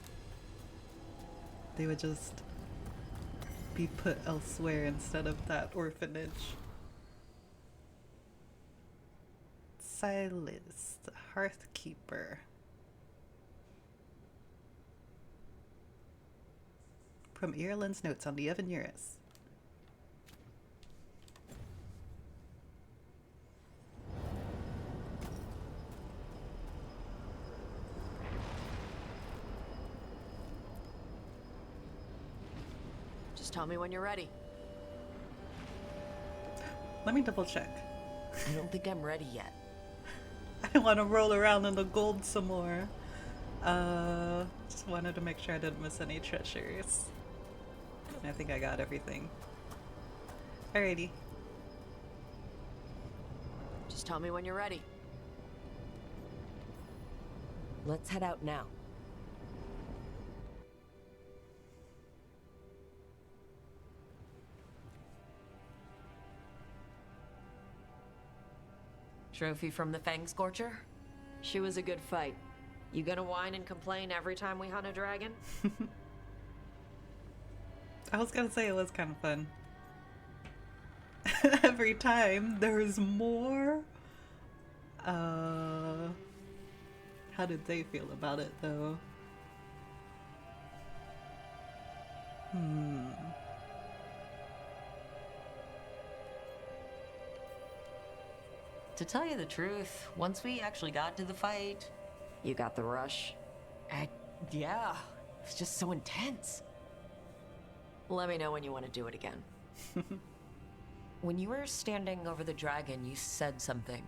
They would just be put elsewhere instead of that orphanage. Silas, the Hearthkeeper. From Ireland's notes on the Evan Eurus. Just tell me when you're ready. Let me double check. I don't think I'm ready yet. I want to roll around in the gold some more. Just wanted to make sure I didn't miss any treasures. I think I got everything. Alrighty. Just tell me when you're ready. Let's head out now. Trophy from the Fang Scorcher? She was a good fight. You gonna whine and complain every time we hunt a dragon? I was gonna say it was kind of fun. Every time there's more. How did they feel about it though? To tell you the truth, once we actually got to the fight... You got the rush? Yeah, it was just so intense. Let me know when you want to do it again. When you were standing over the dragon, you said something.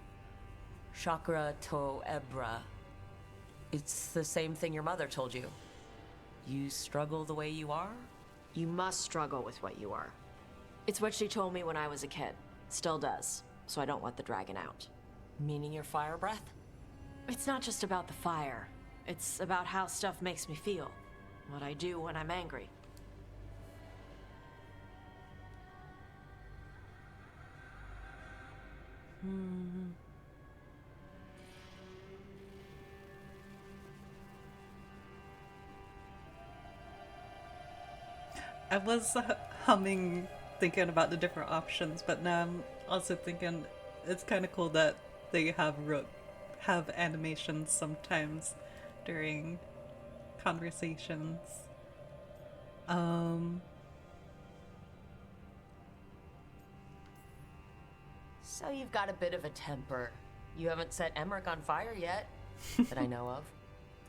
Chakra to Ebra. It's the same thing your mother told you. You struggle the way you are? You must struggle with what you are. It's what she told me when I was a kid. Still does. So I don't let the dragon out. Meaning your fire breath? It's not just about the fire. It's about how stuff makes me feel. What I do when I'm angry. I was humming, thinking about the different options, but now I'm also thinking it's kind of cool that they have animations sometimes during conversations. So you've got a bit of a temper. You haven't set Emmerich on fire yet, that I know of.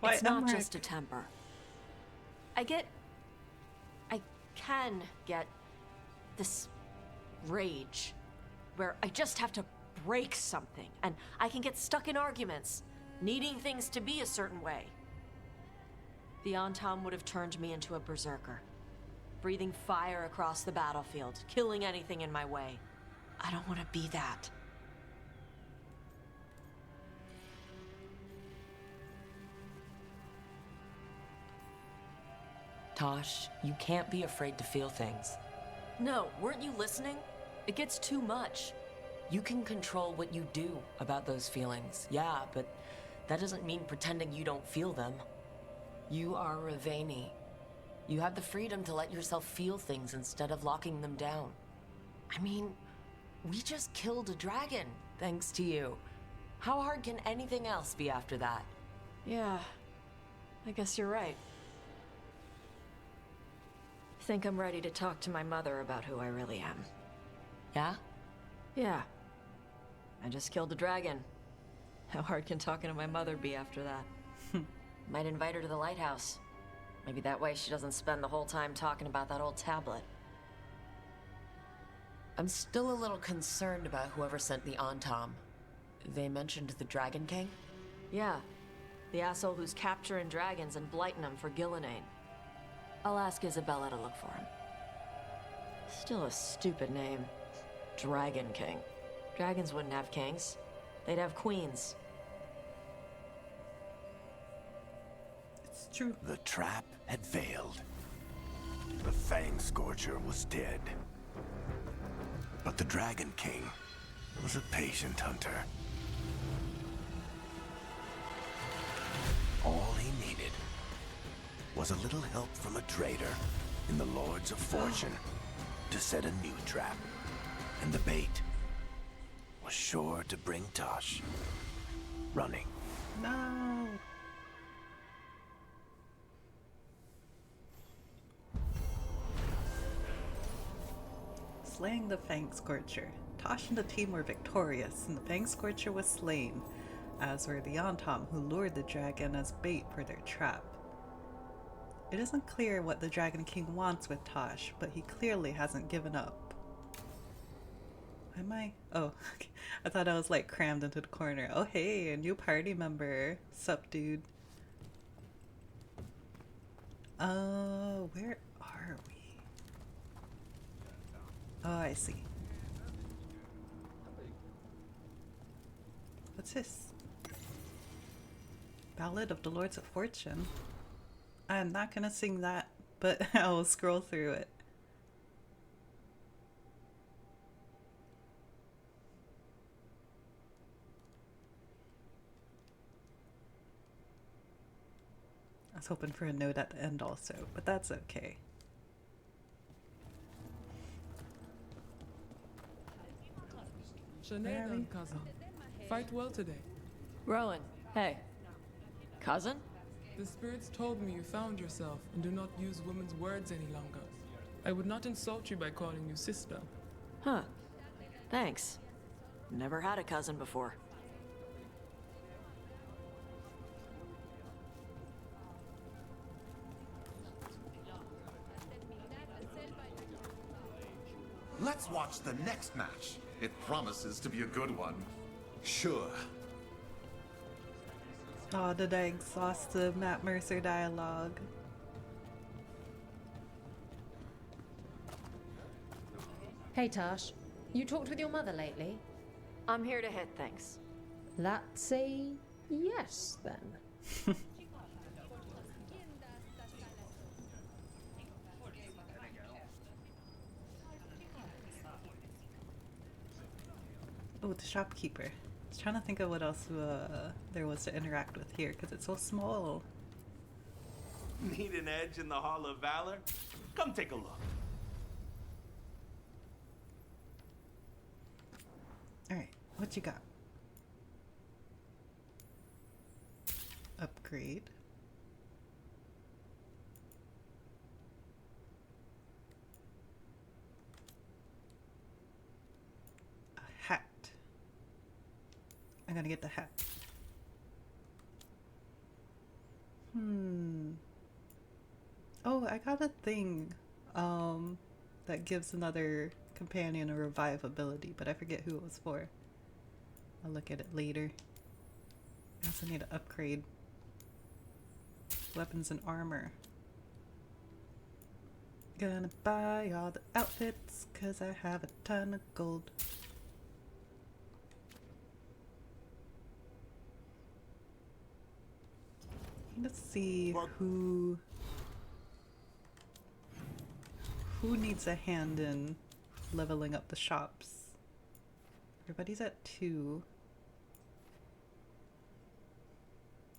Why it's not Emmerich? just a temper. I can get this rage where I just have to break something and I can get stuck in arguments, needing things to be a certain way. The Antam would have turned me into a berserker, breathing fire across the battlefield, killing anything in my way. I don't want to be that. Taash, you can't be afraid to feel things. No, weren't you listening? It gets too much. You can control what you do about those feelings, yeah, but that doesn't mean pretending you don't feel them. You are Ravani. You have the freedom to let yourself feel things instead of locking them down. I mean, we just killed a dragon, thanks to you. How hard can anything else be after that? Yeah, I guess you're right. think I'm ready to talk to my mother about who I really am. Yeah? Yeah. I just killed a dragon. How hard can talking to my mother be after that? Might invite her to the lighthouse. Maybe that way she doesn't spend the whole time talking about that old tablet. I'm still a little concerned about whoever sent the Antom. They mentioned the Dragon King? Yeah. The asshole who's capturing dragons and blighting them for Gillenane. I'll ask Isabella to look for him. Still a stupid name. Dragon King. Dragons wouldn't have kings. They'd have queens. It's true. The trap had failed. The Fang Scorcher was dead. But the Dragon King was a patient hunter. All he needed was a little help from a trader in the Lords of Fortune to set a new trap. And the bait was sure to bring Taash running. No. Slaying the Fang Scorcher. Taash and the team were victorious, and the Fang Scorcher was slain, as were the Antom, who lured the dragon as bait for their trap. It isn't clear what the Dragon King wants with Taash, but he clearly hasn't given up. Am I? Oh, okay. I thought I was like crammed into the corner. Oh hey, a new party member. Sup, dude? Where are we? Oh, I see. What's this? Ballad of the Lords of Fortune. I'm not gonna sing that, but I will scroll through it. I was hoping for a note at the end also, but that's okay. Sinead and cousin. Fight well today. Rowan, hey. Cousin? The spirits told me you found yourself and do not use women's words any longer. I would not insult you by calling you sister. Huh. Thanks. Never had a cousin before. Let's watch the next match. It promises to be a good one. Sure. Oh, did I exhaust the Matt Mercer dialogue? Hey Taash, you talked with your mother lately? I'm here to hit things. That's a yes then. Oh, the shopkeeper. I was trying to think of what else there was to interact with here, because it's so small. Need an edge in the Hall of Valor? Come take a look. Alright, what you got? Upgrade. A hat. I'm gonna get the hat. Oh, I got a thing that gives another companion a revive ability, but I forget who it was for. I'll look at it later. I also need to upgrade weapons and armor. Gonna buy all the outfits cause I have a ton of gold. Let's see who needs a hand in leveling up the shops. Everybody's at 2.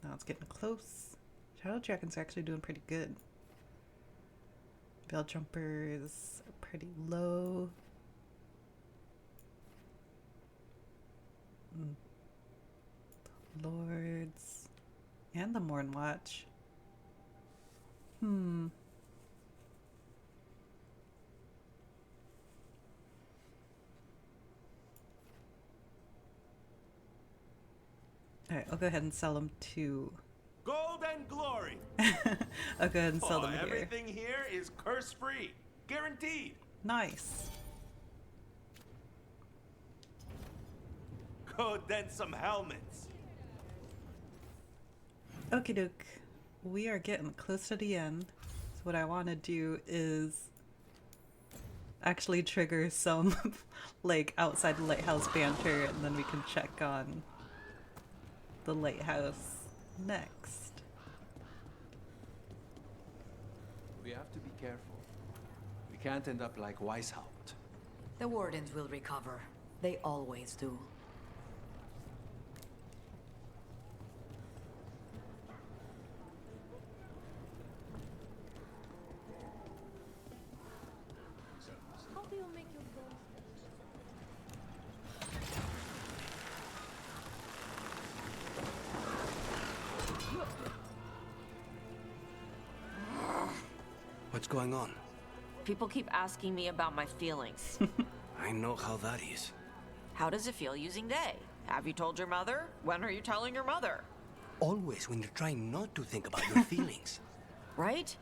Now it's getting close. Shadow Dragons are actually doing pretty good. Veil Jumpers are pretty low. Lords. And the Morn Watch. Alright, I'll go ahead and sell them to... Gold and glory. I'll go ahead and sell them here. Everything here is curse-free. Guaranteed. Nice. Go dent some helmets. Okie doke. We are getting close to the end. So what I want to do is actually trigger some like outside the lighthouse banter, and then we can check on the lighthouse next. We have to be careful. We can't end up like Weishaupt. The Wardens will recover. They always do. What's going on? People keep asking me about my feelings. I know how that is. How does it feel using they? Have you told your mother? When are you telling your mother? Always when you're trying not to think about your feelings. Right?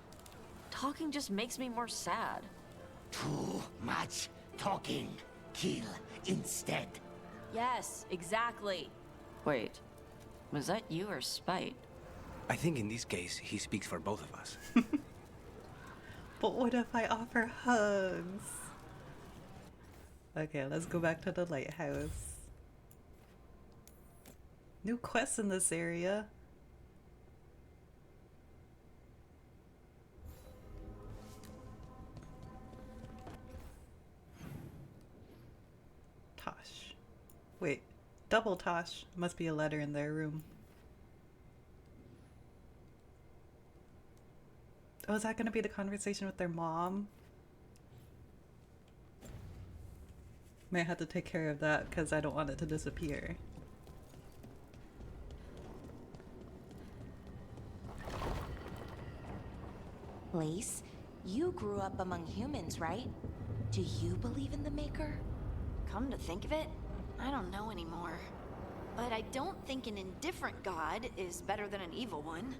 Talking just makes me more sad. Too much talking. Kill instead. Yes, exactly. Wait, was that you or Spite? I think in this case, he speaks for both of us. But what if I offer hugs? Okay, let's go back to the lighthouse. New quests in this area. Taash. Wait, double Taash. Must be a letter in their room. Oh, is that going to be the conversation with their mom? May have to take care of that because I don't want it to disappear. Lace, you grew up among humans, right? Do you believe in the Maker? Come to think of it, I don't know anymore. But I don't think an indifferent god is better than an evil one.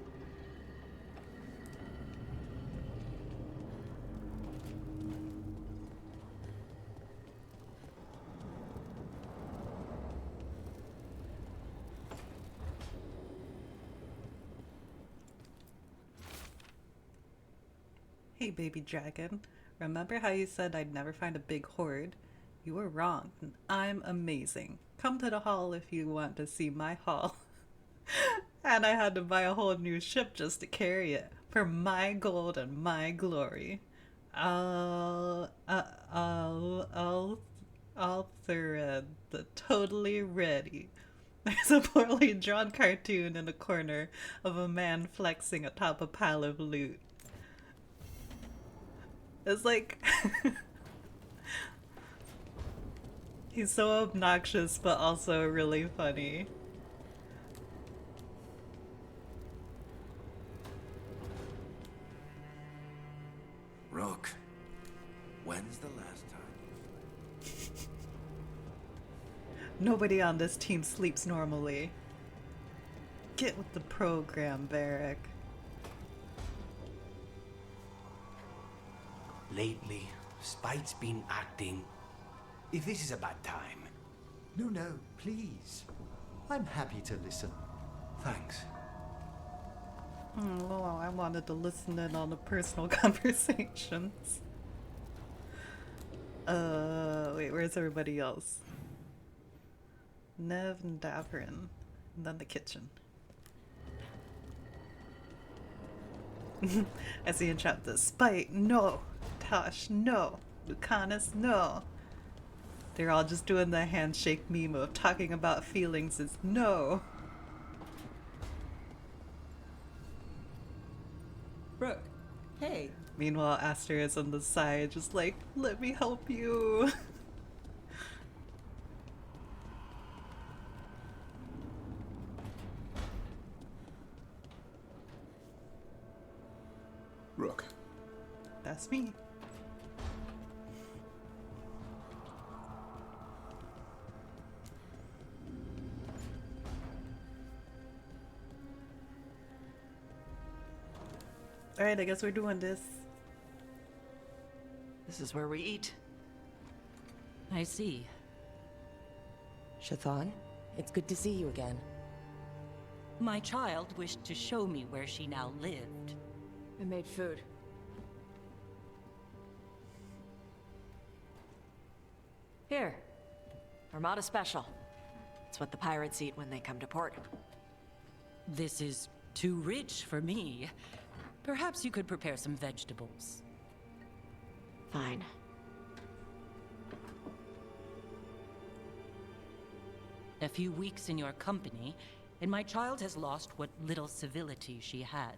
Hey baby dragon, remember how you said I'd never find a big horde? You were wrong, and I'm amazing. Come to the hall if you want to see my haul. And I had to buy a whole new ship just to carry it, for my gold and my glory. I'll thread the totally ready. There's a poorly drawn cartoon in the corner of a man flexing atop a pile of loot. It's like he's so obnoxious but also really funny. Rook, when's the last time? Nobody on this team sleeps normally. Get with the program, Varric. Lately, Spite's been acting... If this is a bad time... No, no, please. I'm happy to listen. Thanks. Oh, I wanted to listen in on the personal conversations. Wait, where's everybody else? Nev and Davrin. And then the kitchen. I see in chat this. Spite, no. Taash, no. Lucanus, no. They're all just doing the handshake meme of talking about feelings is no. Brooke, hey. Meanwhile, Aster is on the side, just like, let me help you. Rook. That's me. Alright, I guess we're doing this. This is where we eat. I see. Shathan, it's good to see you again. My child wished to show me where she now lived. I made food. Here. Armada Special. It's what the pirates eat when they come to port. This is too rich for me. Perhaps you could prepare some vegetables. Fine. A few weeks in your company, and my child has lost what little civility she had.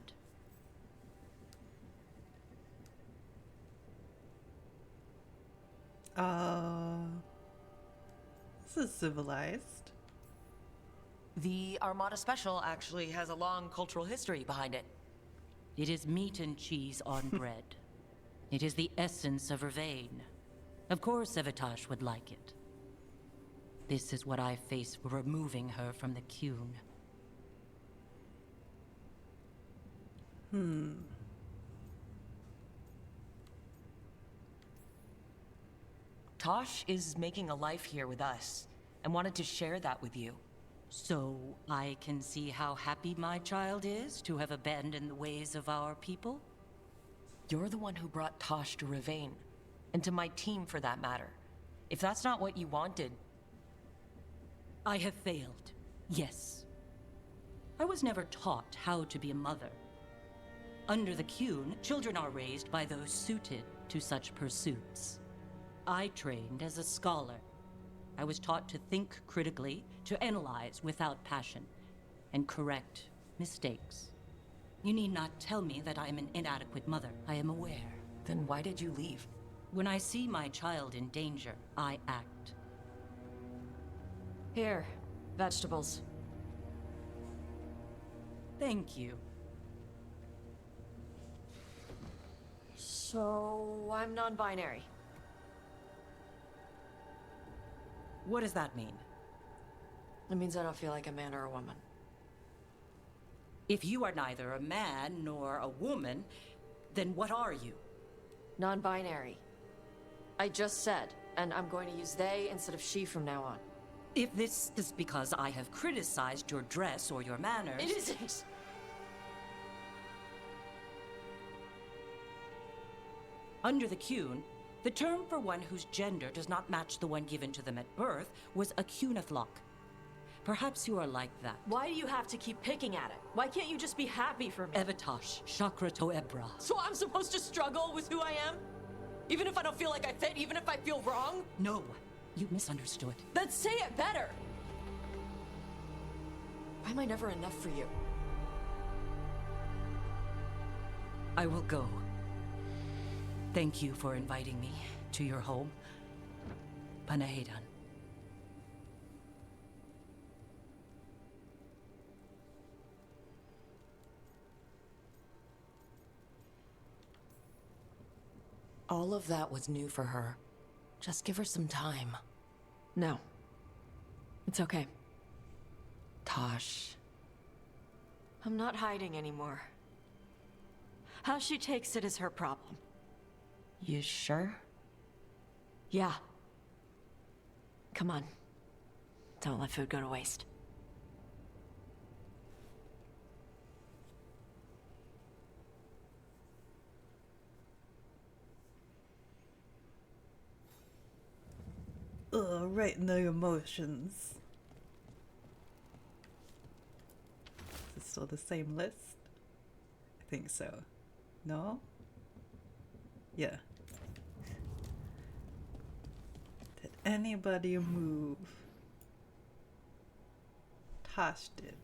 This is civilized. The Armada Special actually has a long cultural history behind it. It is meat and cheese on bread. It is the essence of Vervain. Of course Taash would like it. This is what I face for removing her from the Qun. Taash is making a life here with us, and wanted to share that with you. So I can see how happy my child is to have abandoned the ways of our people? You're the one who brought Taash to Vervain, and to my team for that matter. If that's not what you wanted... I have failed, yes. I was never taught how to be a mother. Under the Qun, children are raised by those suited to such pursuits. I trained as a scholar. I was taught to think critically, to analyze without passion, and correct mistakes. You need not tell me that I am an inadequate mother. I am aware. Then why did you leave? When I see my child in danger, I act. Here, vegetables. Thank you. So, I'm non-binary. What does that mean? It means I don't feel like a man or a woman. If you are neither a man nor a woman, then what are you? Non-binary. I just said, and I'm going to use they instead of she from now on. If this is because I have criticized your dress or your manners... It isn't! Under the Qun, the term for one whose gender does not match the one given to them at birth was a Qunathlok. Perhaps you are like that. Why do you have to keep picking at it? Why can't you just be happy for me? Taash, Chakra to Ebra. So I'm supposed to struggle with who I am? Even if I don't feel like I fit, even if I feel wrong? No, you misunderstood. Then say it better! Why am I never enough for you? I will go. Thank you for inviting me to your home. Panahedan. All of that was new for her. Just give her some time. No. It's okay. Taash. I'm not hiding anymore. How she takes it is her problem. You sure? Yeah. Come on. Don't let food go to waste. Right in the emotions. Is it still the same list? I think so. No? Yeah. Did anybody move? Taash did.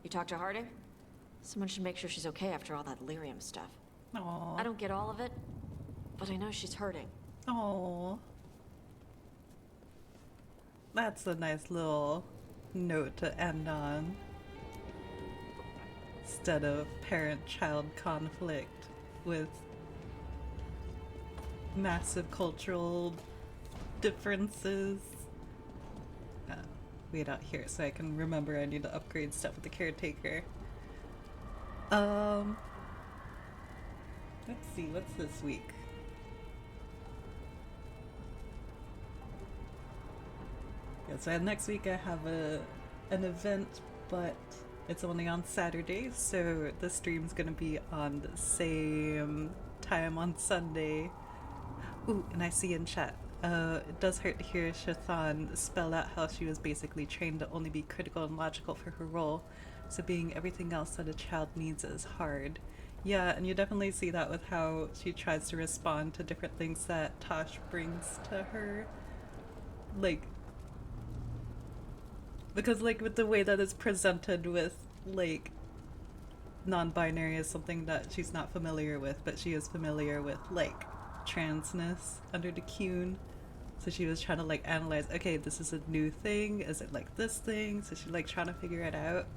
You talked to Harding? Someone should make sure she's okay after all that lyrium stuff. Aww. I don't get all of it, but I know she's hurting. Oh, that's a nice little note to end on. Instead of parent-child conflict with massive cultural differences. Wait out here so I can remember I need to upgrade stuff with the caretaker. Let's see, what's this week? Yeah, so next week I have an event, but it's only on Saturday, so the stream's gonna be on the same time on Sunday. Ooh, and I see in chat, it does hurt to hear Shathan spell out how she was basically trained to only be critical and logical for her role, so being everything else that a child needs is hard. Yeah, and you definitely see that with how she tries to respond to different things that Taash brings to her. Like, because like with the way that it's presented with like non-binary is something that she's not familiar with, but she is familiar with like transness under the Qun. So she was trying to like analyze, okay, this is a new thing, is it like this thing? So she's like trying to figure it out,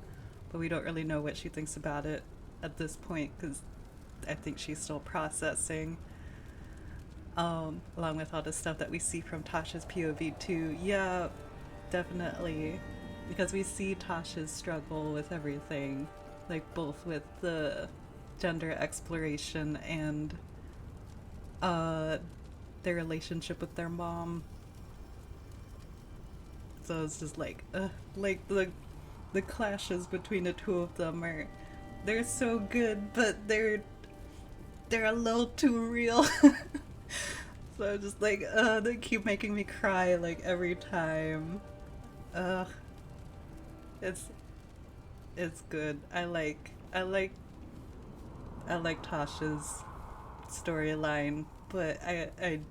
but we don't really know what she thinks about it at this point because I think she's still processing, along with all the stuff that we see from Tasha's POV too. Yeah, definitely, because we see Tasha's struggle with everything, like both with the gender exploration and their relationship with their mom. So it's just like the clashes between the two of them they're so good, but they're a little too real. So just like they keep making me cry like every time. It's good. I like Tasha's storyline, but I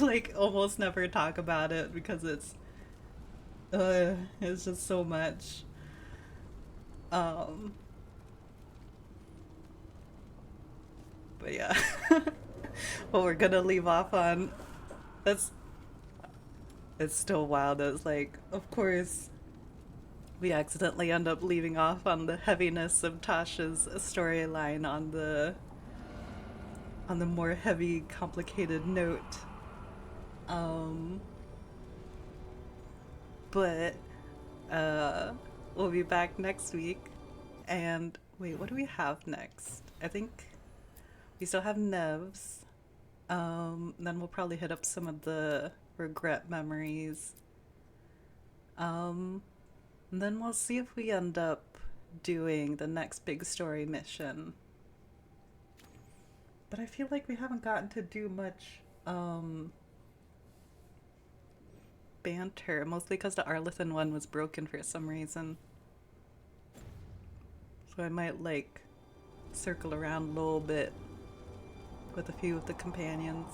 like almost never talk about it because it's just so much. But yeah. Well, we're gonna leave off on it's still wild. It's like, of course we accidentally end up leaving off on the heaviness of Tasha's storyline on the more heavy, complicated note. But we'll be back next week. And wait, what do we have next? I think we still have Nevs. Then we'll probably hit up some of the regret memories. And then we'll see if we end up doing the next big story mission. But I feel like we haven't gotten to do much banter, mostly because the Arlethan one was broken for some reason. So I might like circle around a little bit with a few of the companions.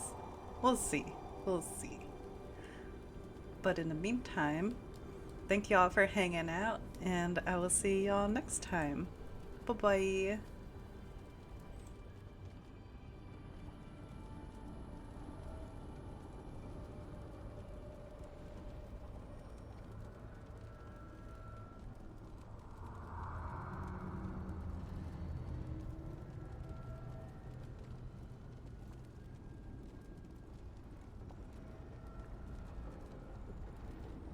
We'll see. We'll see. But in the meantime, thank y'all for hanging out, and I will see y'all next time. Bye-bye.